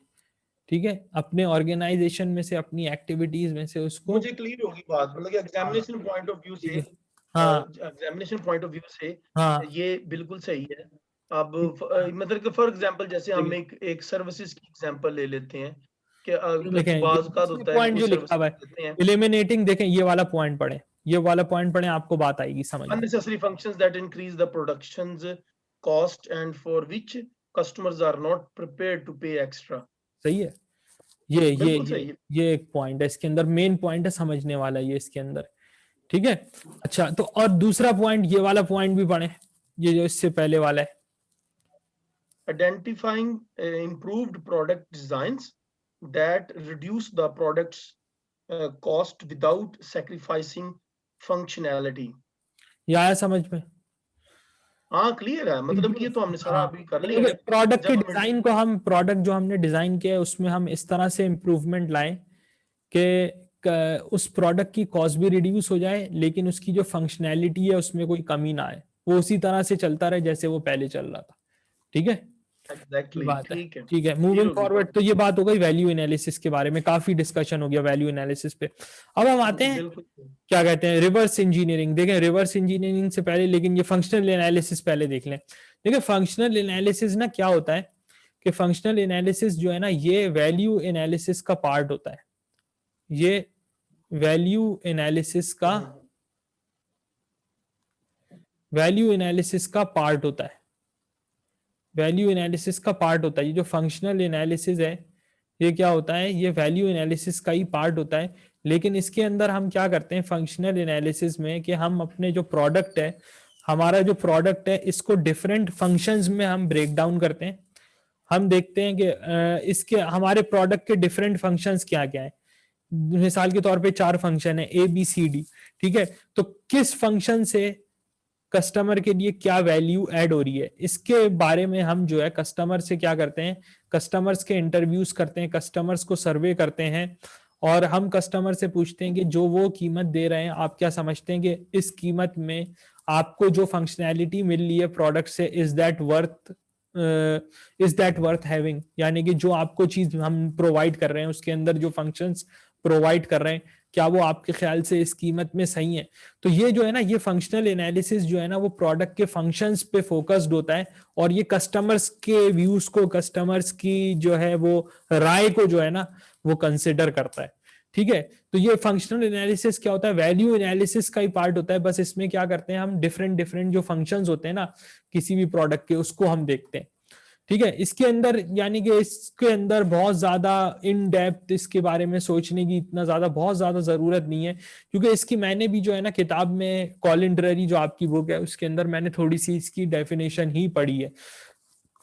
ठीक है, अपने ऑर्गेनाइजेशन में से, अपनी एक्टिविटीज में से उसको। मुझे क्लियर होगी बात, मतलब कि हाँ एग्जामिनेशन पॉइंट ऑफ व्यू ठीक से, है। हाँ एग्जामिनेशन पॉइंट ऑफ व्यू से हाँ ये बिल्कुल सही है। अब ठीक मतलब कि फॉर एग्जांपल जैसे हम है। एक सर्विसेज की एग्जांपल ले लेते हैं कि ये देखें, ये बाज़ औक़ात इसमें होता है कि पॉइंट कोई जो लिखा सर्विसेज हुआ है देते हैं, एलिमिनेटिंग, देखें ये वाला पॉइंट पढ़ें, ये वाला पॉइंट पढ़ें, आपको बात आएगी समझ में। Unnecessary functions that increase the productions cost and for which customers are not prepared to pay extra. सही है। ये ये बिल्कुल ये सही है। ये एक पॉइंट है इसके अंदर, मेन पॉइंट है समझने वाला ये इसके अंदर। ठीक है। अच्छा, तो और दूसरा पॉइंट, ये वाला पॉइंट भी पढ़ें, ये जो इससे पहले वाला है। Identifying improved product designs that reduce the product's cost without sacrificing functionality। ये आया समझ में? हाँ क्लियर है, मतलब कि ये तो हमने सारा हाँ, अभी कर लिया यानी कि है। प्रोडक्ट के जब हम डिजाइन को, हम प्रोडक्ट जो हमने डिजाइन किया है उसमें हम इस तरह से इम्प्रूवमेंट लाएं कि उस प्रोडक्ट की कॉस्ट भी रिड्यूस हो जाए, लेकिन उसकी जो फंक्शनैलिटी है उसमें कोई कमी ना आए, वो उसी तरह से चलता रहे जैसे वो पहले चल रहा था। ठीक है, ये एग्जैक्टली बात है। ठीक है, ठीक है, क्लियर मूविंग होगी फॉरवर्ड, बात। तो ये बात हो गई वैल्यू एनालिसिस के बारे में, काफी डिस्कशन हो गया वैल्यू एनालिसिस पे। अब हम आते हैं, बिल्कुल क्या कहते हैं, रिवर्स इंजीनियरिंग। देखें, रिवर्स इंजीनियरिंग से पहले लेकिन ये फंक्शनल एनालिसिस पहले देख लें। देखिए, फंक्शनल एनालिसिस ना क्या होता है कि फंक्शनल एनालिसिस जो है ना, ये वैल्यू एनालिसिस का पार्ट होता है। ये वैल्यू एनालिसिस का वैल्यू एनालिसिस का पार्ट होता है। वैल्यू एनालिसिस का पार्ट होता है। ये जो फंक्शनल एनालिसिस है, ये क्या होता है, ये वैल्यू एनालिसिस का ही पार्ट होता है। लेकिन इसके अंदर हम क्या करते हैं फंक्शनल एनालिसिस में, कि हम अपने जो प्रोडक्ट है, हमारा जो प्रोडक्ट है, इसको डिफरेंट फंक्शंस में हम ब्रेक डाउन करते हैं। हम देखते हैं कि इसके, हमारे प्रोडक्ट के डिफरेंट फंक्शंस क्या क्या है। मिसाल के तौर पे 4 फंक्शन है, ए बी सी डी। ठीक है, तो किस फंक्शन से कस्टमर के लिए क्या वैल्यू ऐड हो रही है, इसके बारे में हम जो है कस्टमर से क्या करते हैं, कस्टमर्स के इंटरव्यूज करते हैं, कस्टमर्स को सर्वे करते हैं, और हम कस्टमर से पूछते हैं कि जो वो कीमत दे रहे हैं आप क्या समझते हैं कि इस कीमत में आपको जो फंक्शनैलिटी मिल रही है प्रोडक्ट से, इज दैट वर्थ हैविंग, यानी कि जो आपको चीज हम प्रोवाइड कर रहे हैं उसके अंदर जो फंक्शंस प्रोवाइड कर रहे हैं क्या वो आपके ख्याल से इस कीमत में सही है। तो ये जो है ना, ये फंक्शनल एनालिसिस जो है ना वो प्रोडक्ट के फंक्शंस पे फोकस्ड होता है, और ये कस्टमर्स के व्यूज को, कस्टमर्स की जो है वो राय को जो है ना वो कंसिडर करता है। ठीक है, तो ये फंक्शनल एनालिसिस क्या होता है, वैल्यू एनालिसिस का ही पार्ट होता है, बस इसमें क्या करते हैं हम डिफरेंट डिफरेंट जो फंक्शंस होते हैं ना किसी भी प्रोडक्ट के उसको हम देखते हैं। ठीक है, इसके अंदर यानी कि इसके अंदर बहुत ज्यादा इन डेप्थ इसके बारे में सोचने की इतना ज्यादा बहुत ज्यादा जरूरत नहीं है, क्योंकि इसकी मैंने भी जो है ना किताब में कॉलिन ड्ररी जो आपकी बुक है उसके अंदर मैंने थोड़ी सी इसकी डेफिनेशन ही पढ़ी है।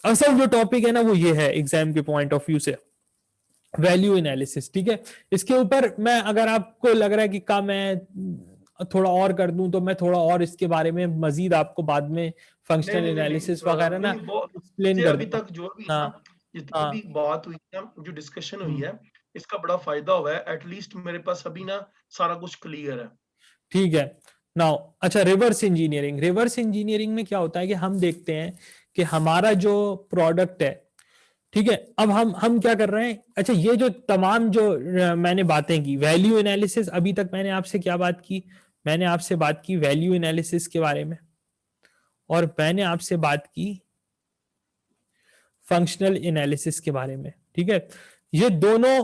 असल जो टॉपिक है ना वो ये है एग्जाम के पॉइंट ऑफ व्यू से, वैल्यू एनालिसिस। ठीक है, इसके ऊपर मैं, अगर आपको लग रहा है कि का मैं थोड़ा और कर दूं तो मैं थोड़ा और इसके बारे में मजीद आपको बाद में नहीं फंक्शनल नहीं नहीं नहीं एनालिसिस वगैरह ना नहीं एक्सप्लेन मुझे कर अभी दूंगा। तक जो भी है हाँ ना, जितनी हाँ। भी बात हुई है, जो डिस्कशन हुई हम्म, है, इसका बड़ा फायदा हुआ है। एटलीस्ट मेरे पास अभी ना सारा कुछ क्लियर है। ठीक है। नाउ अच्छा, रिवर्स इंजीनियरिंग, रिवर्स इंजीनियरिंग में क्या होता है कि हम देखते हैं कि हमारा जो प्रोडक्ट है, ठीक है, अब हम क्या कर रहे हैं, अच्छा ये जो तमाम जो मैंने बातें की, वैल्यू एनालिसिस, अभी तक मैंने आपसे क्या बात की, मैंने आपसे बात की वैल्यू एनालिसिस के बारे में, और मैंने आपसे बात की फंक्शनल एनालिसिस के बारे में। ठीक है, ये दोनों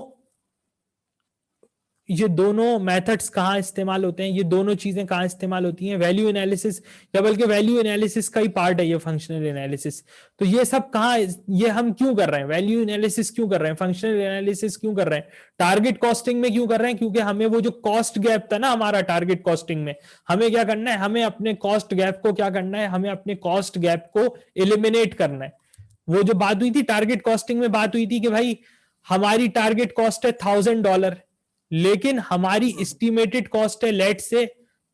ये दोनों मेथड्स कहाँ इस्तेमाल होते हैं, ये दोनों चीजें कहाँ इस्तेमाल होती हैं, वैल्यू एनालिसिस, या बल्कि वैल्यू एनालिसिस का ही पार्ट है ये फंक्शनल एनालिसिस। तो ये सब कहाँ, ये हम क्यों कर रहे हैं, वैल्यू एनालिसिस क्यों कर रहे हैं, फंक्शनल एनालिसिस क्यों कर रहे हैं, टारगेट कॉस्टिंग में क्यों कर रहे हैं, क्योंकि हमें वो जो कॉस्ट गैप था ना हमारा टारगेट कॉस्टिंग में, हमें क्या करना है, हमें अपने कॉस्ट गैप को क्या करना है, हमें अपने कॉस्ट गैप को एलिमिनेट करना है। वो जो बात हुई थी टारगेट कॉस्टिंग में, बात हुई थी कि भाई हमारी टारगेट कॉस्ट है $1000, लेकिन हमारी एस्टिमेटेड कॉस्ट है लेट से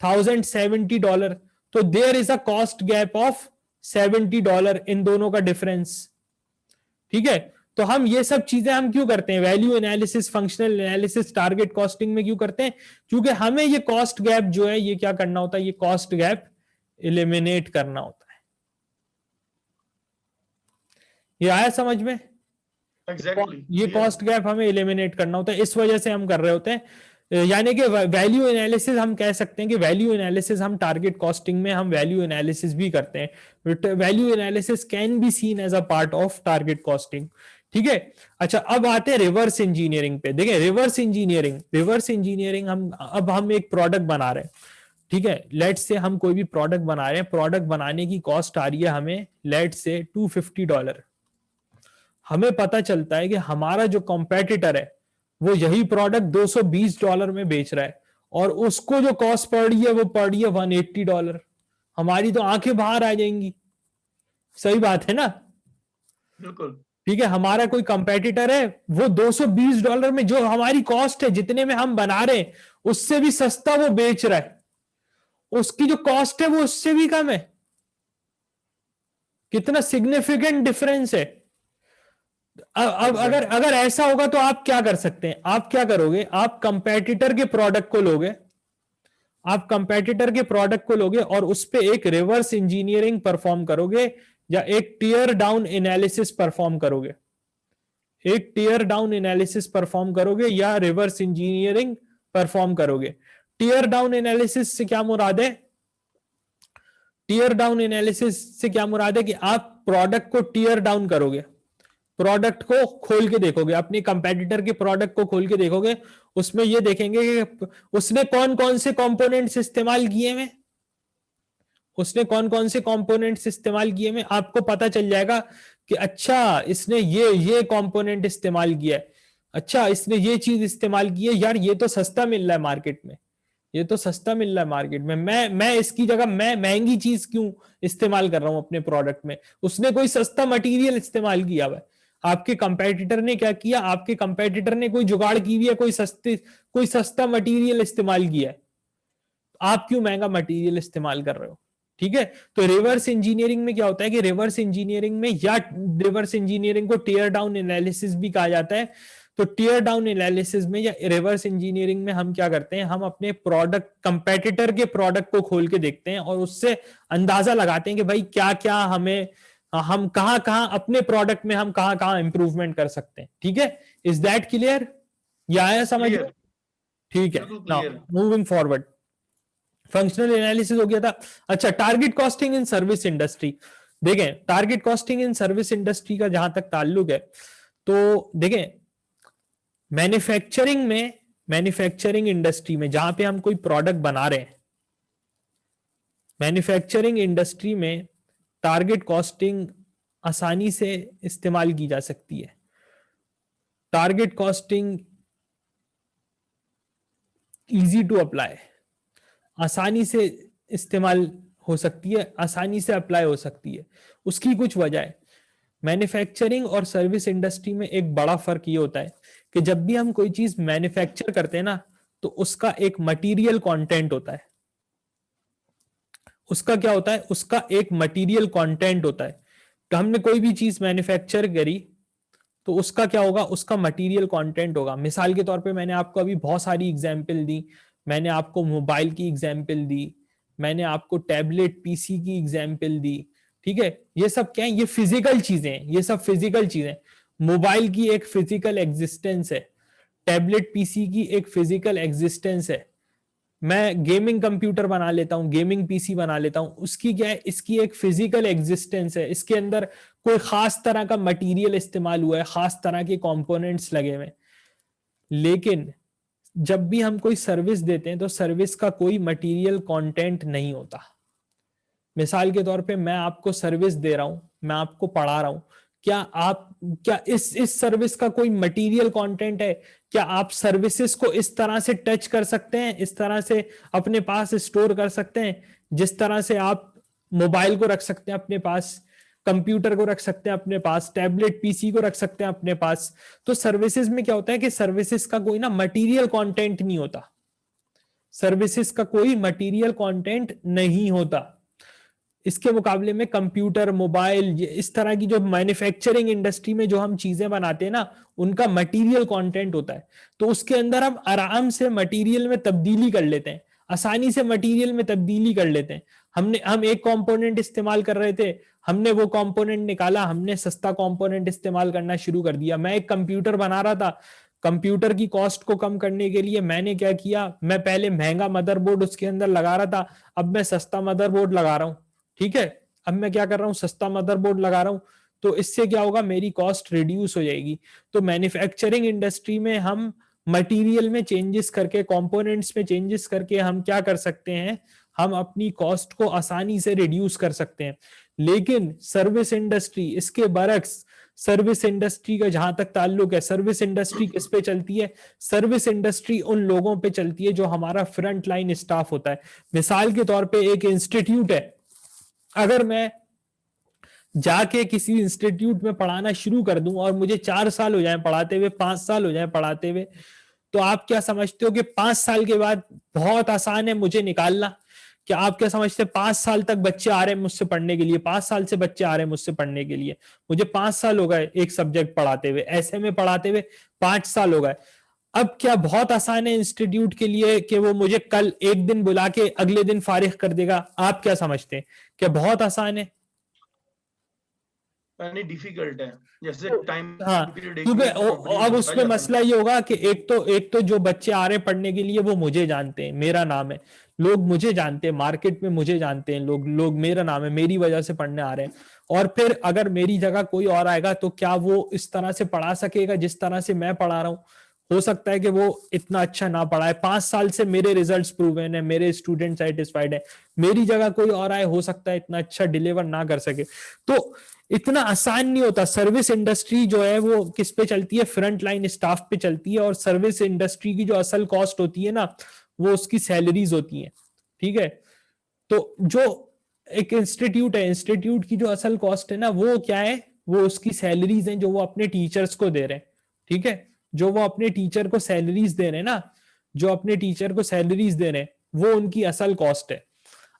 $1070, तो there is a cost gap of $70 इन दोनों का डिफरेंस। ठीक है, तो हम ये सब चीजें हम क्यों करते हैं, value analysis, functional analysis, target costing में क्यों करते हैं, क्योंकि हमें ये कॉस्ट गैप जो है ये क्या करना होता है, ये कॉस्ट गैप एलिमिनेट करना होता है। ये आया समझ में, एग्जैक्टली ये कॉस्ट गैप हमें एलिमिनेट करना होता है, इस वजह से हम कर रहे होते हैं। यानी कि वैल्यू एनालिसिस हम कह सकते हैं कि वैल्यू एनालिसिस हम टारगेट कॉस्टिंग में हम वैल्यू एनालिसिस भी करते हैं। Value analysis can be seen as a part of target costing. ठीक है, अच्छा अब आते हैं रिवर्स इंजीनियरिंग पे। देखिए रिवर्स इंजीनियरिंग हम एक प्रोडक्ट बना रहे हैं। ठीक है, लेट से हम कोई भी प्रोडक्ट बना रहे हैं, प्रोडक्ट बनाने की कॉस्ट आ रही है हमें लेट से $250। हमें पता चलता है कि हमारा जो कॉम्पेटिटर है वो यही प्रोडक्ट $220 में बेच रहा है, और उसको जो कॉस्ट पड़ रही है वो पड़ रही है $180। हमारी तो आंखें बाहर आ जाएंगी, सही बात है ना। बिल्कुल। ठीक है, हमारा कोई कंपेटिटर है वो $220 में, जो हमारी कॉस्ट है जितने में हम बना रहे हैं उससे भी सस्ता वो बेच रहा है, उसकी जो कॉस्ट है वो उससे भी कम है। कितना सिग्निफिकेंट डिफरेंस है। अब अगर एग्जैक्टली अगर ऐसा होगा तो आप क्या कर सकते हैं, आप क्या करोगे, आप कंपेटिटर के प्रोडक्ट को लोगे, आप कंपेटिटर के प्रोडक्ट को लोगे और उस पे एक रिवर्स इंजीनियरिंग परफॉर्म करोगे, या एक टीयर डाउन एनालिसिस परफॉर्म करोगे, एक टीयर डाउन एनालिसिस परफॉर्म करोगे या रिवर्स इंजीनियरिंग परफॉर्म करोगे। टीयर डाउन एनालिसिस से क्या मुराद है, टीयर डाउन एनालिसिस से क्या मुराद है कि आप प्रोडक्ट को टीयर डाउन करोगे, प्रोडक्ट को खोल के देखोगे, अपनी कंपेटिटर के प्रोडक्ट को खोल के देखोगे, उसमें ये देखेंगे कि उसने कौन कौन से कंपोनेंट्स इस्तेमाल किए हैं, उसने कौन कौन से कंपोनेंट्स इस्तेमाल किए हैं, आपको पता चल जाएगा कि अच्छा इसने ये कंपोनेंट इस्तेमाल किया है, अच्छा इसने ये चीज इस्तेमाल की है, यार ये तो सस्ता मिल रहा है मार्केट में, ये तो सस्ता मिल रहा है मार्केट में, मैं इसकी जगह मैं महंगी चीज क्यों इस्तेमाल कर रहा हूं अपने प्रोडक्ट में। उसने कोई सस्ता मटेरियल इस्तेमाल किया हुआ है, आपके कंपेटिटर ने क्या किया, आपके कंपेटिटर ने कोई जुगाड़ की हुई है, कोई सस्ता मटेरियल इस्तेमाल किया है, आप क्यों महंगा मटेरियल इस्तेमाल कर रहे हो। ठीक है। तो रिवर्स इंजीनियरिंग में क्या होता है कि रिवर्स इंजीनियरिंग में, या रिवर्स इंजीनियरिंग को टीयर डाउन एनालिसिस भी कहा जाता है। तो टीयर डाउन एनालिसिस में या रिवर्स इंजीनियरिंग में हम क्या करते हैं, हम अपने प्रोडक्ट, कंपेटिटर के प्रोडक्ट को खोल के देखते हैं और उससे अंदाजा लगाते हैं कि भाई क्या क्या हमें, हम कहां कहां अपने प्रोडक्ट में हम कहां कहां इंप्रूवमेंट कर सकते हैं। ठीक है, इज दैट क्लियर? या आया समझ में? क्लियर, ठीक है। बिल्कुल now clear. Moving forward, functional analysis हो गया था। अच्छा, target costing in service industry. देखें, target costing in service industry का जहां तक ताल्लुक है, तो देखें मैन्युफैक्चरिंग इंडस्ट्री में जहां पे हम कोई प्रोडक्ट बना रहे हैं, मैन्युफैक्चरिंग इंडस्ट्री में टारगेट कॉस्टिंग आसानी से इस्तेमाल की जा सकती है। Target costing easy to apply, आसानी से इस्तेमाल हो सकती है, आसानी से अप्लाई हो सकती है। उसकी कुछ वजह है। मैन्युफैक्चरिंग और सर्विस इंडस्ट्री में एक बड़ा फर्क ये होता है कि जब भी हम कोई चीज मैन्युफैक्चर करते हैं ना, तो उसका एक मटेरियल कंटेंट होता है। उसका क्या होता है? उसका एक मटेरियल कंटेंट होता है। तो हमने कोई भी चीज मैन्युफैक्चर करी, तो उसका क्या होगा? उसका मटेरियल कंटेंट होगा। मिसाल के तौर पे मैंने आपको अभी बहुत सारी एग्जांपल दी। मैंने आपको मोबाइल की एग्जांपल दी, मैंने आपको टैबलेट पीसी की एग्जांपल दी। ठीक है, ये सब क्या है? ये फिजिकल चीजें हैं, ये सब फिजिकल चीजें। मोबाइल की एक फिजिकल एग्जिस्टेंस है, टैबलेट पीसी की एक फिजिकल एग्जिस्टेंस है। मैं गेमिंग कंप्यूटर बना लेता हूं, गेमिंग पीसी बना लेता हूं, उसकी क्या है? इसकी एक फिजिकल एग्जिस्टेंस है। इसके अंदर कोई खास तरह का मटेरियल इस्तेमाल हुआ है, खास तरह के कंपोनेंट्स लगे हुए। लेकिन जब भी हम कोई सर्विस देते हैं, तो सर्विस का कोई मटेरियल कंटेंट नहीं होता। मिसाल के तौर पे मैं आपको सर्विस दे रहा हूं, मैं आपको पढ़ा रहा हूं, क्या इस सर्विस का कोई मटेरियल कंटेंट है? क्या आप सर्विसेज को इस तरह से टच कर सकते हैं, इस तरह से अपने पास स्टोर कर सकते हैं, जिस तरह से आप मोबाइल को रख सकते हैं अपने पास, कंप्यूटर को रख सकते हैं अपने पास, टैबलेट पीसी को रख सकते हैं अपने पास? तो सर्विसेज में क्या होता है कि सर्विसेज का कोई ना मटेरियल कंटेंट नहीं होता। सर्विसेज का कोई मटेरियल कंटेंट नहीं होता। इसके मुकाबले में कंप्यूटर, मोबाइल, इस तरह की जो मैन्युफैक्चरिंग इंडस्ट्री में जो हम चीजें बनाते हैं ना, उनका मटेरियल कंटेंट होता है। तो उसके अंदर हम आराम से मटेरियल में तब्दीली कर लेते हैं, आसानी से मटेरियल में तब्दीली कर लेते हैं। हम एक कंपोनेंट इस्तेमाल कर रहे थे, हमने वो कंपोनेंट निकाला, हमने सस्ता कंपोनेंट इस्तेमाल करना शुरू कर दिया। मैं एक कंप्यूटर बना रहा था, कंप्यूटर की कॉस्ट को कम करने के लिए मैंने क्या किया? मैं पहले महंगा मदरबोर्ड उसके अंदर लगा रहा था, अब मैं सस्ता मदरबोर्ड लगा रहा हूं। ठीक है, अब मैं क्या कर रहा हूं? सस्ता मदरबोर्ड लगा रहा हूं। तो इससे क्या होगा? मेरी कॉस्ट रिड्यूस हो जाएगी। तो मैन्युफैक्चरिंग इंडस्ट्री में हम मटेरियल में चेंजेस करके, कंपोनेंट्स में चेंजेस करके हम क्या कर सकते हैं? हम अपनी कॉस्ट को आसानी से रिड्यूस कर सकते हैं। लेकिन सर्विस इंडस्ट्री इसके बरक्स, सर्विस इंडस्ट्री का जहां तक ताल्लुक है, सर्विस इंडस्ट्री किस पे चलती है? सर्विस इंडस्ट्री उन लोगों पे चलती है जो हमारा फ्रंट लाइन स्टाफ होता है। मिसाल के तौर पे एक इंस्टीट्यूट है, अगर मैं जाके किसी इंस्टीट्यूट में पढ़ाना शुरू कर दूं और मुझे 4 साल हो जाए पढ़ाते हुए, 5 साल हो जाए पढ़ाते हुए, तो आप क्या समझते हो कि 5 साल के बाद बहुत आसान है मुझे निकालना? क्या आप क्या समझते हैं? 5 साल तक बच्चे आ रहे हैं मुझसे पढ़ने के लिए, 5 साल से बच्चे आ रहे हैं मुझसे पढ़ने के लिए, मुझे 5 साल हो गए एक सब्जेक्ट पढ़ाते हुए, ऐसे में पढ़ाते हुए 5 साल हो गए। अब क्या बहुत आसान है इंस्टीट्यूट के लिए कि वो मुझे कल एक दिन बुला के अगले दिन फारिग कर देगा? आप क्या समझते हैं, क्या बहुत आसान है? यानी डिफिकल्ट है, जैसे टाइम हाँ, पीरियड एक क्योंकि कंपनी में अब बताया उसमें जाता है मसला ये होगा कि एक तो जो बच्चे आ रहे हैं पढ़ने के लिए वो मुझे जानते हैं, मेरा नाम है, लोग मुझे जानते हैं, मार्केट में मुझे जानते हैं लोग, मेरा नाम है, मेरी वजह से पढ़ने आ रहे हैं। और फिर अगर मेरी जगह कोई और आएगा तो क्या वो इस तरह से पढ़ा सकेगा जिस तरह से मैं पढ़ा रहा हूँ? हो सकता है कि वो इतना अच्छा ना पढ़ाए। 5 साल से मेरे रिजल्ट्स प्रूवन है, मेरे स्टूडेंट सेटिस्फाइड है। मेरी जगह कोई और आए, हो सकता है इतना अच्छा डिलीवर ना कर सके। तो इतना आसान नहीं होता। सर्विस इंडस्ट्री जो है वो किस पे चलती है? फ्रंट लाइन स्टाफ पे चलती है। और सर्विस इंडस्ट्री की जो असल कॉस्ट होती है ना, वो उसकी सैलरीज होती है। ठीक है, तो जो एक इंस्टीट्यूट है, इंस्टीट्यूट की जो असल कॉस्ट है ना, वो क्या है? वो उसकी सैलरीज हैं जो वो अपने टीचर्स को दे रहे हैं। ठीक है, जो वो अपने टीचर को सैलरीज दे रहे हैं ना, जो अपने टीचर को सैलरीज दे रहे हैं, वो उनकी असल कॉस्ट है।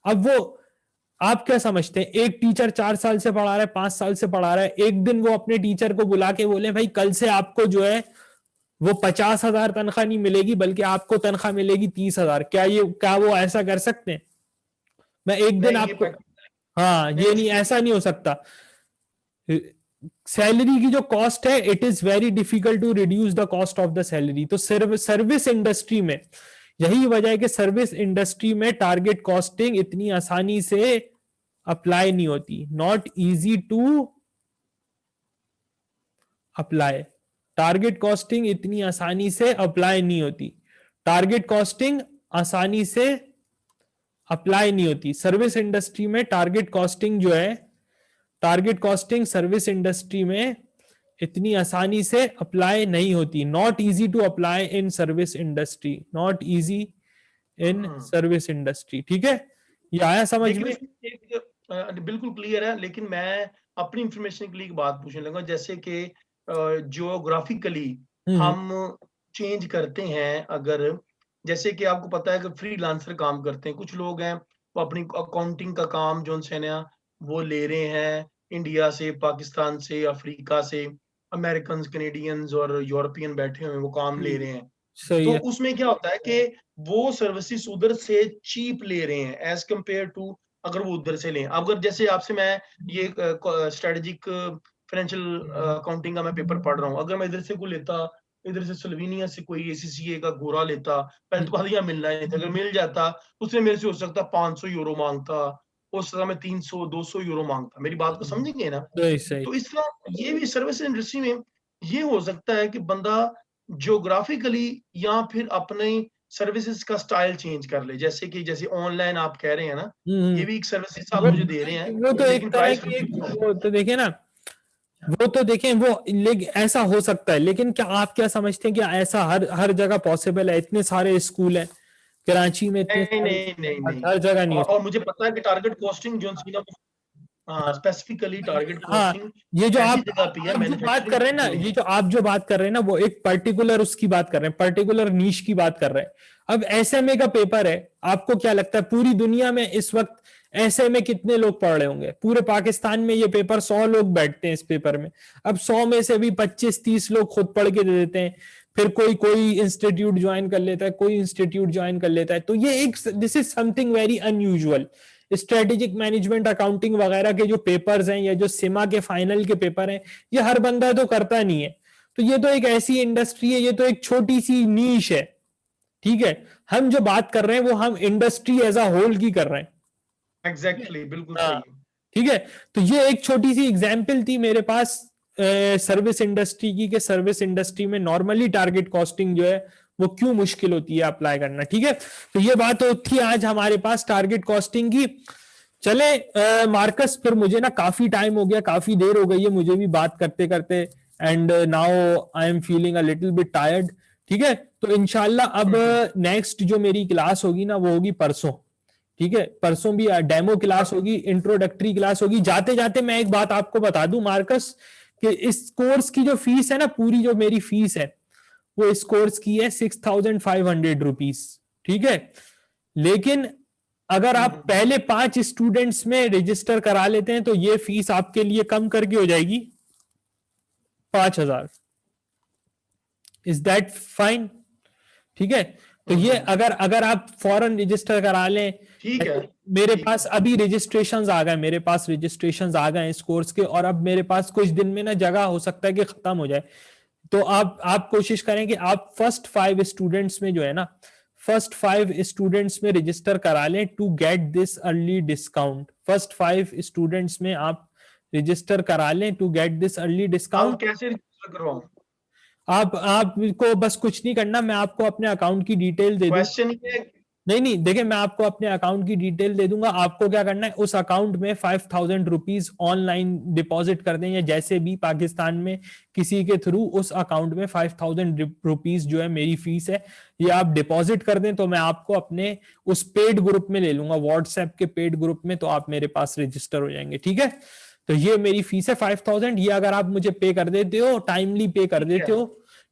अब वो आप क्या समझते हैं, एक टीचर 4 साल से पढ़ा रहा है, 5 साल से पढ़ा रहा है, एक दिन वो अपने टीचर को बुला के बोले भाई कल से आपको जो है वो 50,000 तनख्वाह नहीं मिलेगी बल्कि आपको तनख्वाह मिलेगी 30,000, क्या वो ऐसा कर सकते हैं? मैं एक दिन नहीं, ये आपको, हाँ नहीं ये नहीं, मुश्किल। ऐसा नहीं हो सकता। सैलरी की जो कॉस्ट है, it is very difficult to reduce the cost of the salary. तो सर्विस इंडस्ट्री में यही वजह है कि सर्विस इंडस्ट्री में टारगेट कॉस्टिंग इतनी आसानी से अप्लाई नहीं होती, not easy to apply. Target costing इतनी आसानी से अप्लाई नहीं होती, टारगेट कॉस्टिंग आसानी से अप्लाई नहीं होती सर्विस इंडस्ट्री में। टारगेट कॉस्टिंग जो है, टारगेट कॉस्टिंग सर्विस इंडस्ट्री में इतनी आसानी से अप्लाई नहीं होती, not easy to apply in service industry, not easy in service industry. ठीक है, ये आया समझ लेकिन में? उसमें एक बिल्कुल क्लियर है, लेकिन मैं अपनी इंफॉर्मेशन के लिए एक बात पूछने लगा, जैसे कि जियोग्राफिकली हम्म हम चेंज करते हैं, अगर जैसे कि आपको पता है कि फ्रीलांसर काम करते हैं, कुछ लोग हैं वो अपनी अकाउंटिंग का काम जो है ना वो ले रहे हैं इंडिया से, पाकिस्तान से, अफ्रीका से, अमेरिकन, कनेडियंस और यूरोपियन बैठे हुए हैं, वो काम ले रहे हैं। सही तो है। उसमें क्या होता है कि वो सर्विसेज उधर से चीप ले रहे हैं एज कंपेयर टू अगर वो उधर से लें। अगर जैसे आपसे मैं ये स्ट्रेटेजिक फाइनेंशियल अकाउंटिंग का मैं पेपर पढ़ रहा हूँ, अगर मैं इधर से कोई लेता, इधर से स्लोवेनिया से कोई एसीसीए का गोरा लेता, पहले तो पता मिलना ही था, अगर मिल जाता उसने मेरे से हो सकता 500 यूरो मांगता, उस समय 300 200 यूरो मांगता। मेरी बात को समझेंगे ना? सही सही। तो इस तरह ये भी सर्विस इंडस्ट्री में ये हो सकता है कि बंदा ज्योग्राफिकली या फिर अपने सर्विसेज का स्टाइल चेंज कर ले, जैसे कि जैसे ऑनलाइन आप कह रहे हैं ना, ये भी एक सर्विसेज आप वो मुझे दे रहे हैं, वो तो एक लेकिन तरह प्राइस की एक, वो तो देखिए ना, वो तो देखें वो, लेकिन ऐसा हो सकता है, लेकिन क्या आप क्या समझते हैं कि ऐसा हर हर जगह पॉसिबल है? इतने सारे स्कूल हैं कराची में, इतने नहीं सारे, नहीं नहीं नहीं। हर जगह नहीं हो और मुझे पता है कि टारगेट कॉस्टिंग जो सी ना, हाँ सकता। स्पेसिफिकली टारगेट हाँ, कॉस्टिंग ये जो ऐसी आप जगह पे है आप जो बात मैन्युफैक्चरिंग कर रहे हैं ना, में ये है। जो आप जो बात कर रहे हैं ना, वो एक पर्टिकुलर उसकी बात कर रहे हैं, पर्टिकुलर नीश की बात कर रहे हैं। अब एसएमए का पेपर है, आपको क्या लगता है पूरी दुनिया में इस वक्त एसएमए कितने लोग पढ़ रहे होंगे? पूरे पाकिस्तान में ये पेपर 100 लोग बैठते हैं इस पेपर में। अब 100 में से भी 25-30 लोग खुद पढ़ के दे देते हैं, फिर कोई कोई इंस्टीट्यूट ज्वाइन कर लेता है, कोई इंस्टीट्यूट ज्वाइन कर लेता है। तो ये एक, this is something very unusual. Strategic management accounting वगैरह के जो पेपर्स हैं या जो सिमा के फाइनल के पेपर हैं, ये हर बंदा तो करता नहीं है। तो ये तो एक ऐसी इंडस्ट्री है, ये तो एक छोटी सी नीश है। ठीक है, हम जो बात कर रहे हैं वो हम इंडस्ट्री एज अ होल की कर रहे हैं। एग्जैक्टली बिल्कुल हाँ, सही है। ठीक है। तो ये एक छोटी सी एग्जांपल थी मेरे पास सर्विस इंडस्ट्री की, कि सर्विस इंडस्ट्री में नॉर्मली टारगेट कॉस्टिंग जो है वो क्यों मुश्किल होती है अप्लाई करना। ठीक है, तो ये बात तो थी आज हमारे पास टारगेट कॉस्टिंग की। चले मार्कस, फिर मुझे ना काफी टाइम हो गया, काफी देर हो गई है मुझे भी बात करते करते, and now I am feeling a little bit tired. ठीक है, तो इंशाल्लाह अब नेक्स्ट जो मेरी क्लास होगी ना वो होगी परसों। ठीक है, परसों भी डेमो क्लास होगी, इंट्रोडक्टरी क्लास होगी। जाते जाते मैं एक बात आपको बता दूं मार्कस, कि इस कोर्स की जो फीस है ना, पूरी जो मेरी फीस है वो इस कोर्स की है 6,500 रुपीज। ठीक है, लेकिन अगर आप पहले 5 स्टूडेंट्स में रजिस्टर करा लेते हैं तो ये फीस आपके लिए कम करके हो जाएगी 5,000। Is that fine? ठीक है, तो ये अगर अगर आप फॉरन रजिस्टर करा लें, ठीक है। मेरे ठीक पास है। अभी रजिस्ट्रेशंस आ गए, मेरे पास रजिस्ट्रेशंस आ गए इस कोर्स के, और अब मेरे पास कुछ दिन में ना जगह हो सकता है कि खत्म हो जाए। तो आप कोशिश करें कि आप फर्स्ट 5 स्टूडेंट्स में जो है ना, फर्स्ट 5 स्टूडेंट्स में रजिस्टर करा लें to get this early discount. First 5 students में आप रजिस्टर करा लें टू गेट दिस अर्ली अब डिस्काउंट। कैसे रजिस्टर करवाऊं? आपको बस कुछ नहीं करना, मैं आपको अपने अकाउंट की डिटेल दे दूं। क्वेश्चन ये नहीं नहीं, देखिए मैं आपको अपने अकाउंट की डिटेल दे दूंगा। आपको क्या करना है, उस अकाउंट में 5,000 रुपीज ऑनलाइन डिपॉजिट कर दें, या जैसे भी पाकिस्तान में किसी के थ्रू उस अकाउंट में 5,000 रुपीज जो है मेरी फीस है, ये आप डिपॉजिट कर दें, तो मैं आपको अपने उस पेड ग्रुप में ले लूंगा, व्हाट्सएप के पेड ग्रुप में, तो आप मेरे पास रजिस्टर हो जाएंगे। ठीक है, तो ये मेरी फीस है 5,000। ये अगर आप मुझे पे कर देते हो, टाइमली पे कर ठीक देते है। हो,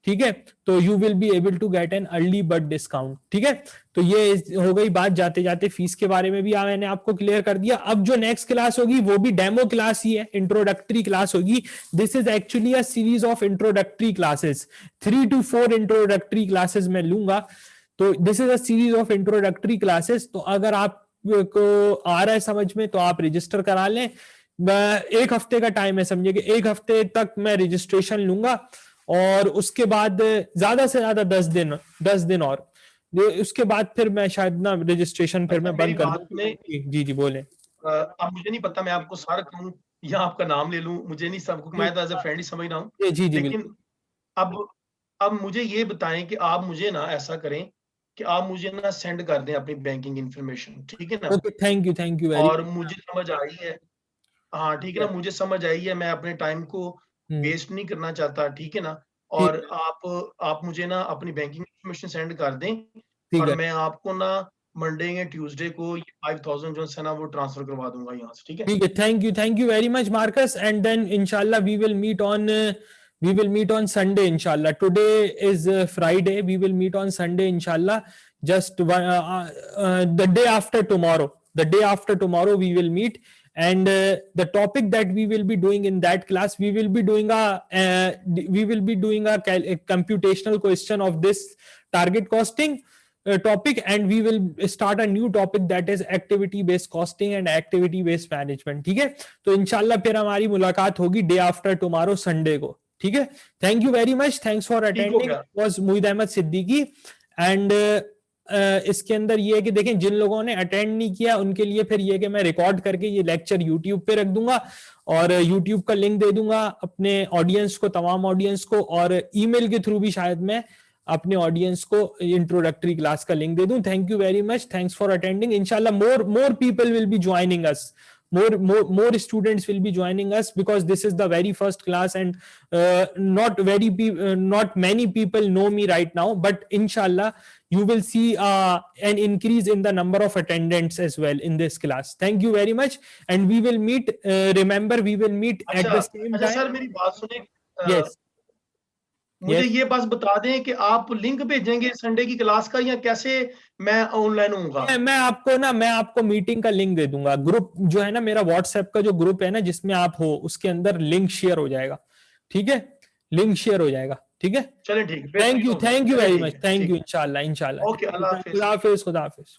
ठीक है, तो you will be able to get an early bird discount. ठीक है, तो ये हो गई बात जाते जाते फीस के बारे में भी मैंने आपको क्लियर कर दिया। अब जो नेक्स्ट क्लास होगी वो भी डेमो क्लास ही है, इंट्रोडक्टरी क्लास होगी। This is actually a series of introductory classes, 3 to 4 introductory classes मैं लूंगा। तो this is a series of introductory classes. तो अगर आपको आ रहा है समझ में तो आप रजिस्टर करा लें। 1 हफ्ते का टाइम है, समझिए कि 1 हफ्ते तक मैं रजिस्ट्रेशन लूंगा और उसके बाद ज्यादा से ज्यादा 10 दिन और उसके बाद फिर मैं शायद ना रजिस्ट्रेशन फिर मैं बंद कर दूं। जी जी बोले। अब मुझे नहीं पता मैं आपको सर कहूं या आपका नाम ले लूं, मुझे नहीं सब, मैं तो एज अ फ्रेंड ही समझ रहा हूं। जी जी लेकिन अब मुझे ये बताएं कि आप मुझे ना ऐसा करें कि आप मुझे ना सेंड कर दें अपनी बैंकिंग इंफॉर्मेशन, ठीक है ना? ओके, थैंक यू वेरी और मुझे समझ आई है, हाँ ठीक है ना, मुझे समझ आई है, मैं अपने टाइम को वेस्ट नहीं करना चाहता, ठीक है ना? और आप मुझे ना अपनी बैंकिंग इंफॉर्मेशन सेंड कर दें ठीक और है मैं आपको ना मंडे या ट्यूसडे को 5000 जो है ना वो ट्रांसफर करवा दूंगा यहाँ से, ठीक है? ठीक है, thank you very much Marcus, and then इंशाल्लाह we will meet on Sunday inshallah. Today is Friday, we will meet on Sunday inshallah, just the day after tomorrow we will meet. And the topic that we will be doing in that class, we will be doing a computational question of this target costing topic, and we will start a new topic that is activity based costing and activity based management। ठीक है, तो इंशाल्लाह फिर हमारी मुलाकात होगी डे आफ्टर टुमारो संडे को। ठीक है, thank you very much, thanks for attending. Was Muid Ahmed Siddiqui. And इसके अंदर ये है कि देखें, जिन लोगों ने अटेंड नहीं किया उनके लिए फिर ये कि मैं रिकॉर्ड करके ये लेक्चर यूट्यूब पे रख दूंगा और यूट्यूब का लिंक दे दूंगा अपने ऑडियंस को, तमाम ऑडियंस को, और ईमेल के थ्रू भी शायद मैं अपने ऑडियंस को इंट्रोडक्टरी क्लास का लिंक दे दूं। Thank you very much, thanks for attending. इंशाल्लाह more people will be joining us, more students will be joining us, because this is the very first class, and not many people know me right now, but inshallah you will see an increase in the number of attendants as well in this class। thank you very much, and we will meet, remember we will meet at the same time। Sir मेरी बात सुने, yes मुझे ये बस बता दें कि आप लिंक भेजेंगे संडे की क्लास का या कैसे मैं ऑनलाइन होऊंगा? मैं आपको मीटिंग का लिंक दे दूंगा। ग्रुप जो है ना, मेरा व्हाट्सएप का जो ग्रुप है ना जिसमें आप हो, उसके अंदर लिंक शेयर हो जाएगा। ठीक है, लिंक शेयर हो जाएगा। ठीक है, चलें ठीक, thank you very much, thank you. इंशाल्लाह ओके, अल्लाह हाफिज। खुदा हाफिज।